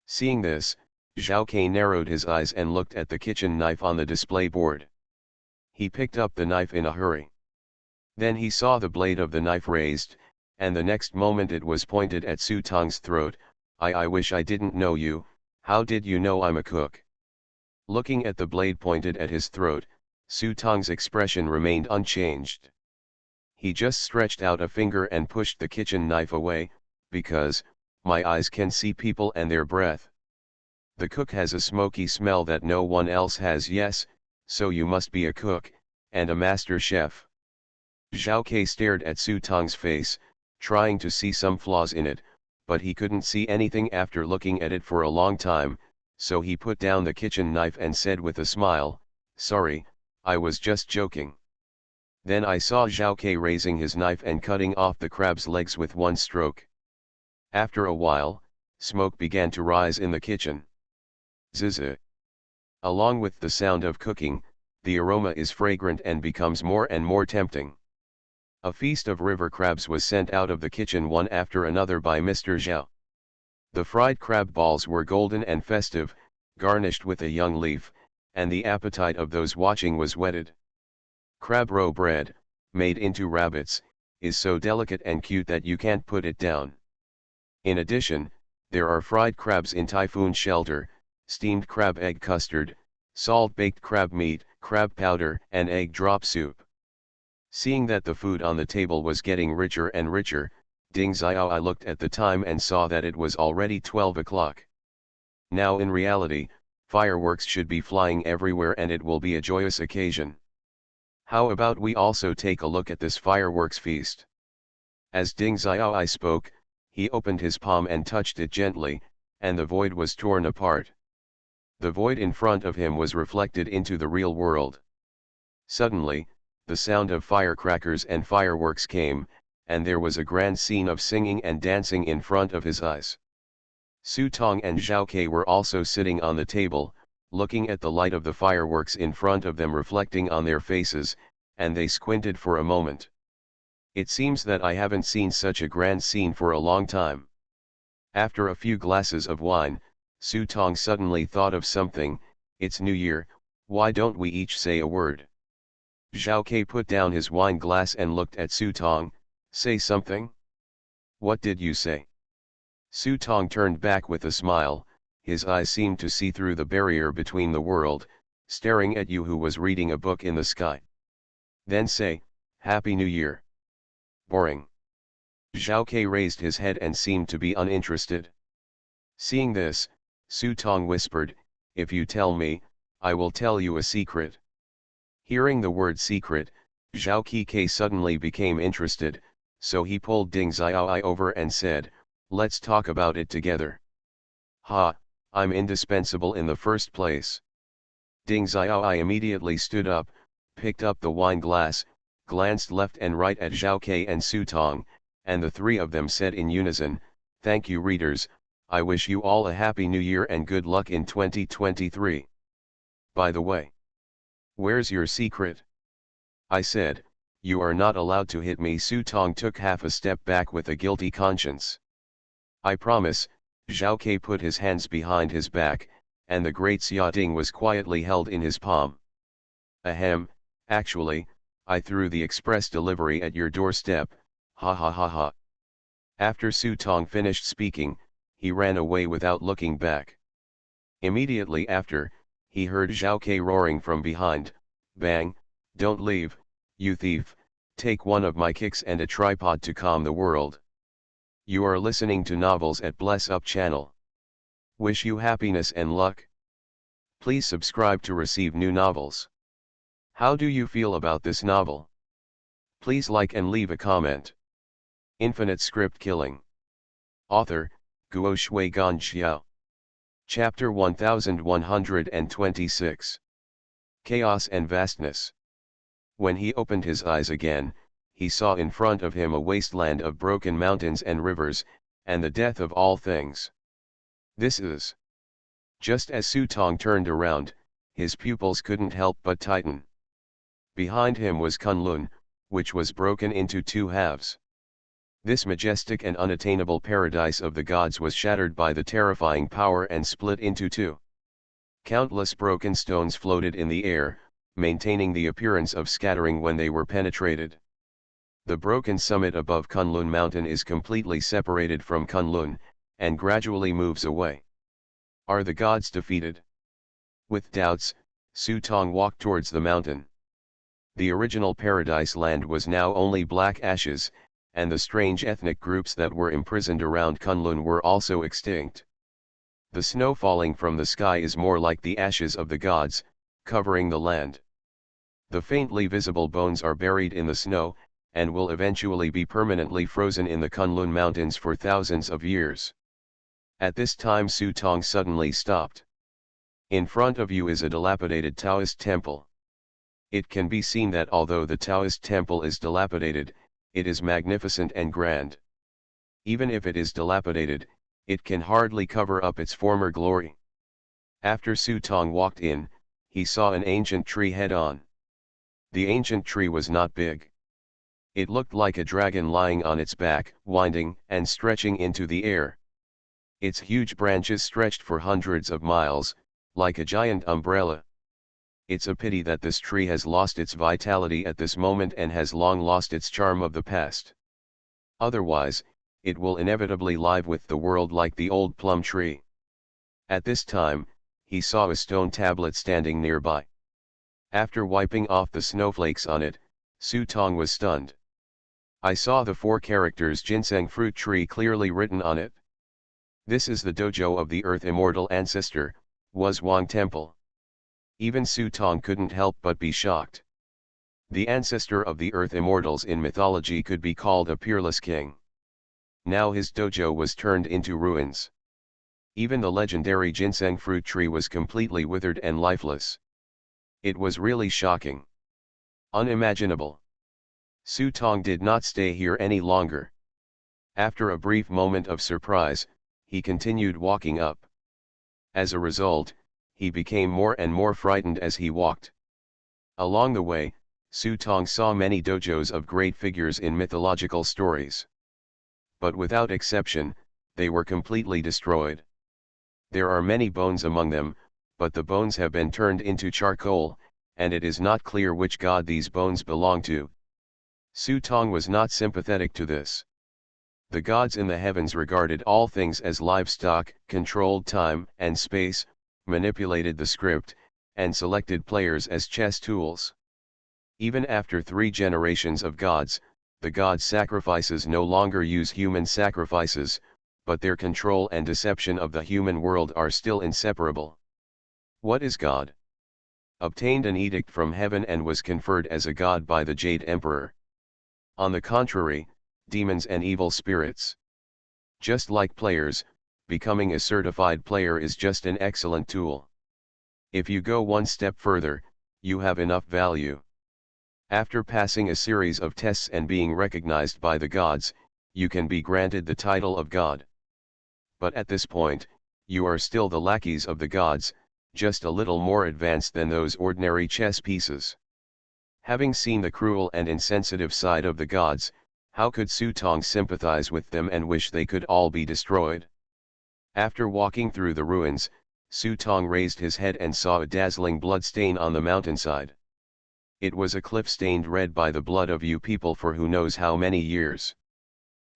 Seeing this, Zhao Ke narrowed his eyes and looked at the kitchen knife on the display board. He picked up the knife in a hurry. Then he saw the blade of the knife raised, and the next moment it was pointed at Su Tong's throat. I wish I didn't know you. How did you know I'm a cook? Looking at the blade pointed at his throat, Su Tong's expression remained unchanged. He just stretched out a finger and pushed the kitchen knife away, because, my eyes can see people and their breath. The cook has a smoky smell that no one else has. Yes, so you must be a cook, and a master chef. Zhao Ke stared at Su Tong's face, trying to see some flaws in it, but he couldn't see anything after looking at it for a long time, so he put down the kitchen knife and said with a smile, "Sorry, I was just joking." Then I saw Zhao Ke raising his knife and cutting off the crab's legs with one stroke. After a while, smoke began to rise in the kitchen. Zzz. Along with the sound of cooking, the aroma is fragrant and becomes more and more tempting. A feast of river crabs was sent out of the kitchen one after another by Mr. Zhao. The fried crab balls were golden and festive, garnished with a young leaf, and the appetite of those watching was whetted. Crab roe bread, made into rabbits, is so delicate and cute that you can't put it down. In addition, there are fried crabs in typhoon shelter, steamed crab egg custard, salt-baked crab meat, crab powder, and egg drop soup. Seeing that the food on the table was getting richer and richer, Ding Xiao looked at the time and saw that it was already 12 o'clock. Now in reality, fireworks should be flying everywhere and it will be a joyous occasion. How about we also take a look at this fireworks feast? As Ding Xiao spoke, he opened his palm and touched it gently, and the void was torn apart. The void in front of him was reflected into the real world. Suddenly, the sound of firecrackers and fireworks came, and there was a grand scene of singing and dancing in front of his eyes. Su Tong and Zhao Ke were also sitting on the table, looking at the light of the fireworks in front of them reflecting on their faces, and they squinted for a moment. It seems that I haven't seen such a grand scene for a long time. After a few glasses of wine, Su Tong suddenly thought of something. It's New Year, why don't we each say a word? Zhao Ke put down his wine glass and looked at Su Tong. Say something? What did you say? Su Tong turned back with a smile, his eyes seemed to see through the barrier between the world, staring at you who was reading a book in the sky. Then say, Happy New Year. Boring. Zhao Ke raised his head and seemed to be uninterested. Seeing this, Su Tong whispered, If you tell me, I will tell you a secret. Hearing the word secret, Zhao Ke suddenly became interested, so he pulled Ding Xiao over and said, Let's talk about it together. Ha, I'm indispensable in the first place. Ding Xiao immediately stood up, picked up the wine glass, glanced left and right at Zhao Ke and Su Tong, and the three of them said in unison, Thank you readers, I wish you all a happy new year and good luck in 2023. By the way, where's your secret? I said, You are not allowed to hit me. Su Tong took half a step back with a guilty conscience. I promise. Zhao Ke put his hands behind his back, and the great Xia Ding was quietly held in his palm. Ahem, actually, I threw the express delivery at your doorstep, ha ha ha ha. After Su Tong finished speaking, he ran away without looking back. Immediately after, he heard Zhao Ke roaring from behind, Bang, don't leave, you thief, take one of my kicks and a tripod to calm the world. You are listening to Novels at Bless Up channel. Wish you happiness and luck. Please subscribe to receive new novels. How do you feel about this novel? Please like and leave a comment. Infinite Script Killing. Author, Guo Shui Gan Xiao. Chapter 1126. Chaos and Vastness. When he opened his eyes again, he saw in front of him a wasteland of broken mountains and rivers, and the death of all things. This is. Just as Su Tong turned around, his pupils couldn't help but tighten. Behind him was Kunlun, which was broken into two halves. This majestic and unattainable paradise of the gods was shattered by the terrifying power and split into two. Countless broken stones floated in the air, maintaining the appearance of scattering when they were penetrated. The broken summit above Kunlun mountain is completely separated from Kunlun, and gradually moves away. Are the gods defeated? With doubts, Su Tong walked towards the mountain. The original paradise land was now only black ashes, and the strange ethnic groups that were imprisoned around Kunlun were also extinct. The snow falling from the sky is more like the ashes of the gods, covering the land. The faintly visible bones are buried in the snow, and will eventually be permanently frozen in the Kunlun mountains for thousands of years. At this time Su Tong suddenly stopped. In front of you is a dilapidated Taoist temple. It can be seen that although the Taoist temple is dilapidated, it is magnificent and grand. Even if it is dilapidated, it can hardly cover up its former glory. After Su Tong walked in, he saw an ancient tree head-on. The ancient tree was not big. It looked like a dragon lying on its back, winding and stretching into the air. Its huge branches stretched for hundreds of miles, like a giant umbrella. It's a pity that this tree has lost its vitality at this moment and has long lost its charm of the past. Otherwise, it will inevitably live with the world like the old plum tree. At this time, he saw a stone tablet standing nearby. After wiping off the snowflakes on it, Su Tong was stunned. I saw the 4 characters ginseng fruit tree clearly written on it. This is the dojo of the Earth Immortal Ancestor, was Wang Temple. Even Su Tong couldn't help but be shocked. The ancestor of the Earth Immortals in mythology could be called a peerless king. Now his dojo was turned into ruins. Even the legendary ginseng fruit tree was completely withered and lifeless. It was really shocking. Unimaginable. Su Tong did not stay here any longer. After a brief moment of surprise, he continued walking up. As a result, he became more and more frightened as he walked. Along the way, Su Tong saw many dojos of great figures in mythological stories. But without exception, they were completely destroyed. There are many bones among them, but the bones have been turned into charcoal, and it is not clear which god these bones belong to. Su Tong was not sympathetic to this. The gods in the heavens regarded all things as livestock, controlled time and space, manipulated the script, and selected players as chess tools. Even after 3 generations of gods, the gods' sacrifices no longer use human sacrifices, but their control and deception of the human world are still inseparable. What is God? Obtained an edict from heaven and was conferred as a god by the Jade Emperor. On the contrary, demons and evil spirits. Just like players, becoming a certified player is just an excellent tool. If you go one step further, you have enough value. After passing a series of tests and being recognized by the gods, you can be granted the title of god. But at this point, you are still the lackeys of the gods, just a little more advanced than those ordinary chess pieces. Having seen the cruel and insensitive side of the gods, how could Su Tong sympathize with them and wish they could all be destroyed? After walking through the ruins, Su Tong raised his head and saw a dazzling blood stain on the mountainside. It was a cliff stained red by the blood of you people for who knows how many years.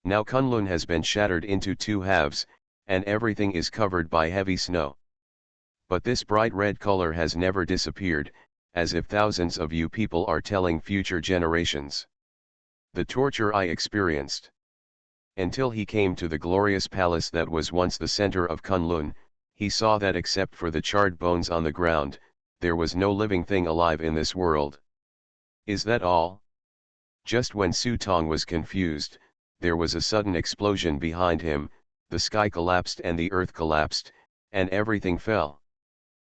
Now Kunlun has been shattered into 2 halves, and everything is covered by heavy snow. But this bright red color has never disappeared, as if thousands of you people are telling future generations the torture I experienced. Until he came to the glorious palace that was once the center of Kunlun, he saw that except for the charred bones on the ground, there was no living thing alive in this world. Is that all? Just when Su Tong was confused, there was a sudden explosion behind him, the sky collapsed and the earth collapsed, and everything fell.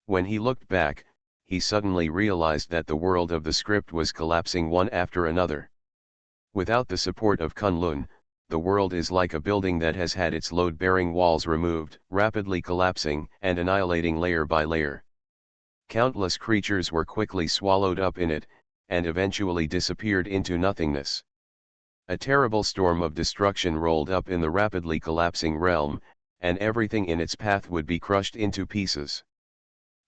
When he looked back, he suddenly realized that the world of the script was collapsing one after another. Without the support of Kunlun, the world is like a building that has had its load-bearing walls removed, rapidly collapsing and annihilating layer by layer. Countless creatures were quickly swallowed up in it, and eventually disappeared into nothingness. A terrible storm of destruction rolled up in the rapidly collapsing realm, and everything in its path would be crushed into pieces.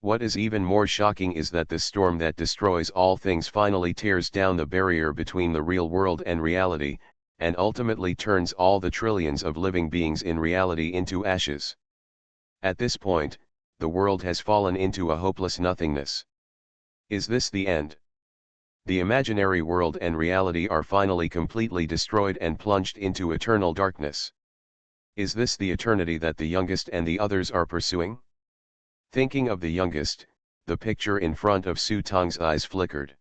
What is even more shocking is that the storm that destroys all things finally tears down the barrier between the real world and reality, and ultimately turns all the trillions of living beings in reality into ashes. At this point, the world has fallen into a hopeless nothingness. Is this the end? The imaginary world and reality are finally completely destroyed and plunged into eternal darkness. Is this the eternity that the youngest and the others are pursuing? Thinking of the youngest, the picture in front of Su Tong's eyes flickered.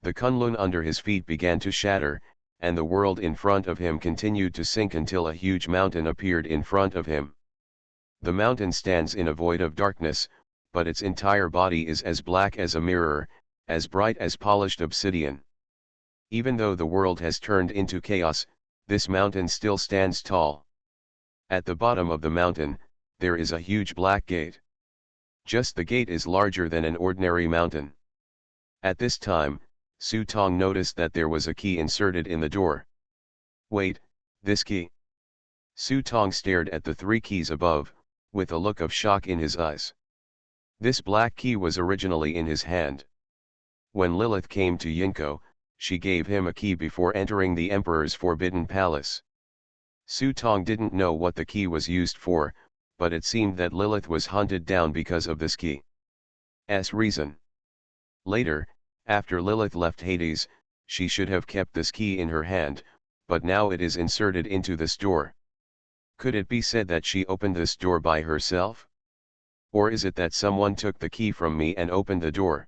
The Kunlun under his feet began to shatter, and the world in front of him continued to sink until a huge mountain appeared in front of him. The mountain stands in a void of darkness, but its entire body is as black as a mirror, as bright as polished obsidian. Even though the world has turned into chaos, this mountain still stands tall. At the bottom of the mountain, there is a huge black gate. Just the gate is larger than an ordinary mountain. At this time, Su Tong noticed that there was a key inserted in the door. Wait, this key? Su Tong stared at the 3 keys above, with a look of shock in his eyes. This black key was originally in his hand. When Lilith came to Yinko, she gave him a key before entering the Emperor's forbidden palace. Su Tong didn't know what the key was used for, but it seemed that Lilith was hunted down because of this key's reason. Later, after Lilith left Hades, she should have kept this key in her hand, but now it is inserted into this door. Could it be said that she opened this door by herself? Or is it that someone took the key from me and opened the door?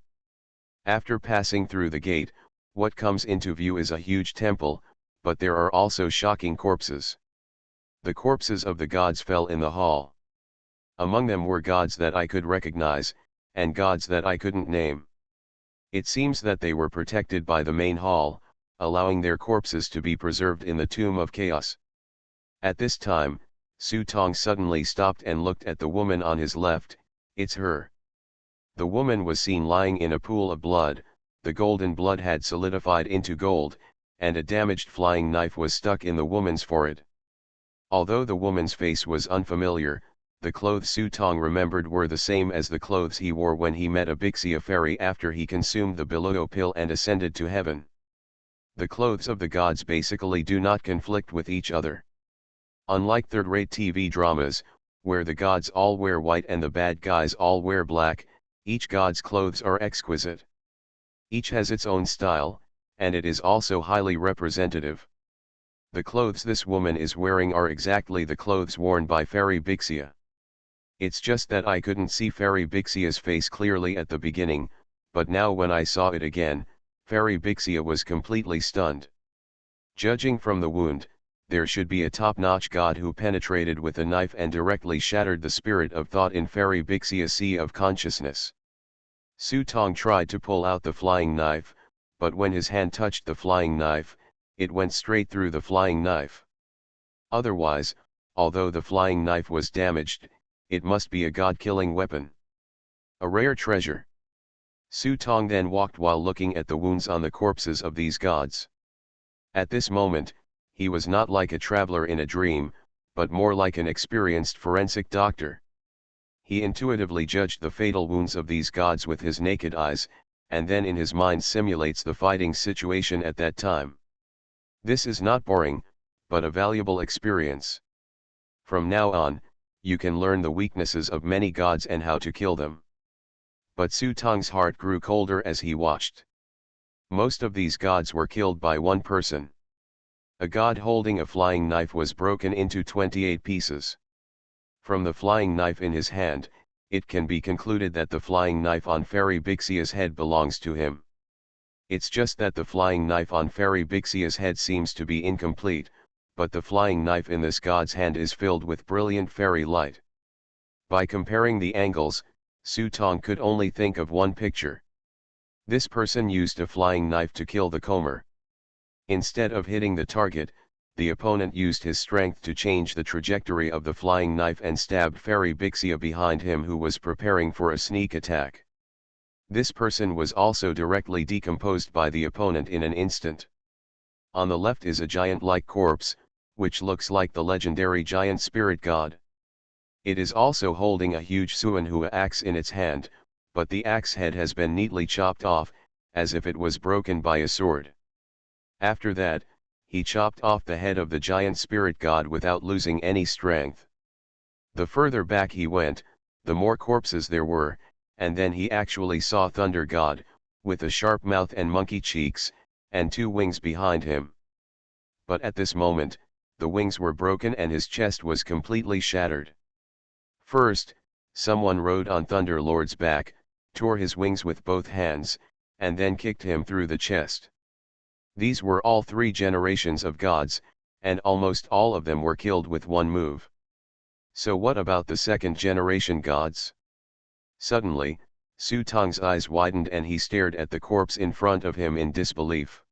After passing through the gate, what comes into view is a huge temple, but there are also shocking corpses. The corpses of the gods fell in the hall. Among them were gods that I could recognize, and gods that I couldn't name. It seems that they were protected by the main hall, allowing their corpses to be preserved in the tomb of chaos. At this time, Su Tong suddenly stopped and looked at the woman on his left. It's her. The woman was seen lying in a pool of blood, the golden blood had solidified into gold, and a damaged flying knife was stuck in the woman's forehead. Although the woman's face was unfamiliar, the clothes Su Tong remembered were the same as the clothes he wore when he met Abixia fairy after he consumed the Biluo pill and ascended to heaven. The clothes of the gods basically do not conflict with each other. Unlike third-rate TV dramas, where the gods all wear white and the bad guys all wear black, each god's clothes are exquisite. Each has its own style, and it is also highly representative. The clothes this woman is wearing are exactly the clothes worn by Fairy Bixia. It's just that I couldn't see Fairy Bixia's face clearly at the beginning, but now when I saw it again, Fairy Bixia was completely stunned. Judging from the wound, there should be a top-notch god who penetrated with a knife and directly shattered the spirit of thought in Fairy Bixia's sea of consciousness. Su Tong tried to pull out the flying knife, but when his hand touched the flying knife, it went straight through the flying knife. Otherwise, although the flying knife was damaged, it must be a god-killing weapon. A rare treasure. Su Tong then walked while looking at the wounds on the corpses of these gods. At this moment, he was not like a traveler in a dream, but more like an experienced forensic doctor. He intuitively judged the fatal wounds of these gods with his naked eyes, and then in his mind simulates the fighting situation at that time. This is not boring, but a valuable experience. From now on, you can learn the weaknesses of many gods and how to kill them. But Su Tong's heart grew colder as he watched. Most of these gods were killed by one person. A god holding a flying knife was broken into 28 pieces. From the flying knife in his hand, it can be concluded that the flying knife on Fairy Bixia's head belongs to him. It's just that the flying knife on Fairy Bixia's head seems to be incomplete, but the flying knife in this god's hand is filled with brilliant fairy light. By comparing the angles, Su Tong could only think of one picture. This person used a flying knife to kill the comber. Instead of hitting the target, the opponent used his strength to change the trajectory of the flying knife and stabbed Fairy Bixia behind him, who was preparing for a sneak attack. This person was also directly decomposed by the opponent in an instant. On the left is a giant-like corpse, which looks like the legendary giant spirit god. It is also holding a huge Suanhua axe in its hand, but the axe head has been neatly chopped off, as if it was broken by a sword. After that, he chopped off the head of the giant spirit god without losing any strength. The further back he went, the more corpses there were, and then he actually saw Thunder God, with a sharp mouth and monkey cheeks, and 2 wings behind him. But at this moment, the wings were broken and his chest was completely shattered. First, someone rode on Thunder Lord's back, tore his wings with both hands, and then kicked him through the chest. These were all 3 generations of gods, and almost all of them were killed with one move. So what about the 2nd generation gods? Suddenly, Su Tong's eyes widened and he stared at the corpse in front of him in disbelief.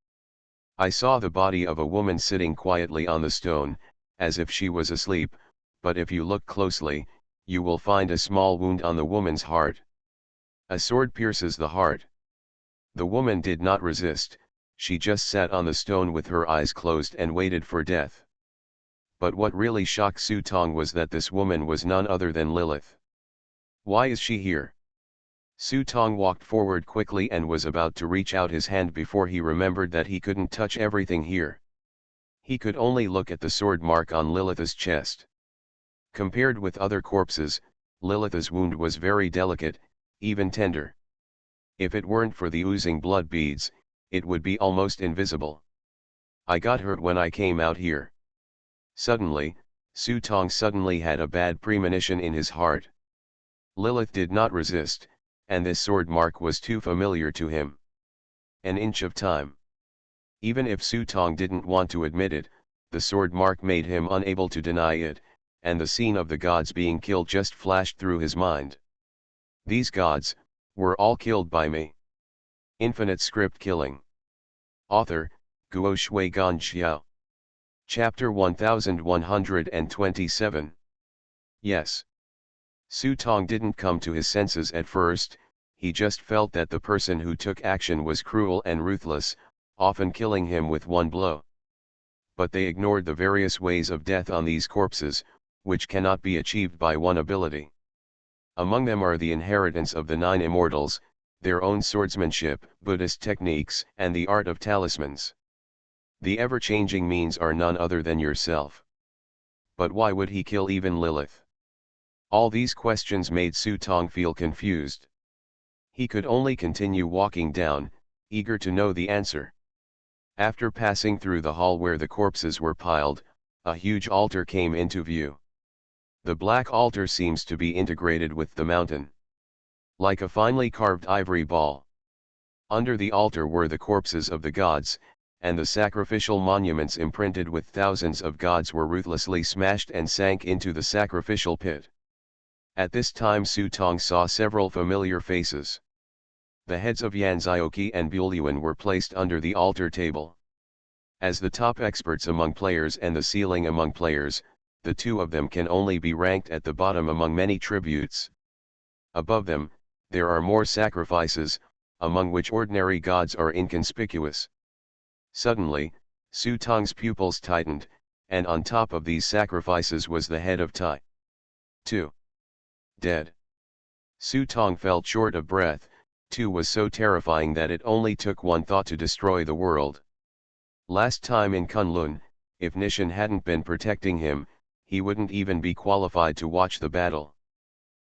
I saw the body of a woman sitting quietly on the stone, as if she was asleep, but if you look closely, you will find a small wound on the woman's heart. A sword pierces the heart. The woman did not resist, she just sat on the stone with her eyes closed and waited for death. But what really shocked Su Tong was that this woman was none other than Lilith. Why is she here? Su Tong walked forward quickly and was about to reach out his hand before he remembered that he couldn't touch everything here. He could only look at the sword mark on Lilith's chest. Compared with other corpses, Lilith's wound was very delicate, even tender. If it weren't for the oozing blood beads, it would be almost invisible. I got hurt when I came out here. Suddenly, Su Tong suddenly had a bad premonition in his heart. Lilith did not resist, and this sword mark was too familiar to him. An inch of time. Even if Su Tong didn't want to admit it, the sword mark made him unable to deny it, and the scene of the gods being killed just flashed through his mind. These gods were all killed by me. Infinite script killing. Author, Guo Shui Gan Xiao. Chapter 1127. Yes. Su Tong didn't come to his senses at first, he just felt that the person who took action was cruel and ruthless, often killing him with one blow. But they ignored the various ways of death on these corpses, which cannot be achieved by one ability. Among them are the inheritance of the 9 immortals, their own swordsmanship, Buddhist techniques, and the art of talismans. The ever-changing means are none other than yourself. But why would he kill even Lilith? All these questions made Su Tong feel confused. He could only continue walking down, eager to know the answer. After passing through the hall where the corpses were piled, a huge altar came into view. The black altar seems to be integrated with the mountain, like a finely carved ivory ball. Under the altar were the corpses of the gods, and the sacrificial monuments imprinted with thousands of gods were ruthlessly smashed and sank into the sacrificial pit. At this time Su Tong saw several familiar faces. The heads of Yan Zioqi and Bulyuan were placed under the altar table. As the top experts among players and the ceiling among players, the 2 of them can only be ranked at the bottom among many tributes. Above them, there are more sacrifices, among which ordinary gods are inconspicuous. Suddenly, Su Tong's pupils tightened, and on top of these sacrifices was the head of Tai. 2. Dead. Su Tong felt short of breath. 2 was so terrifying that it only took one thought to destroy the world. Last time in Kunlun, if Nishan hadn't been protecting him, he wouldn't even be qualified to watch the battle.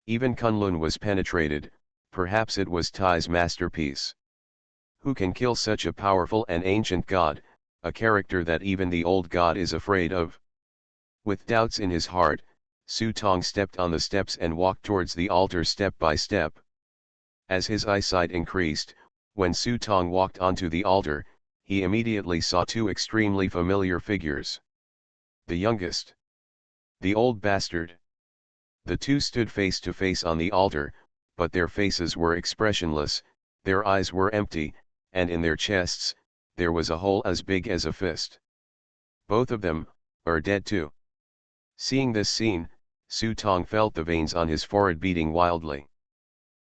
Even Kunlun was penetrated, perhaps it was Tai's masterpiece. Who can kill such a powerful and ancient god, a character that even the old god is afraid of? With doubts in his heart, Su Tong stepped on the steps and walked towards the altar step by step. As his eyesight increased, When Su Tong walked onto the altar, he immediately saw two extremely familiar figures. The youngest. The old bastard. The two stood face to face on the altar, but their faces were expressionless, their eyes were empty, and in their chests, there was a hole as big as a fist. Both of them are dead too. Seeing this scene, Su Tong felt the veins on his forehead beating wildly.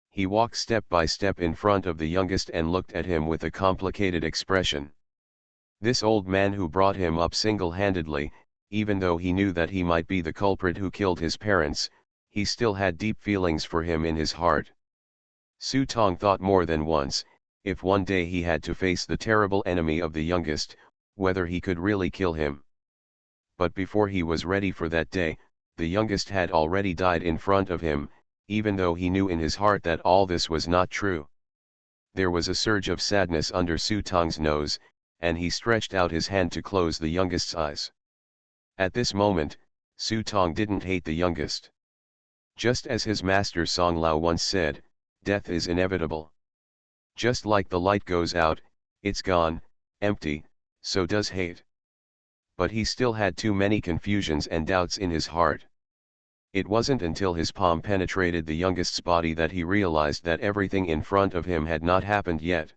He walked step by step in front of the youngest and looked at him with a complicated expression. This old man who brought him up single-handedly, even though he knew that he might be the culprit who killed his parents, he still had deep feelings for him in his heart. Su Tong thought more than once, if one day he had to face the terrible enemy of the youngest, whether he could really kill him. But before he was ready for that day, the youngest had already died in front of him, even though he knew in his heart that all this was not true. There was a surge of sadness under Su Tong's nose, and he stretched out his hand to close the youngest's eyes. At this moment, Su Tong didn't hate the youngest. Just as his master Song Lao once said, death is inevitable. Just like the light goes out, it's gone, empty, so does hate. But he still had too many confusions and doubts in his heart. It wasn't until his palm penetrated the youngest's body that he realized that everything in front of him had not happened yet.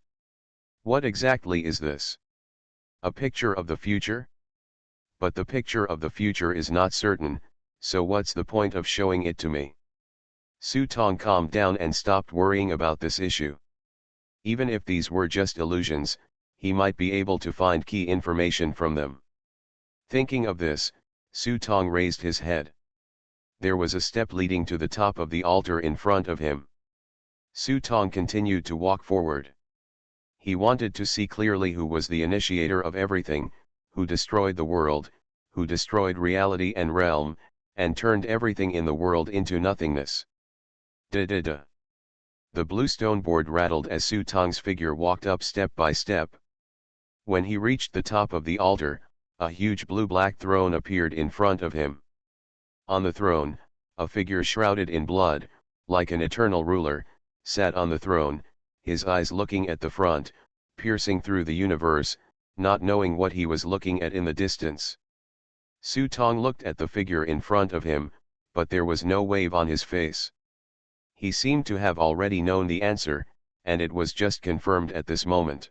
What exactly is this? A picture of the future? But the picture of the future is not certain, so what's the point of showing it to me? Su Tong calmed down and stopped worrying about this issue. Even if these were just illusions, he might be able to find key information from them. Thinking of this, Su Tong raised his head. There was a step leading to the top of the altar in front of him. Su Tong continued to walk forward. He wanted to see clearly who was the initiator of everything, who destroyed the world, who destroyed reality and realm, and turned everything in the world into nothingness. Da-da-da. The blue stone board rattled as Su Tong's figure walked up step by step. When he reached the top of the altar, a huge blue-black throne appeared in front of him. On the throne, a figure shrouded in blood, like an eternal ruler, sat on the throne, his eyes looking at the front, piercing through the universe, not knowing what he was looking at in the distance. Su Tong looked at the figure in front of him, but there was no wave on his face. He seemed to have already known the answer, and it was just confirmed at this moment.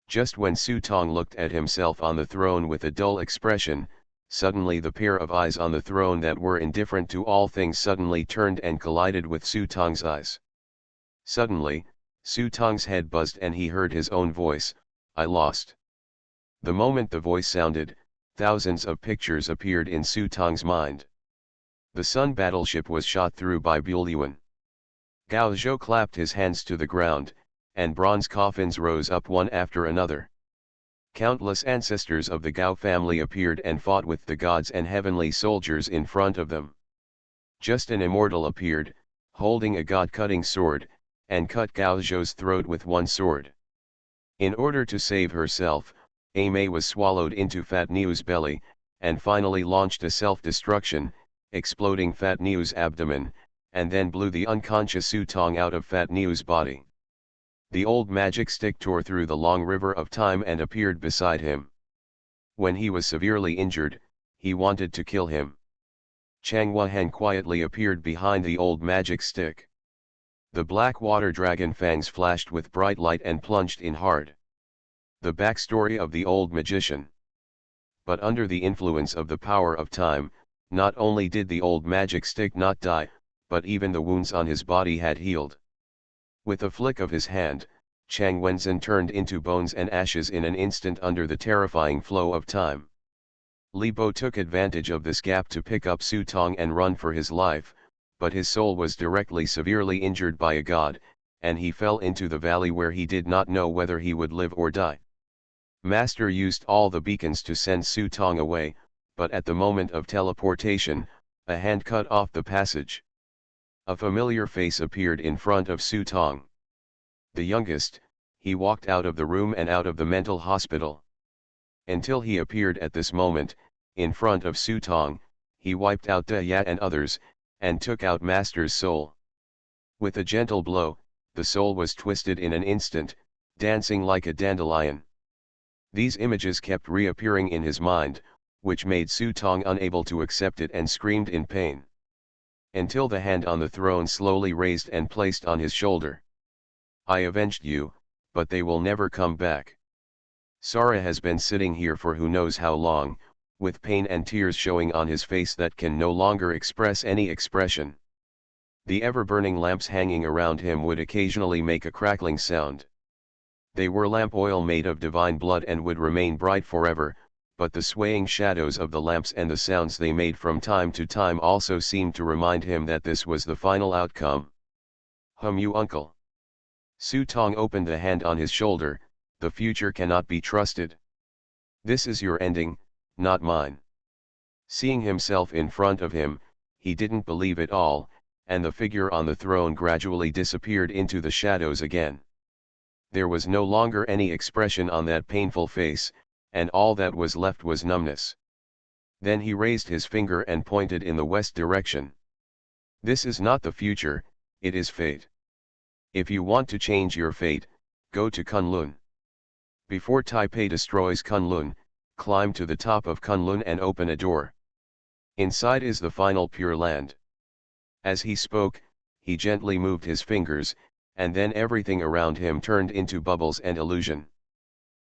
Just when Su Tong looked at himself on the throne with a dull expression, suddenly the pair of eyes on the throne that were indifferent to all things suddenly turned and collided with Su Tong's eyes. Suddenly, Su Tong's head buzzed and he heard his own voice, "I lost." The moment the voice sounded, thousands of pictures appeared in Su Tong's mind. The Sun battleship was shot through by Buelyuan. Gao Zhou clapped his hands to the ground, and bronze coffins rose up one after another. Countless ancestors of the Gao family appeared and fought with the gods and heavenly soldiers in front of them. Just an immortal appeared, holding a god-cutting sword, and cut Gao Zhou's throat with one sword. In order to save herself, Mei was swallowed into Fat Niu's belly, and finally launched a self-destruction, exploding Fat Niu's abdomen, and then blew the unconscious Su Tong out of Fat Niu's body. The old magic stick tore through the long river of time and appeared beside him. When he was severely injured, he wanted to kill him. Chang Wuhan quietly appeared behind the old magic stick. The black water dragon fangs flashed with bright light and plunged in hard. The backstory of the old magician. But under the influence of the power of time, not only did the old magic stick not die, but even the wounds on his body had healed. With a flick of his hand, Chang Wenzhen turned into bones and ashes in an instant under the terrifying flow of time. Li Bo took advantage of this gap to pick up Su Tong and run for his life, but his soul was directly severely injured by a god, and he fell into the valley where he did not know whether he would live or die. Master used all the beacons to send Su Tong away, but at the moment of teleportation, a hand cut off the passage. A familiar face appeared in front of Su Tong. The youngest, he walked out of the room and out of the mental hospital. Until he appeared at this moment, in front of Su Tong, he wiped out Da Ya and others, and took out Master's soul. With a gentle blow, the soul was twisted in an instant, dancing like a dandelion. These images kept reappearing in his mind, which made Su Tong unable to accept it and screamed in pain. Until the hand on the throne slowly raised and placed on his shoulder. I avenged you, but they will never come back. Sara has been sitting here for who knows how long, with pain and tears showing on his face that can no longer express any expression. The ever-burning lamps hanging around him would occasionally make a crackling sound. They were lamp oil made of divine blood and would remain bright forever, but the swaying shadows of the lamps and the sounds they made from time to time also seemed to remind him that this was the final outcome. You uncle. Su Tong opened the hand on his shoulder. The future cannot be trusted. This is your ending, not mine. Seeing himself in front of him, he didn't believe it all, and the figure on the throne gradually disappeared into the shadows again. There was no longer any expression on that painful face, and all that was left was numbness. Then he raised his finger and pointed in the west direction. This is not the future, it is fate. If you want to change your fate, go to Kunlun. Before Taipei destroys Kunlun, climb to the top of Kunlun and open a door. Inside is the final Pure Land. As he spoke, he gently moved his fingers, and then everything around him turned into bubbles and illusion.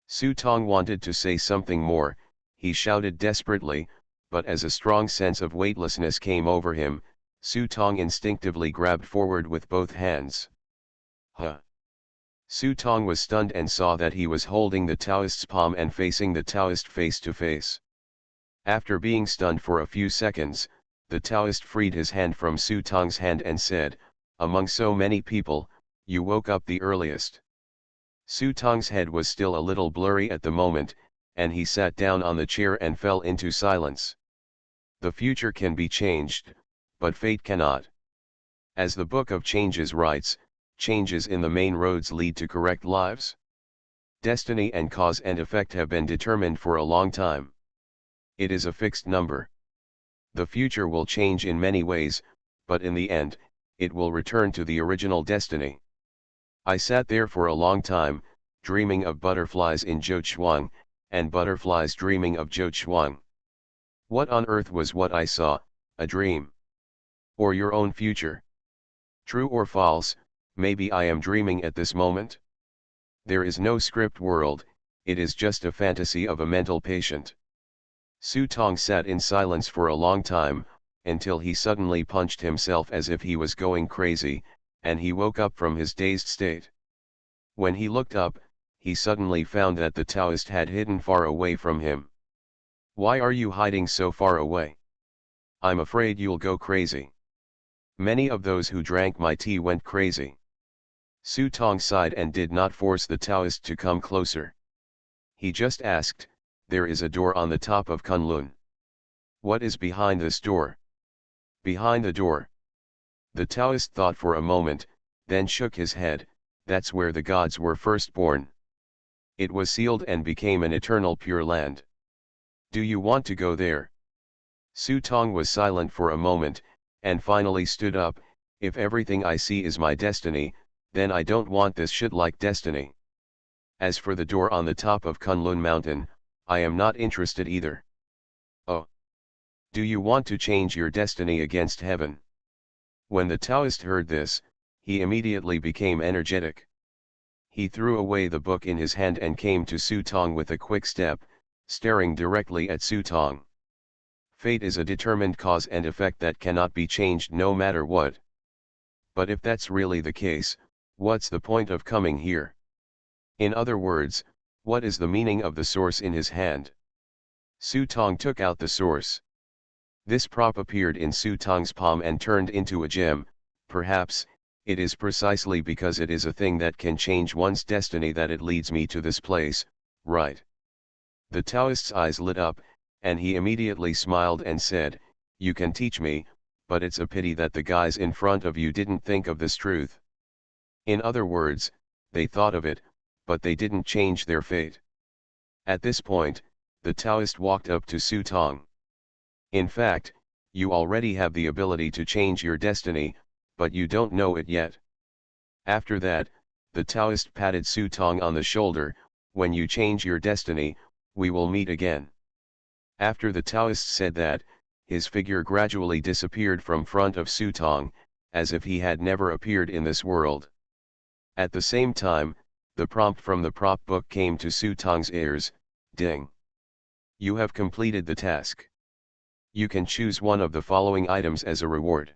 Su Tong wanted to say something more, he shouted desperately, but as a strong sense of weightlessness came over him, Su Tong instinctively grabbed forward with both hands. Su Tong was stunned and saw that he was holding the Taoist's palm and facing the Taoist face to face. After being stunned for a few seconds, the Taoist freed his hand from Su Tong's hand and said, "Among so many people, you woke up the earliest." Su Tong's head was still a little blurry at the moment, and he sat down on the chair and fell into silence. The future can be changed, but fate cannot. As the Book of Changes writes, changes in the main roads lead to correct lives. Destiny and cause and effect have been determined for a long time. It is a fixed number. The future will change in many ways, but in the end, it will return to the original destiny. I sat there for a long time, dreaming of butterflies in Zhouchuang, and butterflies dreaming of Zhouchuang. What on earth was what I saw, a dream? Or your own future? True or false, maybe I am dreaming at this moment? There is no script world, it is just a fantasy of a mental patient. Su Tong sat in silence for a long time, until he suddenly punched himself as if he was going crazy, and he woke up from his dazed state. When he looked up, he suddenly found that the Taoist had hidden far away from him. "Why are you hiding so far away? I'm afraid you'll go crazy. Many of those who drank my tea went crazy." Su Tong sighed and did not force the Taoist to come closer. He just asked, "There is a door on the top of Kunlun. What is behind this door?" "Behind the door?" The Taoist thought for a moment, then shook his head. "That's where the gods were first born. It was sealed and became an eternal Pure Land. Do you want to go there?" Su Tong was silent for a moment, and finally stood up. "If everything I see is my destiny, then I don't want this shit like destiny. As for the door on the top of Kunlun Mountain, I am not interested either." "Oh. Do you want to change your destiny against heaven?" When the Taoist heard this, he immediately became energetic. He threw away the book in his hand and came to Su Tong with a quick step, staring directly at Su Tong. "Fate is a determined cause and effect that cannot be changed no matter what. But if that's really the case, what's the point of coming here? In other words, what is the meaning of the source in his hand?" Su Tong took out the source. This prop appeared in Su Tong's palm and turned into a gem. "Perhaps, it is precisely because it is a thing that can change one's destiny that it leads me to this place, right?" The Taoist's eyes lit up, and he immediately smiled and said, "You can teach me, but it's a pity that the guys in front of you didn't think of this truth. In other words, they thought of it, but they didn't change their fate." At this point, the Taoist walked up to Su Tong. "In fact, you already have the ability to change your destiny, but you don't know it yet. After that, The Taoist patted Su Tong on the shoulder. When you change your destiny, we will meet again. After the Taoist said that, his figure gradually disappeared from front of Su Tong, as if he had never appeared in this world. At the same time, the prompt from the prop book came to Su Tong's ears. Ding! You have completed the task. You can choose one of the following items as a reward.